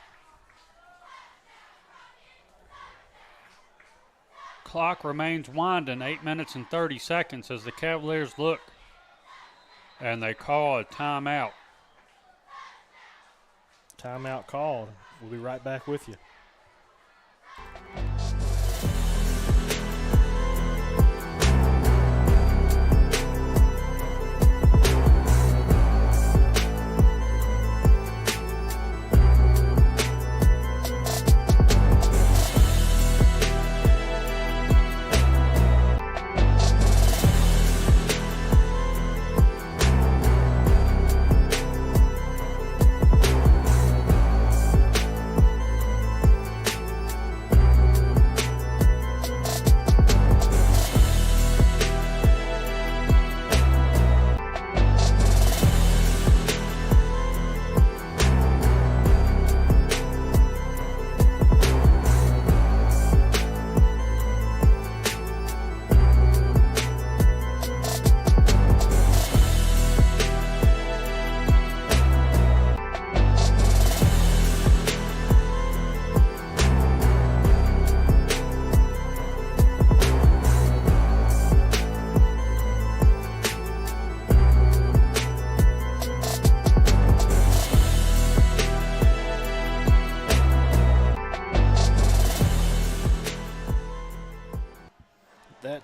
Clock remains winding, 8 minutes and 30 seconds as the Cavaliers look, and they call a timeout. Timeout called. We'll be right back with you.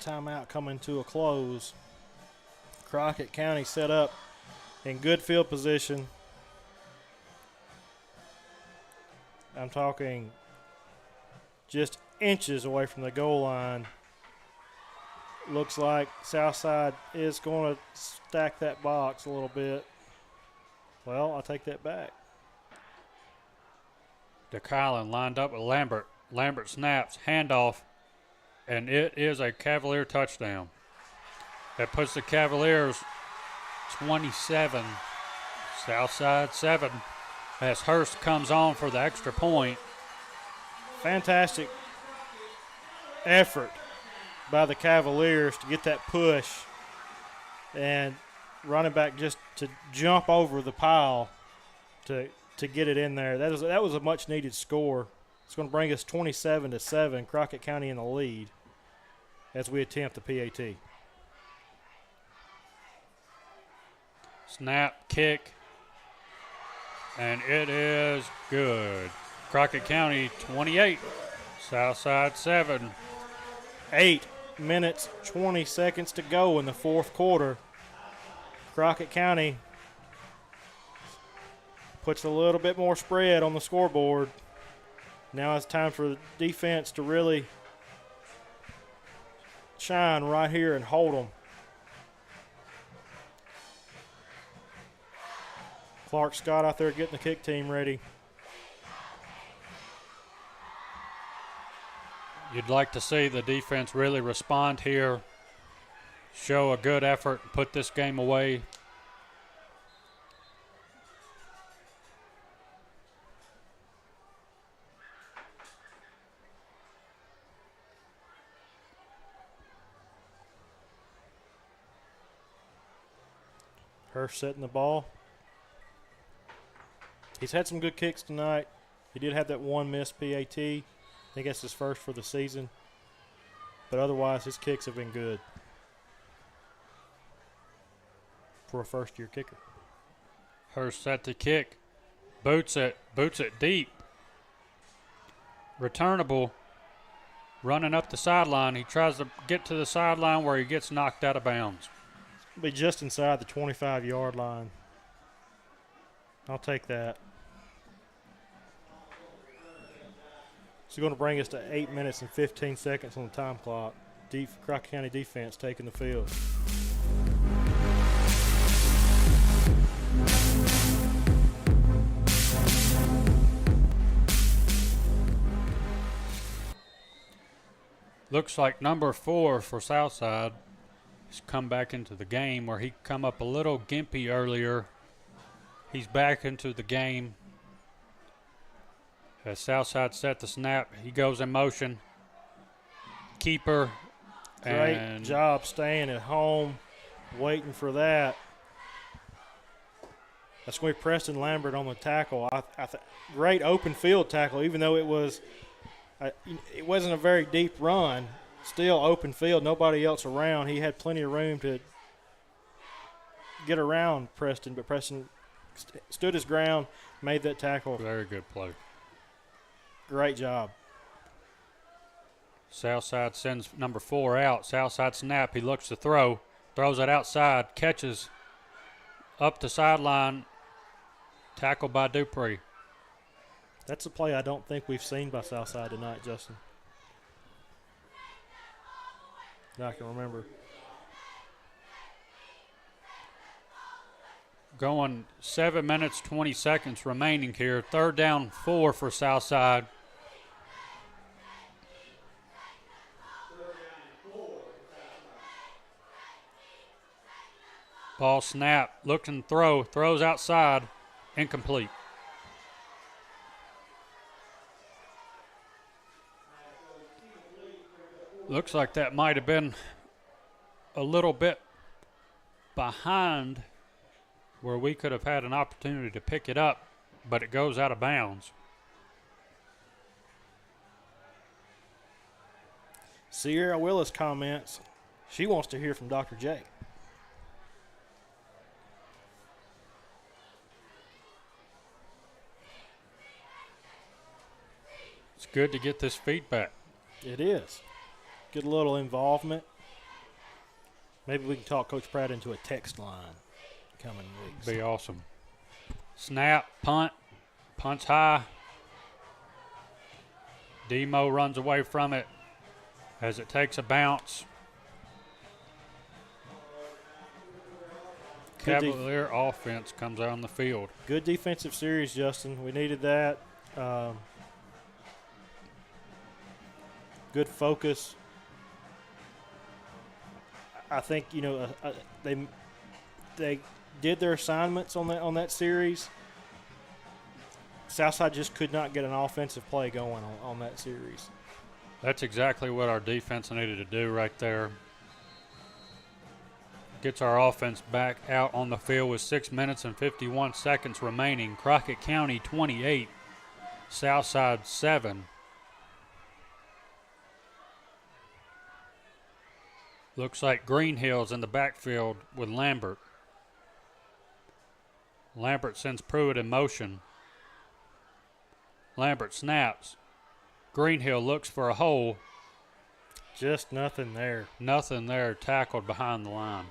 Timeout coming to a close. Crockett County set up in good field position. I'm talking just inches away from the goal line. Looks like Southside is going to stack that box a little bit. Well, I'll take that back. DeKylan lined up with Lambert. Lambert snaps, handoff, and it is a Cavalier touchdown. That puts the Cavaliers 27, Southside 7, as Hurst comes on for the extra point. Fantastic effort by the Cavaliers to get that push, and running back just to jump over the pile to get it in there. That was a much needed score. It's going to bring us 27-7, Crockett County in the lead as we attempt the PAT. Snap, kick, and it is good. Crockett County 28, Southside 7. 8 minutes, 20 seconds to go in the fourth quarter. Crockett County puts a little bit more spread on the scoreboard. Now it's time for the defense to really shine right here and hold them. Clark Scott out there getting the kick team ready. You'd like to see the defense really respond here, show a good effort, put this game away. Hurst setting the ball. He's had some good kicks tonight. He did have that one missed PAT. I think that's his first for the season. But otherwise, his kicks have been good for a first-year kicker. Hurst set the kick. Boots it deep. Returnable. Running up the sideline. He tries to get to the sideline where he gets knocked out of bounds. Be just inside the 25-yard line. I'll take that. It's going to bring us to 8 minutes and 15 seconds on the time clock. Crockett County defense taking the field. Looks like number 4 for Southside has come back into the game where he come up a little gimpy earlier. He's back into the game. As Southside set the snap, he goes in motion. Keeper. Great job staying at home, waiting for that. That's going to be Preston Lambert on the tackle. Great open field tackle, even though it wasn't a very deep run. Still open field, nobody else around. He had plenty of room to get around Preston, but Preston stood his ground, made that tackle. Very good play. Great job. Southside sends number 4 out. Southside snap. He looks to throw. Throws it outside. Catches up the sideline. Tackled by Dupree. That's a play I don't think we've seen by Southside tonight, Justin. That I can remember. Going 7 minutes, 20 seconds remaining here. 3rd down, 4 for Southside. Ball snap, looking throw, throws outside, incomplete. Looks like that might have been a little bit behind where we could have had an opportunity to pick it up, but it goes out of bounds. Sierra Willis comments. She wants to hear from Dr. J. It's good to get this feedback. It is. Get a little involvement. Maybe we can talk Coach Pratt into a text line coming weeks. Be awesome. Snap, punt, punch high. Demo runs away from it as it takes a bounce. Cavalier offense comes out on the field. Good defensive series, Justin. We needed that. Good focus. I think they did their assignments on that series. Southside just could not get an offensive play going on that series. That's exactly what our defense needed to do right there. Gets our offense back out on the field with 6 minutes and 51 seconds remaining. Crockett County 28, Southside 7. Looks like Greenhill's in the backfield with Lambert. Lambert sends Pruitt in motion. Lambert snaps. Greenhill looks for a hole. Just nothing there. Nothing there, tackled behind the line.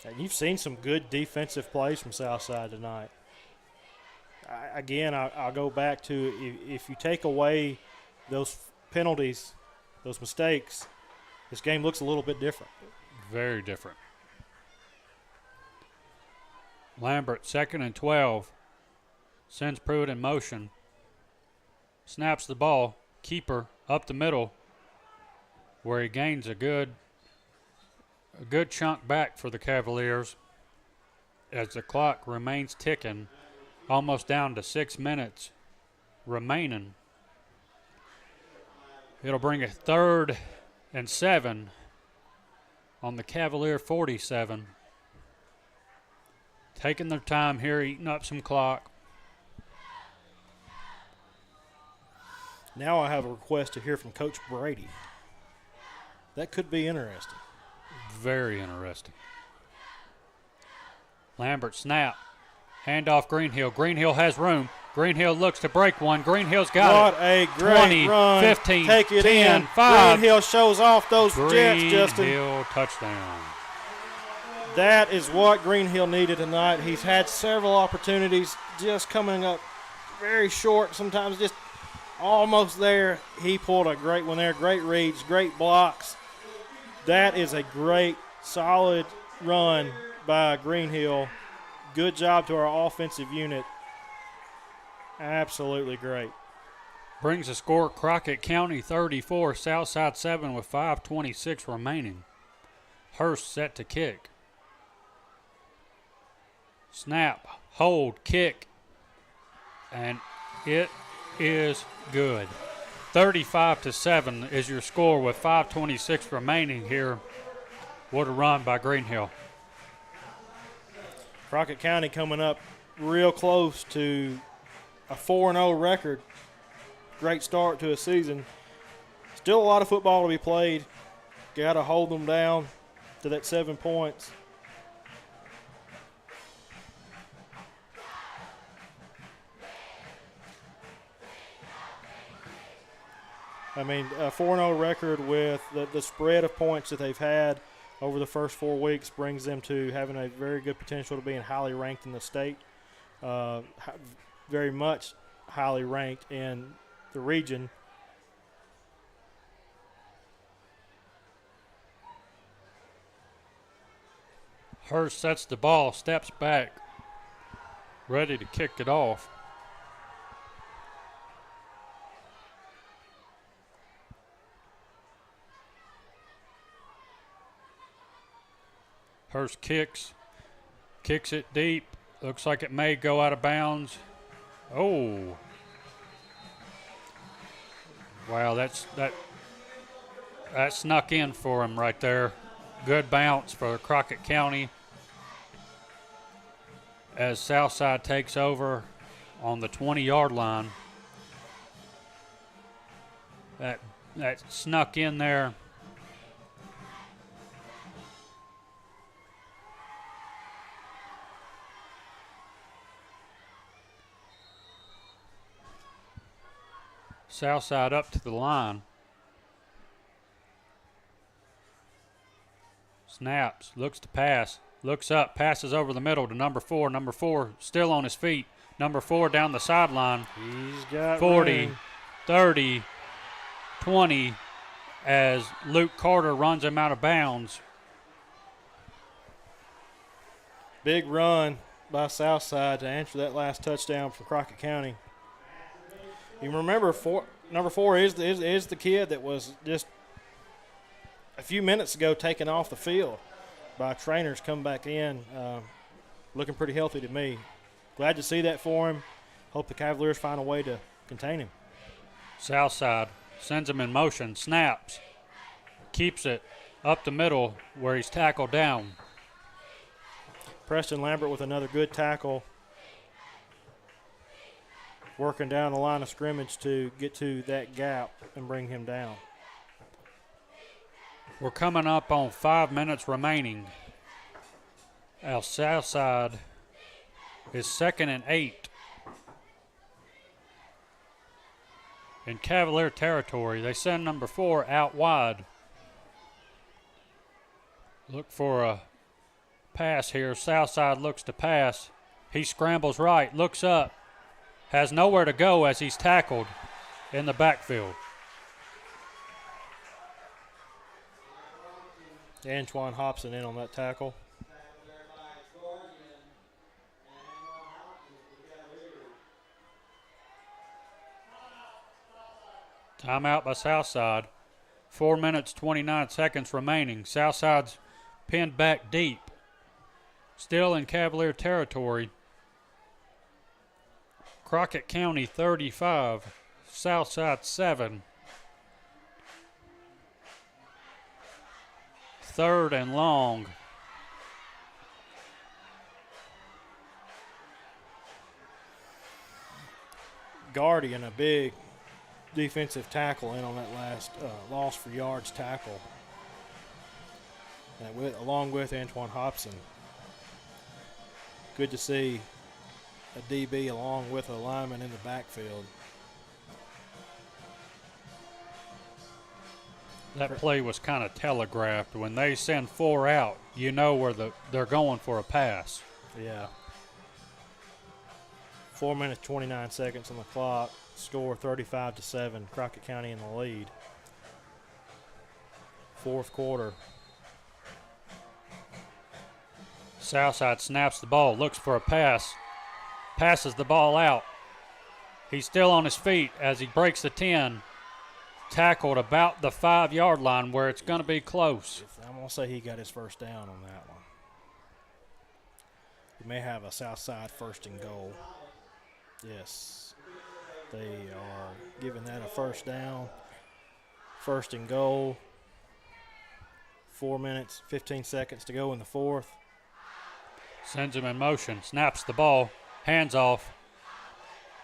And you've seen some good defensive plays from Southside tonight. I'll go back to if you take away those penalties, those mistakes, this game looks a little bit different. Very different. Lambert, 2nd and 12. Sends Pruitt in motion. Snaps the ball. Keeper up the middle where he gains a good chunk back for the Cavaliers as the clock remains ticking, almost down to 6 minutes remaining. It'll bring a 3rd and 7 on the Cavalier 47. Taking their time here, eating up some clock. Now I have a request to hear from Coach Brady. That could be interesting. Very interesting. Lambert snap. Handoff Greenhill. Greenhill has room. Greenhill looks to break one. Greenhill's got what a great 20, run. 15, Take it 10, in. 5. Greenhill shows off those Jets, Justin. Greenhill touchdown. That is what Greenhill needed tonight. He's had several opportunities just coming up very short, sometimes just almost there. He pulled a great one there. Great reads, great blocks. That is a great, solid run by Greenhill. Good job to our offensive unit. Absolutely great. Brings the score Crockett County 34, Southside 7 with 5:26 remaining. Hurst set to kick. Snap, hold, kick, and it is good. 35-7 is your score with 5:26 remaining here. What a run by Greenhill. Crockett County coming up real close to a 4-0 record. Great start to a season. Still a lot of football to be played. Got to hold them down to that 7 points. I mean, a 4-0 record with the spread of points that they've had over the first 4 weeks brings them to having a very good potential to being highly ranked in the state, very much highly ranked in the region. Hurst sets the ball, steps back, ready to kick it off. Hurst kicks it deep. Looks like it may go out of bounds. Oh. Wow, that snuck in for him right there. Good bounce for Crockett County as Southside takes over on the 20-yard line. That snuck in there. Southside up to the line. Snaps, looks to pass, looks up, passes over the middle to number 4. Number 4 still on his feet. Number 4 down the sideline. He's got 40, room. 30, 20 as Luke Carter runs him out of bounds. Big run by Southside to answer that last touchdown for Crockett County. You remember, number 4 is the kid that was just a few minutes ago taken off the field by trainers, come back in, looking pretty healthy to me. Glad to see that for him. Hope the Cavaliers find a way to contain him. Southside sends him in motion, snaps, keeps it up the middle where he's tackled down. Preston Lambert with another good tackle, working down the line of scrimmage to get to that gap and bring him down. We're coming up on 5 minutes remaining. Our Southside is 2nd and 8. in Cavalier territory. They send number 4 out wide. Look for a pass here. Southside looks to pass. He scrambles right, looks up, has nowhere to go as he's tackled in the backfield. Antoine Hobson in on that tackle. Timeout by Southside. 4 minutes, 29 seconds remaining. Southside's pinned back deep. Still in Cavalier territory. Crockett County 35, Southside 7. 3rd and long. Guardian, a big defensive tackle in on that last loss for yards tackle. And along with Antoine Hobson. Good to see a DB along with a lineman in the backfield. That play was kind of telegraphed. When they send 4 out, you know where they're going for a pass. Yeah. 4 minutes, 29 seconds on the clock. Score 35-7. Crockett County in the lead. 4th quarter. Southside snaps the ball, looks for a pass, passes the ball out. He's still on his feet as he breaks the 10. Tackled about the 5-yard line where it's going to be close. I'm going to say he got his first down on that one. We may have a Southside 1st and goal. Yes. They are giving that a first down. 1st and goal. 4 minutes, 15 seconds to go in the 4th. Sends him in motion, snaps the ball, hands off,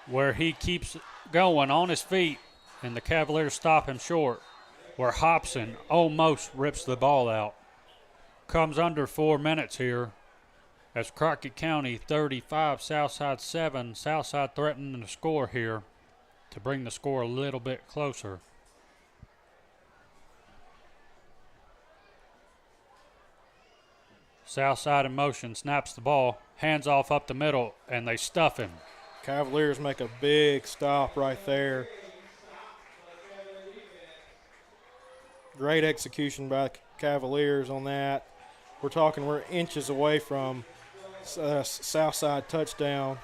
where he keeps going on his feet, and the Cavaliers stop him short, where Hobson almost rips the ball out. Comes under 4 minutes here as Crockett County 35, Southside 7. Southside threatening to score here to bring the score a little bit closer. Southside in motion, snaps the ball, hands off up the middle, and they stuff him. Cavaliers make a big stop right there. Great execution by the Cavaliers on that. We're inches away from Southside touchdown.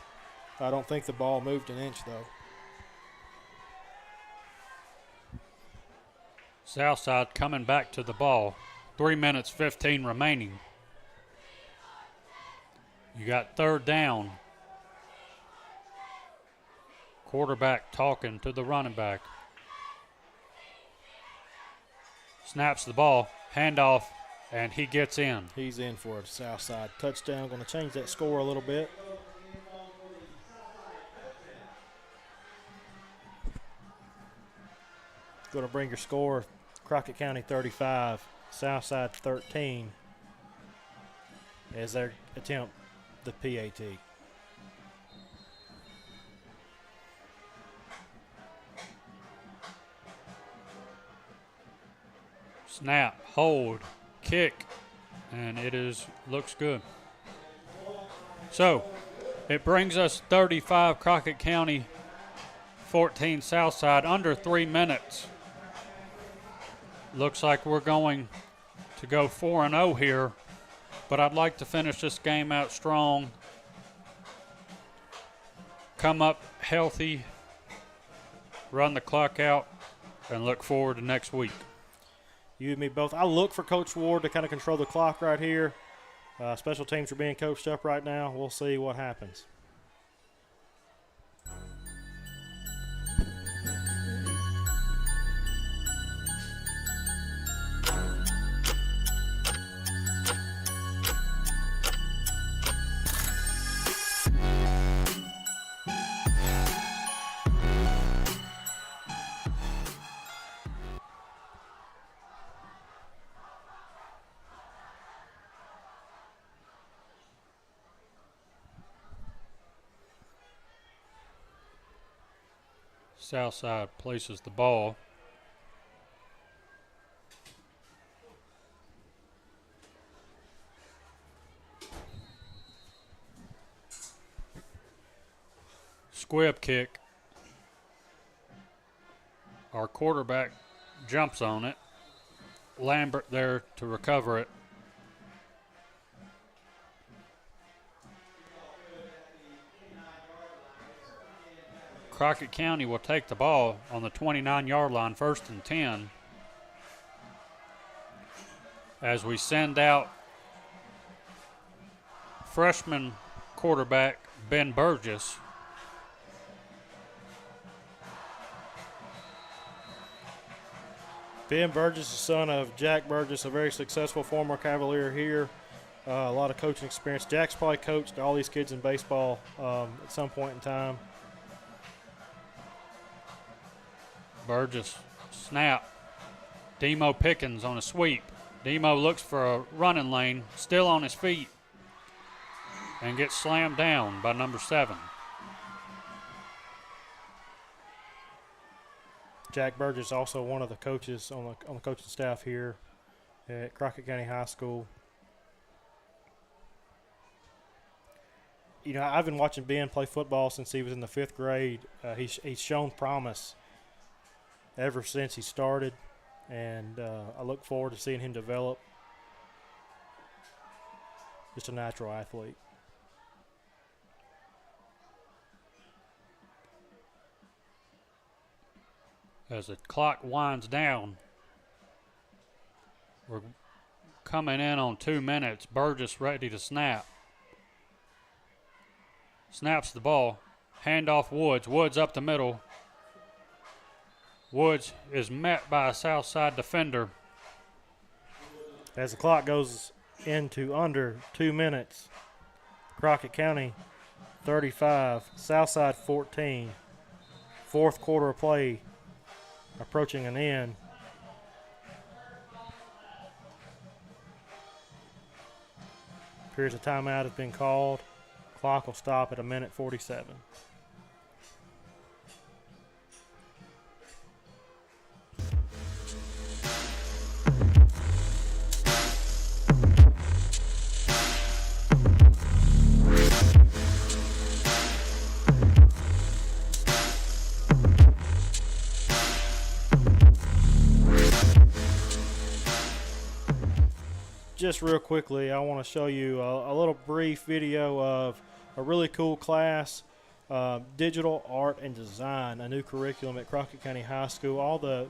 I don't think the ball moved an inch, though. Southside coming back to the ball. 3 minutes, 15 remaining. You got 3rd down. Quarterback talking to the running back. Snaps the ball, handoff, and he gets in. He's in for a Southside touchdown. Going to change that score a little bit. Going to bring your score, Crockett County 35, Southside 13, as they attempt the PAT. Snap, hold, kick, and looks good. So it brings us 35 Crockett County, 14 Southside, under 3 minutes. Looks like we're going to go 4-0 here, but I'd like to finish this game out strong, come up healthy, run the clock out, and look forward to next week. You and me both. I look for Coach Ward to kind of control the clock right here. Special teams are being coached up right now. We'll see what happens. Southside places the ball. Squib kick. Our quarterback jumps on it. Lambert there to recover it. Crockett County will take the ball on the 29-yard line, 1st and 10. As we send out freshman quarterback Ben Burgess. Ben Burgess, the son of Jack Burgess, a very successful former Cavalier here. A lot of coaching experience. Jack's probably coached all these kids in baseball at some point in time. Burgess snap. Demo Pickens on a sweep. Demo looks for a running lane, still on his feet, and gets slammed down by number 7. Jack Burgess, also one of the coaches on the coaching staff here at Crockett County High School. You know, I've been watching Ben play football since he was in the 5th grade. He's shown promise ever since he started, and I look forward to seeing him develop. Just a natural athlete. As the clock winds down, we're coming in on 2 minutes. Burgess ready to snap. Snaps the ball. Handoff Woods. Woods up the middle. Woods is met by a Southside defender. As the clock goes into under 2 minutes, Crockett County 35, Southside 14. 4th quarter of play approaching an end. Appears a timeout has been called. Clock will stop at 1:47. Just real quickly, I want to show you a little brief video of a really cool class, Digital Art and Design, a new curriculum at Crockett County High School. All the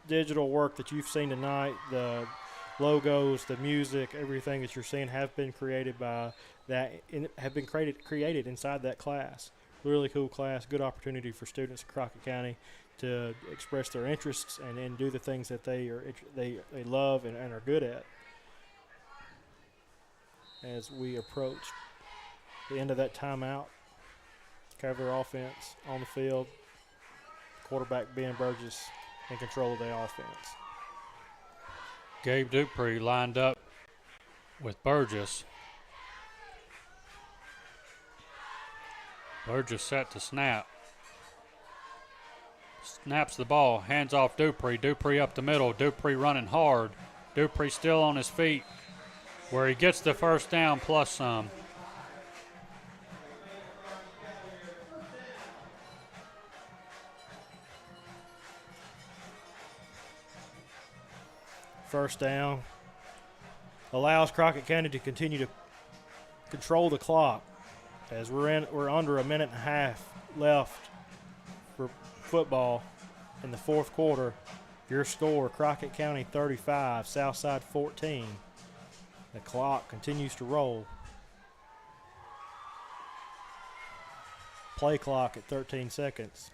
digital work that you've seen tonight, the logos, the music, everything that you're seeing have been created by that, have been created inside that class. Really cool class, good opportunity for students at Crockett County to express their interests and do the things that they love and are good at. As we approach the end of that timeout, Cavalier offense on the field, quarterback Ben Burgess in control of the offense. Gabe Dupree lined up with Burgess. Burgess set to snap. Snaps the ball, hands off Dupree. Dupree up the middle. Dupree running hard. Dupree still on his feet, where he gets the first down plus some. First down. Allows Crockett County to continue to control the clock as we're under 1.5 minutes left for football in the 4th quarter. Your score, Crockett County 35, Southside 14. The clock continues to roll. Play clock at 13 seconds.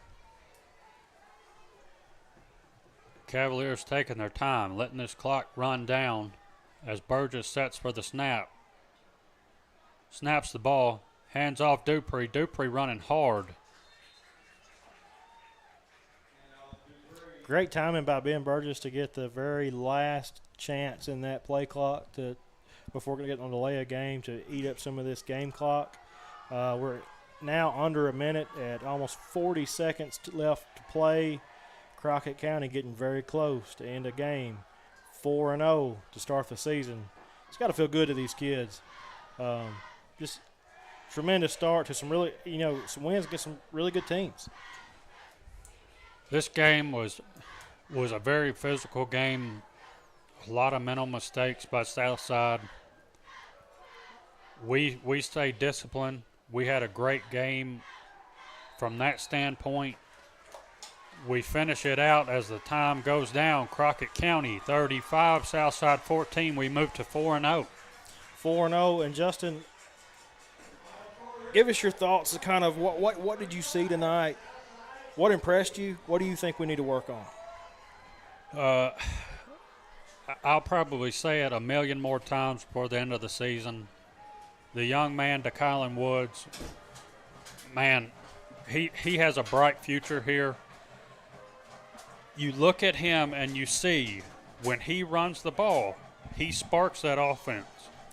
Cavaliers taking their time, letting this clock run down as Burgess sets for the snap. Snaps the ball, hands off Dupree. Dupree running hard. Great timing by Ben Burgess to get the very last chance in that play clock before getting on delay a game to eat up some of this game clock. We're now under a minute at almost 40 seconds left to play. Crockett County getting very close to end a game. 4-0 to start the season. It's got to feel good to these kids. Just tremendous start to some really, some wins against some really good teams. This game was a very physical game. A lot of mental mistakes by Southside. We stayed disciplined. We had a great game from that standpoint. We finish it out as the time goes down. Crockett County 35, Southside 14. We move to 4-0. 4-0. And Justin, give us your thoughts of kind of what did you see tonight? What impressed you? What do you think we need to work on? I'll probably say it a million more times before the end of the season. The young man, DeKylan Woods, man, he has a bright future here. You look at him and you see when he runs the ball, he sparks that offense.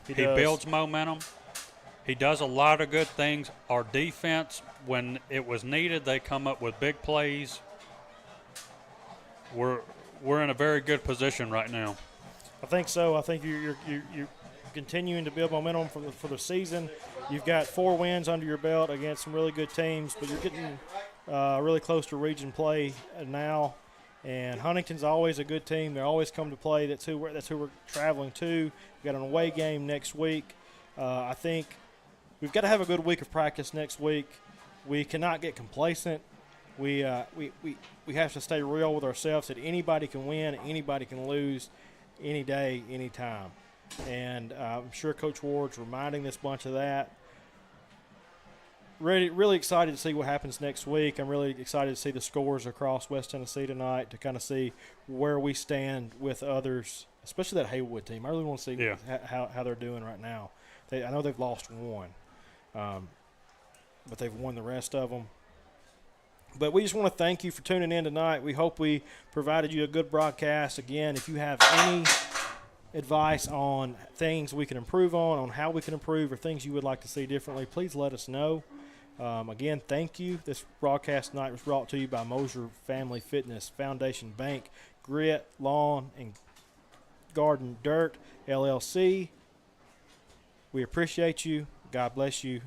He builds momentum. He does a lot of good things. Our defense, when it was needed, they come up with big plays. We're in a very good position right now. I think so. I think you're continuing to build momentum for the season. You've got 4 wins under your belt against some really good teams, but you're getting really close to region play now. And Huntington's always a good team. They always come to play. That's who we're traveling to. We've got an away game next week. I think we've got to have a good week of practice next week. We cannot get complacent. We have to stay real with ourselves that anybody can win, anybody can lose, any day, any time. And I'm sure Coach Ward's reminding this bunch of that. Really excited to see what happens next week. I'm really excited to see the scores across West Tennessee tonight to kind of see where we stand with others, especially that Haywood team. I really want to see how they're doing right now. I know they've lost one, but they've won the rest of them. But we just want to thank you for tuning in tonight. We hope we provided you a good broadcast. Again, if you have any advice on things we can improve on how we can improve, or things you would like to see differently, please let us know. Again, thank you. This broadcast tonight was brought to you by Mosier Family Fitness, Foundation Bank, Grit, Lawn, and Garden Dirt, LLC. We appreciate you. God bless you.